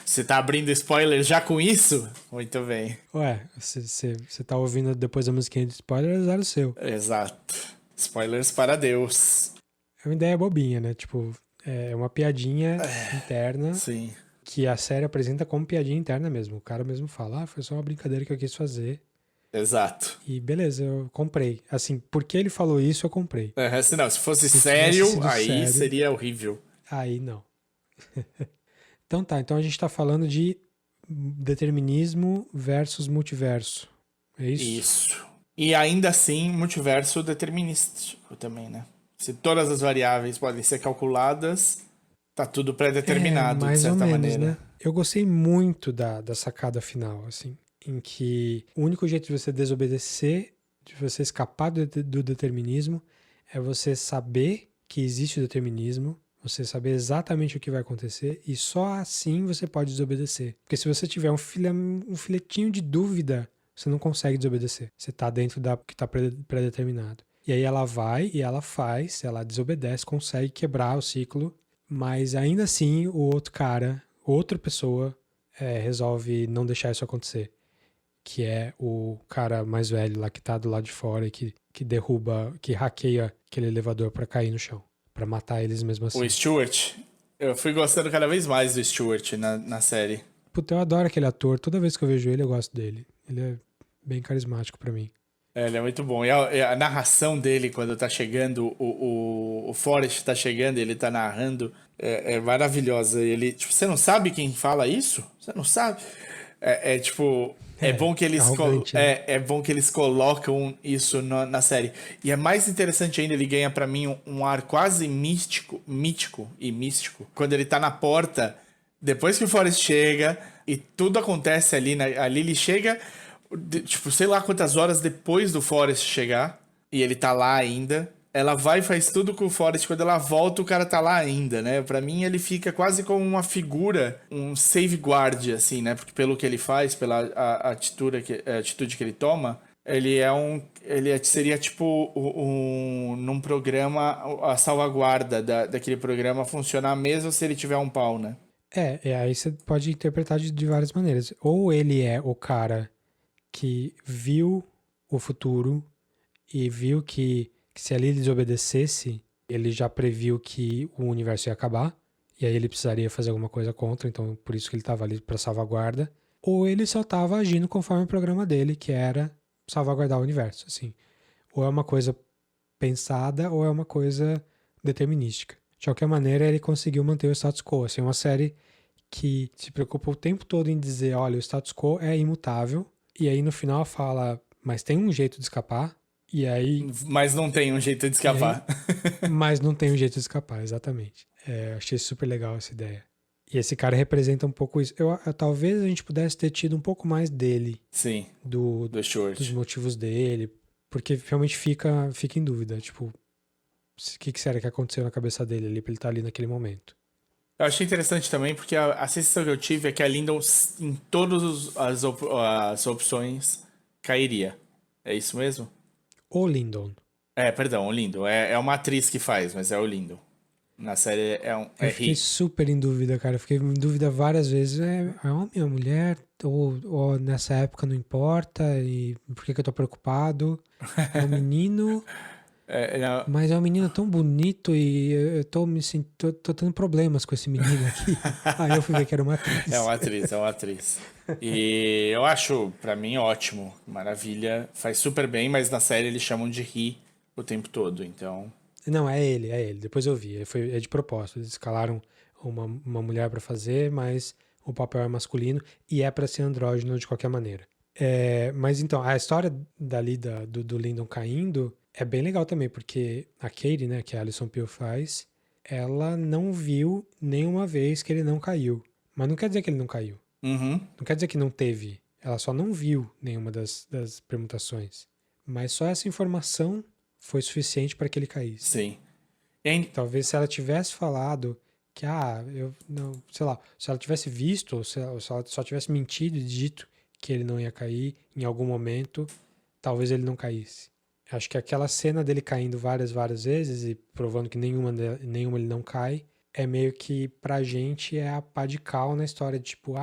[SPEAKER 1] Você tá abrindo spoiler já com isso? Muito bem.
[SPEAKER 2] Ué, você tá ouvindo depois da musiquinha de spoiler, azar o seu.
[SPEAKER 1] Exato. Spoilers para Deus.
[SPEAKER 2] É uma ideia bobinha, né? Tipo, é uma piadinha interna
[SPEAKER 1] Sim.
[SPEAKER 2] que a série apresenta como piadinha interna mesmo. O cara mesmo fala, foi só uma brincadeira que eu quis fazer.
[SPEAKER 1] Exato.
[SPEAKER 2] E beleza, eu comprei. Assim, porque ele falou isso, eu comprei.
[SPEAKER 1] Se fosse
[SPEAKER 2] Se
[SPEAKER 1] sério,
[SPEAKER 2] tivesse sido
[SPEAKER 1] aí
[SPEAKER 2] sério-
[SPEAKER 1] seria horrível.
[SPEAKER 2] Aí não. Então tá, então a gente tá falando de determinismo versus multiverso. É isso?
[SPEAKER 1] Isso. E ainda assim, multiverso determinístico também, né? Se todas as variáveis podem ser calculadas, tá tudo pré-determinado,
[SPEAKER 2] mais
[SPEAKER 1] de certa
[SPEAKER 2] ou menos,
[SPEAKER 1] maneira.
[SPEAKER 2] né? Eu gostei muito da sacada final, assim, em que o único jeito de você desobedecer, de você escapar do determinismo, é você saber que existe o determinismo, você saber exatamente o que vai acontecer, e só assim você pode desobedecer. Porque se você tiver um filetinho de dúvida, você não consegue desobedecer. Você tá dentro da que tá pré-determinado. E aí ela vai e ela faz, ela desobedece, consegue quebrar o ciclo, mas ainda assim o outro cara, outra pessoa, resolve não deixar isso acontecer. Que é o cara mais velho lá que tá do lado de fora e que derruba, que hackeia aquele elevador pra cair no chão. Pra matar eles mesmo assim.
[SPEAKER 1] O Stewart. Eu fui gostando cada vez mais do Stewart na série.
[SPEAKER 2] Puta, eu adoro aquele ator. Toda vez que eu vejo ele, eu gosto dele. Ele é bem carismático pra mim.
[SPEAKER 1] Ele é muito bom. E a narração dele, quando tá chegando, o Forrest tá chegando e ele tá narrando, é maravilhosa. Ele, tipo, você não sabe quem fala isso? Você não sabe? É bom que eles
[SPEAKER 2] arrogante, né?
[SPEAKER 1] é bom que eles colocam isso na série. E é mais interessante ainda, ele ganha pra mim um ar quase mítico e místico. Quando ele tá na porta, depois que o Forrest chega e tudo acontece ali, ali ele chega, tipo, sei lá quantas horas depois do Forrest chegar, e ele tá lá ainda. Ela vai e faz tudo com o Forrest. Quando ela volta, o cara tá lá ainda, né? Pra mim, ele fica quase como uma figura, um safeguard, assim, né? Porque pelo que ele faz, pela atitude que ele toma, seria tipo num programa, a salvaguarda daquele programa funcionar mesmo se ele tiver um pau, né?
[SPEAKER 2] Aí você pode interpretar de várias maneiras. Ou ele é o cara que viu o futuro e viu que se ali ele desobedecesse, ele já previu que o universo ia acabar, e aí ele precisaria fazer alguma coisa contra, então por isso que ele estava ali para salvaguarda. Ou ele só estava agindo conforme o programa dele, que era salvaguardar o universo, assim. Ou é uma coisa pensada, ou é uma coisa determinística. De qualquer maneira, ele conseguiu manter o status quo. Assim, é uma série que se preocupa o tempo todo em dizer, olha, o status quo é imutável, e aí no final fala, mas tem um jeito de escapar, e aí...
[SPEAKER 1] Mas não tem um jeito de escapar.
[SPEAKER 2] Mas não tem um jeito de escapar, exatamente. Achei super legal essa ideia. E esse cara representa um pouco isso. Talvez a gente pudesse ter tido um pouco mais dele.
[SPEAKER 1] Sim,
[SPEAKER 2] do
[SPEAKER 1] Stewart.
[SPEAKER 2] Dos motivos dele. Porque realmente fica em dúvida. Tipo, o que será que aconteceu na cabeça dele ali pra ele estar ali naquele momento?
[SPEAKER 1] Eu achei interessante também, porque a sensação que eu tive é que a Lyndon, em todas as opções, cairia. É isso mesmo?
[SPEAKER 2] O Lyndon.
[SPEAKER 1] Perdão, o Lyndon. É uma atriz que faz, mas é o Lyndon. Na série
[SPEAKER 2] Eu fiquei super em dúvida, cara. Eu fiquei em dúvida várias vezes. É homem ou mulher? Ou nessa época não importa? E por que eu tô preocupado? É um menino... Mas é um menino tão bonito e eu tô tendo problemas com esse menino aqui. Aí eu fui ver que era uma atriz.
[SPEAKER 1] É uma atriz. E eu acho, pra mim, ótimo. Maravilha. Faz super bem, mas na série eles chamam de He o tempo todo, então...
[SPEAKER 2] Não, é ele. Depois eu vi. É de propósito. Eles escalaram uma mulher pra fazer, mas o papel é masculino e é pra ser andrógeno de qualquer maneira. Mas então, a história do Lyndon caindo é bem legal também, porque a Katie, né, que a Alison Pill faz, ela não viu nenhuma vez que ele não caiu. Mas não quer dizer que ele não caiu.
[SPEAKER 1] Uhum.
[SPEAKER 2] Não quer dizer que não teve. Ela só não viu nenhuma das permutações. Mas só essa informação foi suficiente para que ele caísse.
[SPEAKER 1] Sim.
[SPEAKER 2] Talvez se ela tivesse falado que, sei lá, se ela tivesse visto, ou se ela só tivesse mentido e dito que ele não ia cair em algum momento, talvez ele não caísse. Acho que aquela cena dele caindo várias vezes e provando que nenhuma ele não cai, é meio que, pra gente, é a pá de cal na história de tipo,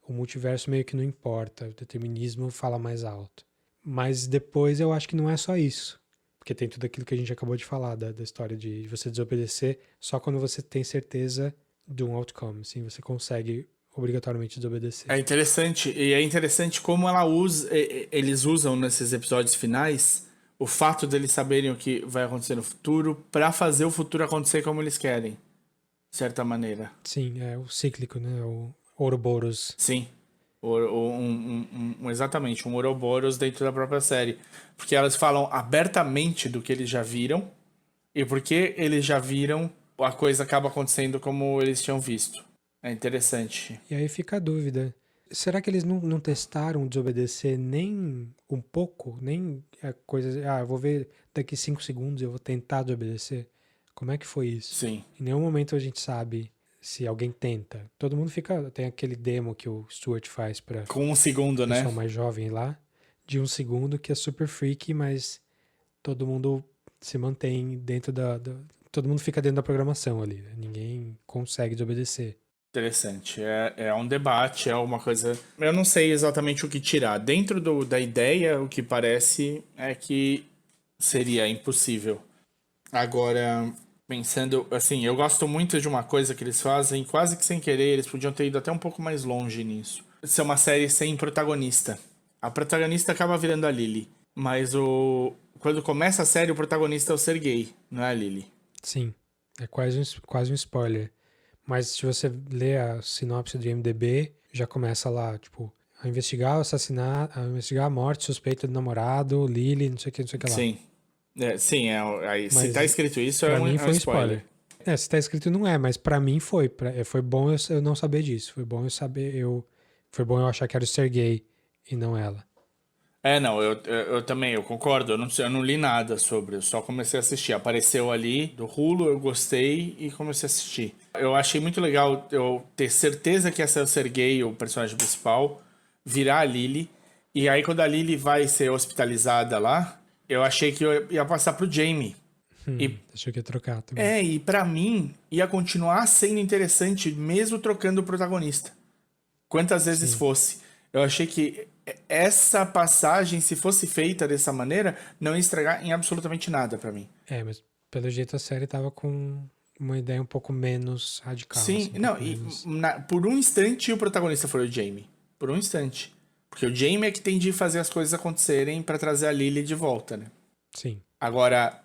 [SPEAKER 2] o multiverso meio que não importa, o determinismo fala mais alto. Mas depois eu acho que não é só isso. Porque tem tudo aquilo que a gente acabou de falar, da história de você desobedecer só quando você tem certeza de um outcome, assim, você consegue obrigatoriamente desobedecer.
[SPEAKER 1] É interessante como eles usam nesses episódios finais o fato deles saberem o que vai acontecer no futuro pra fazer o futuro acontecer como eles querem, de certa maneira.
[SPEAKER 2] Sim, é o cíclico, né? O Ouroboros.
[SPEAKER 1] Sim. Exatamente, um Ouroboros dentro da própria série. Porque elas falam abertamente do que eles já viram e porque eles já viram, a coisa acaba acontecendo como eles tinham visto. É interessante.
[SPEAKER 2] E aí fica a dúvida. Será que eles não testaram desobedecer nem um pouco? Nem a coisa, eu vou ver daqui 5 segundos e eu vou tentar desobedecer? Como é que foi isso?
[SPEAKER 1] Sim.
[SPEAKER 2] Em nenhum momento a gente sabe se alguém tenta. Todo mundo tem aquele demo que o Stuart faz pra
[SPEAKER 1] Com 1 segundo, né?
[SPEAKER 2] pessoal mais jovem lá, de 1 segundo, que é super freaky, mas todo mundo se mantém dentro todo mundo fica dentro da programação ali, né? Ninguém consegue desobedecer.
[SPEAKER 1] Interessante. É um debate, é uma coisa... Eu não sei exatamente o que tirar. Dentro da ideia, o que parece é que seria impossível. Agora, pensando... Assim, eu gosto muito de uma coisa que eles fazem, quase que sem querer, eles podiam ter ido até um pouco mais longe nisso. Ser uma série sem protagonista. A protagonista acaba virando a Lily. Mas quando começa a série, o protagonista é o Sergei, não é a Lily.
[SPEAKER 2] Sim, é quase um spoiler. Mas se você lê a sinopse do IMDb, já começa lá, tipo, a investigar o assassinato, a investigar a morte suspeita do namorado, Lily, não sei o que lá.
[SPEAKER 1] Sim. Se tá escrito isso,
[SPEAKER 2] pra
[SPEAKER 1] é
[SPEAKER 2] mim
[SPEAKER 1] um
[SPEAKER 2] foi
[SPEAKER 1] spoiler.
[SPEAKER 2] Se tá escrito não é, mas pra mim foi. Foi bom eu não saber disso. Foi bom eu saber, foi bom eu achar que era o Sergei e não ela.
[SPEAKER 1] Não, eu também, eu concordo, eu não li nada sobre, eu só comecei a assistir. Apareceu ali do Hulu, eu gostei e comecei a assistir. Eu achei muito legal eu ter certeza que essa é o Sergei, o personagem principal, virar a Lily. E aí quando a Lily vai ser hospitalizada lá, eu achei que eu ia passar pro Jamie.
[SPEAKER 2] Achei que ia trocar também.
[SPEAKER 1] E pra mim ia continuar sendo interessante mesmo trocando o protagonista. Quantas vezes fosse. Eu achei que essa passagem, se fosse feita dessa maneira, não ia estragar em absolutamente nada pra mim.
[SPEAKER 2] Mas pelo jeito a série tava com uma ideia um pouco menos radical.
[SPEAKER 1] Sim,
[SPEAKER 2] assim,
[SPEAKER 1] não,
[SPEAKER 2] menos...
[SPEAKER 1] por um instante o protagonista foi o Jamie. Por um instante. Porque o Jamie é que tem de fazer as coisas acontecerem pra trazer a Lily de volta, né?
[SPEAKER 2] Sim.
[SPEAKER 1] Agora,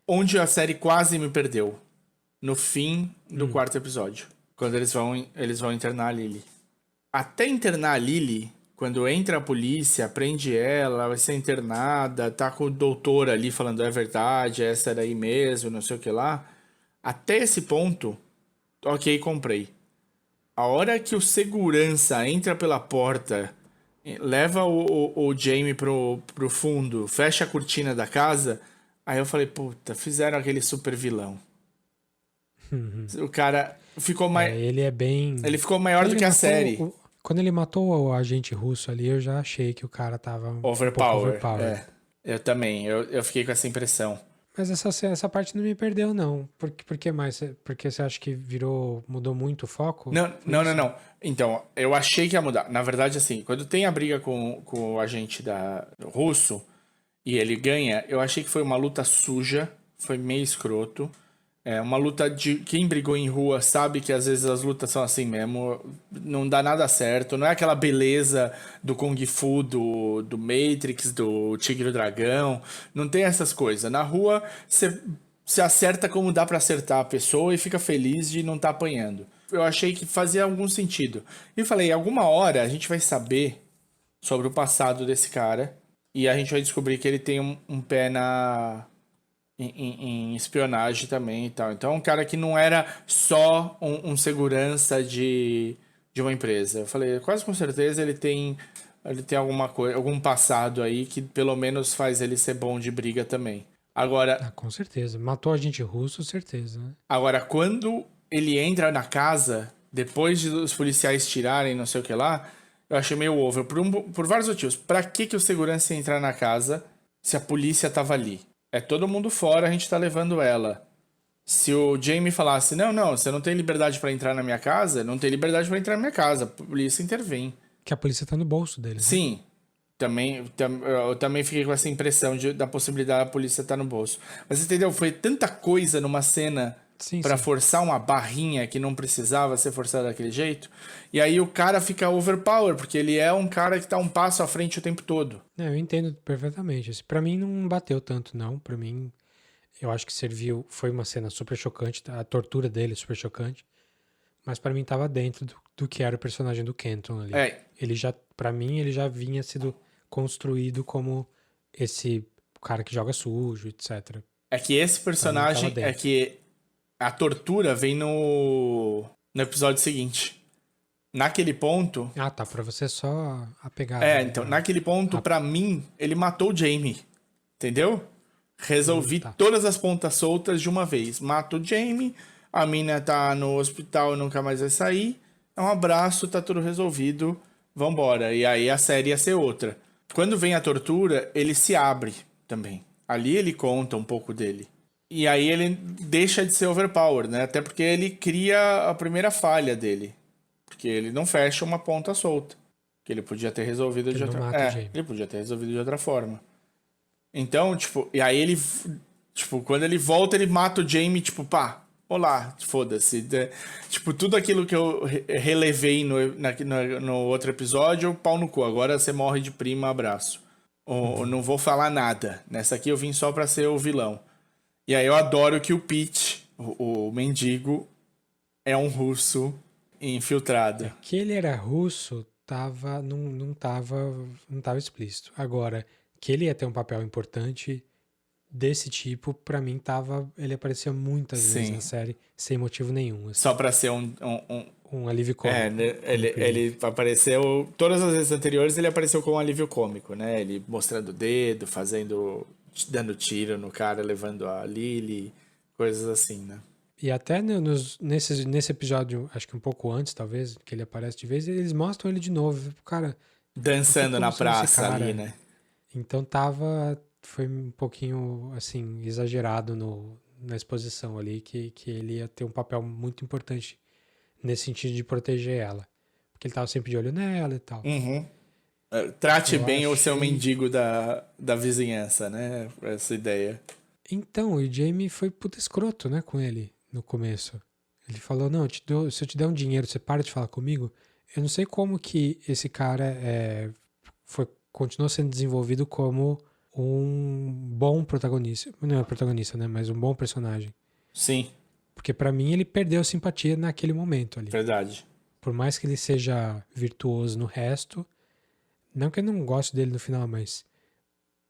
[SPEAKER 1] onde a série quase me perdeu? No fim do 4º episódio. Quando eles vão internar a Lily. Até internar a Lily, quando entra a polícia, prende ela, vai ser internada, tá com o doutor ali falando é verdade, essa daí mesmo, não sei o que lá. Até esse ponto, ok, comprei. A hora que o segurança entra pela porta, leva o Jamie pro fundo, fecha a cortina da casa, aí eu falei, puta, fizeram aquele super vilão. O cara ficou mais...
[SPEAKER 2] ele é bem...
[SPEAKER 1] Ele ficou maior do que a série.
[SPEAKER 2] Quando ele matou o agente russo ali, eu já achei que o cara tava
[SPEAKER 1] Overpower.
[SPEAKER 2] É.
[SPEAKER 1] Eu também, eu fiquei com essa impressão.
[SPEAKER 2] Mas essa parte não me perdeu, não. Por que mais? Porque você acha que mudou muito o foco?
[SPEAKER 1] Não. Então, eu achei que ia mudar. Na verdade, assim, quando tem a briga com o agente russo e ele ganha, eu achei que foi uma luta suja, foi meio escroto. É uma luta de quem brigou em rua sabe que às vezes as lutas são assim mesmo, não dá nada certo, não é aquela beleza do Kung Fu, do Matrix, do Tigre e o Dragão, não tem essas coisas. Na rua você acerta como dá pra acertar a pessoa e fica feliz de não estar apanhando. Eu achei que fazia algum sentido. E falei, alguma hora a gente vai saber sobre o passado desse cara e a gente vai descobrir que ele tem um pé em espionagem também e tal. Então é um cara que não era só um segurança de uma empresa. Eu falei, quase com certeza ele tem alguma coisa, algum passado aí que pelo menos faz ele ser bom de briga também. Agora...
[SPEAKER 2] com certeza. Matou a agente russo, certeza. Né?
[SPEAKER 1] Agora, quando ele entra na casa, depois dos policiais tirarem não sei o que lá, eu achei meio over. Por vários motivos. Pra que o segurança ia entrar na casa se a polícia tava ali? É todo mundo fora, a gente tá levando ela. Se o Jamie falasse, não, você não tem liberdade pra entrar na minha casa, não tem liberdade pra entrar na minha casa, a polícia intervém.
[SPEAKER 2] Que a polícia tá no bolso dele. Né?
[SPEAKER 1] Sim, eu também fiquei com essa impressão da possibilidade da polícia estar no bolso. Mas entendeu? Foi tanta coisa numa cena pra forçar uma barrinha que não precisava ser forçada daquele jeito. E aí o cara fica overpower, porque ele é um cara que tá um passo à frente o tempo todo.
[SPEAKER 2] Eu entendo perfeitamente. Pra mim não bateu tanto, não. Pra mim, eu acho que serviu. Foi uma cena super chocante, a tortura dele é super chocante. Mas pra mim tava dentro do que era o personagem do Kenton ali. Ele já, pra mim, ele já vinha sido construído como esse cara que joga sujo, etc.
[SPEAKER 1] É que esse personagem, é que a tortura vem no episódio seguinte. Naquele ponto...
[SPEAKER 2] Ah, tá, pra você só apegar...
[SPEAKER 1] então, naquele ponto, pra mim, ele matou o Jamie. Entendeu? Resolvi todas as pontas soltas de uma vez. Mato o Jamie, a mina tá no hospital e nunca mais vai sair. Um abraço, tá tudo resolvido, vambora. E aí a série ia ser outra. Quando vem a tortura, ele se abre também. Ali ele conta um pouco dele. E aí ele deixa de ser overpower, né? Até porque ele cria a primeira falha dele. Porque ele não fecha uma ponta solta. Que ele podia ter resolvido de outra... ele podia ter resolvido de outra forma. Então, tipo... E aí ele... Tipo, quando ele volta, ele mata o Jamie, tipo, pá... Olá, foda-se. Tipo, tudo aquilo que eu relevei no outro episódio, pau no cu. Agora você morre de prima, abraço. Ou não vou falar nada. Nessa aqui eu vim só pra ser o vilão. E aí eu adoro que o Pete, o mendigo, é um russo infiltrado.
[SPEAKER 2] Que ele era russo, não tava explícito. Agora, que ele ia ter um papel importante... desse tipo, pra mim, ele aparecia muitas vezes na série, sem motivo nenhum. Assim.
[SPEAKER 1] Só pra ser
[SPEAKER 2] um alívio cômico.
[SPEAKER 1] Ele apareceu... Todas as vezes anteriores, ele apareceu com um alívio cômico, né? Ele mostrando o dedo, dando tiro no cara, levando a Lily, coisas assim, né?
[SPEAKER 2] E até nesse episódio, acho que um pouco antes, talvez, que ele aparece de vez, eles mostram ele de novo. Cara,
[SPEAKER 1] dançando na praça ali, né?
[SPEAKER 2] Então foi um pouquinho, assim, exagerado na exposição ali, que ele ia ter um papel muito importante nesse sentido de proteger ela. Porque ele tava sempre de olho nela e tal.
[SPEAKER 1] Trate bem o seu mendigo da vizinhança, né? Essa ideia.
[SPEAKER 2] Então, o Jamie foi puta escroto, né, com ele, no começo. Ele falou, não, se eu te der um dinheiro, você para de falar comigo? Eu não sei como que esse cara continuou sendo desenvolvido como... um bom protagonista. Não é protagonista, né? Mas um bom personagem.
[SPEAKER 1] Sim.
[SPEAKER 2] Porque pra mim ele perdeu simpatia naquele momento ali.
[SPEAKER 1] Verdade.
[SPEAKER 2] Por mais que ele seja virtuoso no resto, não que eu não goste dele no final, mas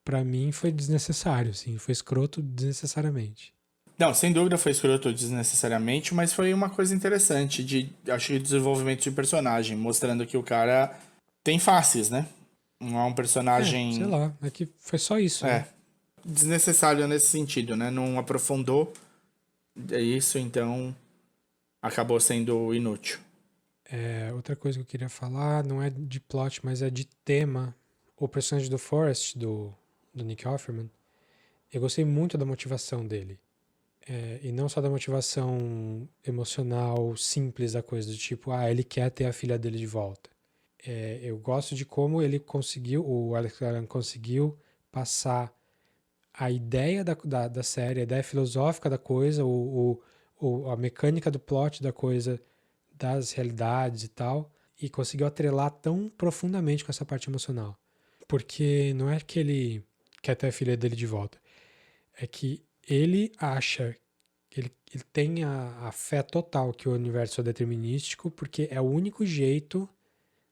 [SPEAKER 2] pra mim foi desnecessário, assim. Foi escroto desnecessariamente.
[SPEAKER 1] Não, sem dúvida foi escroto desnecessariamente, mas foi uma coisa interessante acho que desenvolvimento de personagem, mostrando que o cara tem faces, né? Não é um personagem...
[SPEAKER 2] sei lá, é que foi só isso, né?
[SPEAKER 1] Desnecessário nesse sentido, né? Não aprofundou isso, então acabou sendo inútil.
[SPEAKER 2] Outra coisa que eu queria falar, não é de plot, mas é de tema. O personagem do Forrest, do Nick Offerman, eu gostei muito da motivação dele. E não só da motivação emocional simples da coisa, do tipo, ele quer ter a filha dele de volta. Eu gosto de como o Alex Garland conseguiu passar a ideia da série, a ideia filosófica da coisa, a mecânica do plot da coisa, das realidades e tal, e conseguiu atrelar tão profundamente com essa parte emocional. Porque não é que ele quer ter a filha dele de volta, é que ele acha, ele tem a fé total que o universo é determinístico, porque é o único jeito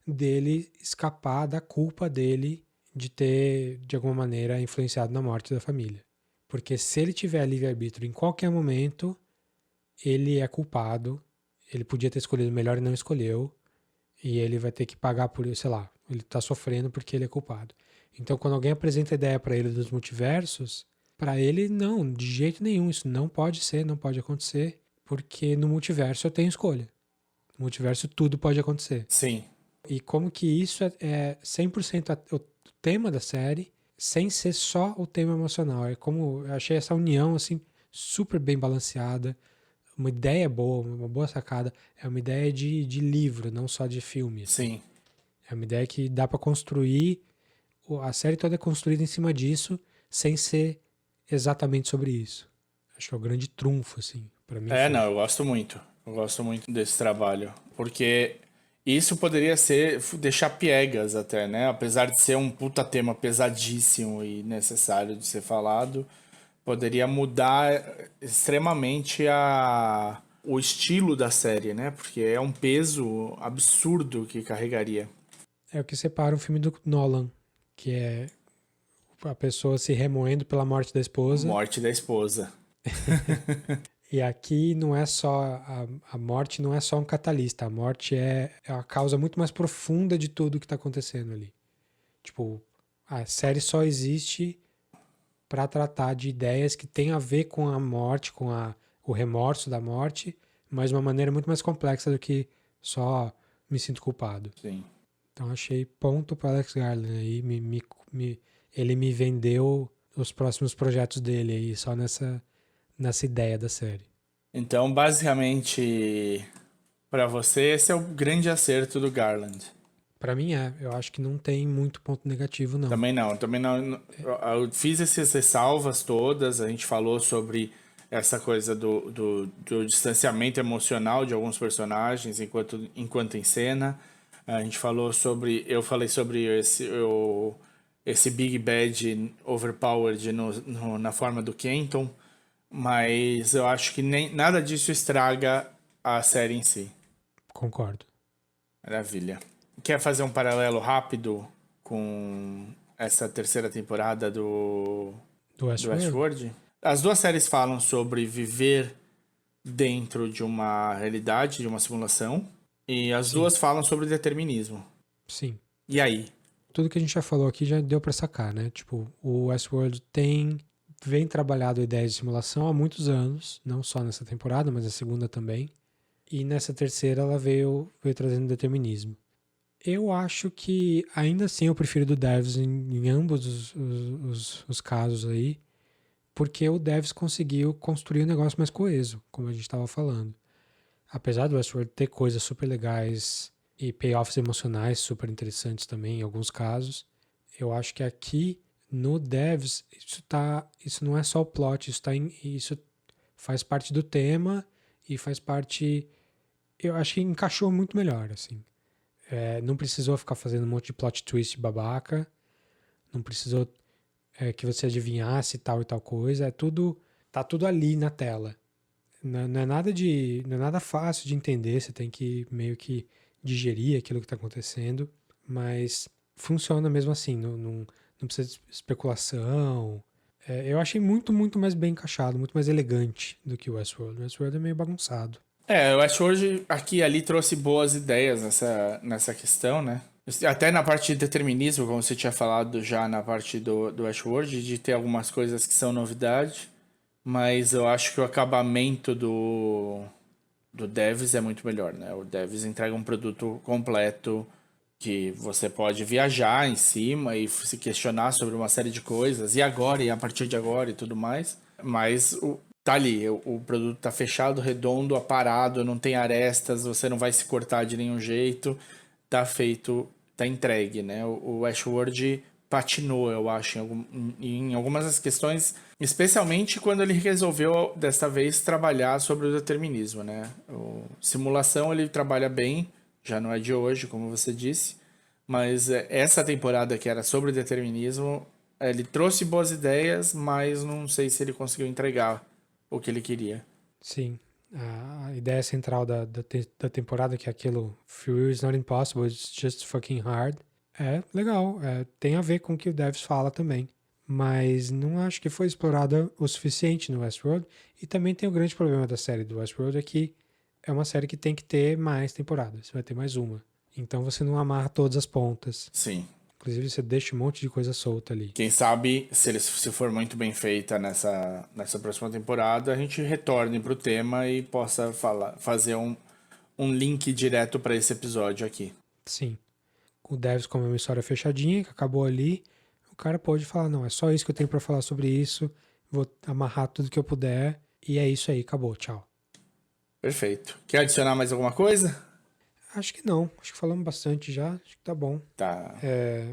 [SPEAKER 2] dele escapar da culpa dele de ter, de alguma maneira, influenciado na morte da família. Porque se ele tiver livre-arbítrio em qualquer momento, ele é culpado, ele podia ter escolhido melhor e não escolheu, e ele vai ter que pagar por isso, sei lá, ele tá sofrendo porque ele é culpado. Então, quando alguém apresenta a ideia para ele dos multiversos, para ele, não, de jeito nenhum, isso não pode ser, não pode acontecer, porque no multiverso eu tenho escolha. No multiverso tudo pode acontecer.
[SPEAKER 1] Sim.
[SPEAKER 2] E como que isso é 100% o tema da série, sem ser só o tema emocional. É como eu achei essa união, assim, super bem balanceada, uma ideia boa, uma boa sacada. É uma ideia de livro, não só de filme.
[SPEAKER 1] Sim.
[SPEAKER 2] É uma ideia que dá pra construir, a série toda é construída em cima disso, sem ser exatamente sobre isso. Acho que é o grande trunfo, assim, pra mim.
[SPEAKER 1] Não, eu gosto muito. Eu gosto muito desse trabalho. Porque isso poderia ser deixar piegas até, né? Apesar de ser um puta tema pesadíssimo e necessário de ser falado, poderia mudar extremamente o estilo da série, né? Porque é um peso absurdo que carregaria.
[SPEAKER 2] É o que separa um filme do Nolan, que é a pessoa se remoendo pela morte da esposa.
[SPEAKER 1] Morte da esposa.
[SPEAKER 2] E aqui não é só a morte não é só um catalista, a morte é a causa muito mais profunda de tudo que tá acontecendo ali. Tipo, a série só existe para tratar de ideias que têm a ver com a morte, com o remorso da morte, mas de uma maneira muito mais complexa do que só me sinto culpado.
[SPEAKER 1] Sim.
[SPEAKER 2] Então achei ponto para Alex Garland aí, ele me vendeu os próximos projetos dele aí, só nessa ideia da série.
[SPEAKER 1] Então, basicamente, pra você, esse é o grande acerto do Garland.
[SPEAKER 2] Pra mim eu acho que não tem muito ponto negativo, não.
[SPEAKER 1] Também não. Eu fiz essas ressalvas todas, a gente falou sobre essa coisa do distanciamento emocional de alguns personagens enquanto em cena. A gente falou sobre... Eu falei sobre esse Big Bad overpowered na forma do Kenton, mas eu acho que nada disso estraga a série em si.
[SPEAKER 2] Concordo.
[SPEAKER 1] Maravilha. Quer fazer um paralelo rápido com essa terceira temporada do Westworld? As duas séries falam sobre viver dentro de uma realidade, de uma simulação, e as duas falam sobre determinismo.
[SPEAKER 2] Sim.
[SPEAKER 1] E aí?
[SPEAKER 2] Tudo que a gente já falou aqui já deu pra sacar, né? Tipo, o Westworld vem trabalhado a ideia de simulação há muitos anos, não só nessa temporada, mas a segunda também. E nessa terceira ela veio trazendo determinismo. Eu acho que ainda assim eu prefiro do Devs em ambos os casos aí, porque o Devs conseguiu construir um negócio mais coeso, como a gente estava falando. Apesar do Westworld ter coisas super legais e payoffs emocionais super interessantes também em alguns casos, eu acho que aqui no Devs isso não é só o plot, isso faz parte do tema e faz parte... Eu acho que encaixou muito melhor, assim. Não precisou ficar fazendo um monte de plot twist babaca, não precisou que você adivinhasse tal e tal coisa, tá tudo ali na tela. Não é nada fácil de entender, você tem que meio que digerir aquilo que está acontecendo, mas funciona mesmo assim, não precisa de especulação. Eu achei muito, muito mais bem encaixado, muito mais elegante do que o Westworld. O Westworld é meio bagunçado.
[SPEAKER 1] O Westworld aqui e ali trouxe boas ideias nessa questão, né? Até na parte de determinismo, como você tinha falado já na parte do Westworld, de ter algumas coisas que são novidade, mas eu acho que o acabamento do Devs é muito melhor, né? O Devs entrega um produto completo que você pode viajar em cima e se questionar sobre uma série de coisas, e agora, e a partir de agora e tudo mais, mas tá ali, o produto tá fechado, redondo, aparado, não tem arestas, você não vai se cortar de nenhum jeito, tá feito, tá entregue, né? O Westworld patinou, eu acho, em algumas das questões, especialmente quando ele resolveu, desta vez, trabalhar sobre o determinismo, né? Simulação ele trabalha bem, já não é de hoje, como você disse, mas essa temporada que era sobre determinismo, ele trouxe boas ideias, mas não sei se ele conseguiu entregar o que ele queria.
[SPEAKER 2] Sim, a ideia central da temporada, que é aquilo "For you is not impossible, it's just fucking hard", é legal, tem a ver com o que o Devs fala também, mas não acho que foi explorada o suficiente no Westworld, e também tem o grande problema da série do Westworld, é que é uma série que tem que ter mais temporadas, você vai ter mais uma, então você não amarra todas as pontas.
[SPEAKER 1] Sim.
[SPEAKER 2] Inclusive você deixa um monte de coisa solta ali.
[SPEAKER 1] Quem sabe, se for muito bem feita nessa próxima temporada, a gente retorne pro tema e possa fazer um link direto para esse episódio aqui.
[SPEAKER 2] Sim. O Devs, como é uma história fechadinha, que acabou ali, o cara pode falar, não, é só isso que eu tenho para falar sobre isso, vou amarrar tudo que eu puder. E é isso aí, acabou, tchau.
[SPEAKER 1] Perfeito. Quer adicionar mais alguma coisa?
[SPEAKER 2] Acho que não, acho que falamos bastante já, acho que tá bom.
[SPEAKER 1] Tá.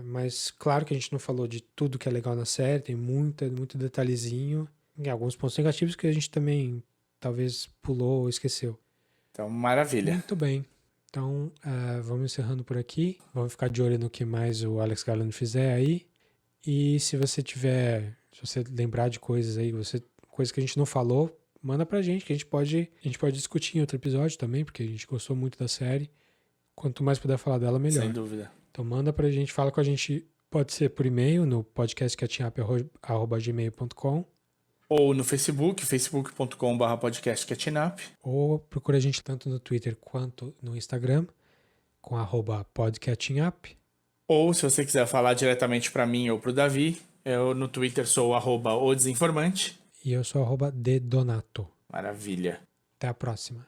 [SPEAKER 2] Mas claro que a gente não falou de tudo que é legal na série, tem muito detalhezinho. E alguns pontos negativos que a gente também talvez pulou ou esqueceu.
[SPEAKER 1] Então, maravilha.
[SPEAKER 2] Muito bem. Então, vamos encerrando por aqui. Vamos ficar de olho no que mais o Alex Garland fizer aí. E se você lembrar de coisas aí, coisas que a gente não falou, manda pra gente, que a gente pode discutir em outro episódio também, porque a gente gostou muito da série. Quanto mais puder falar dela, melhor.
[SPEAKER 1] Sem dúvida.
[SPEAKER 2] Então manda pra gente, fala com a gente, pode ser por e-mail, no podcastcatchingup@gmail.com,
[SPEAKER 1] Ou no Facebook, facebook.com/podcastcatchingup.
[SPEAKER 2] ou procura a gente tanto no Twitter quanto no Instagram, com @podcatchingup.
[SPEAKER 1] Ou se você quiser falar diretamente pra mim ou pro Davi, eu no Twitter sou @odesinformante.
[SPEAKER 2] E eu sou @dedonato.
[SPEAKER 1] Maravilha.
[SPEAKER 2] Até a próxima.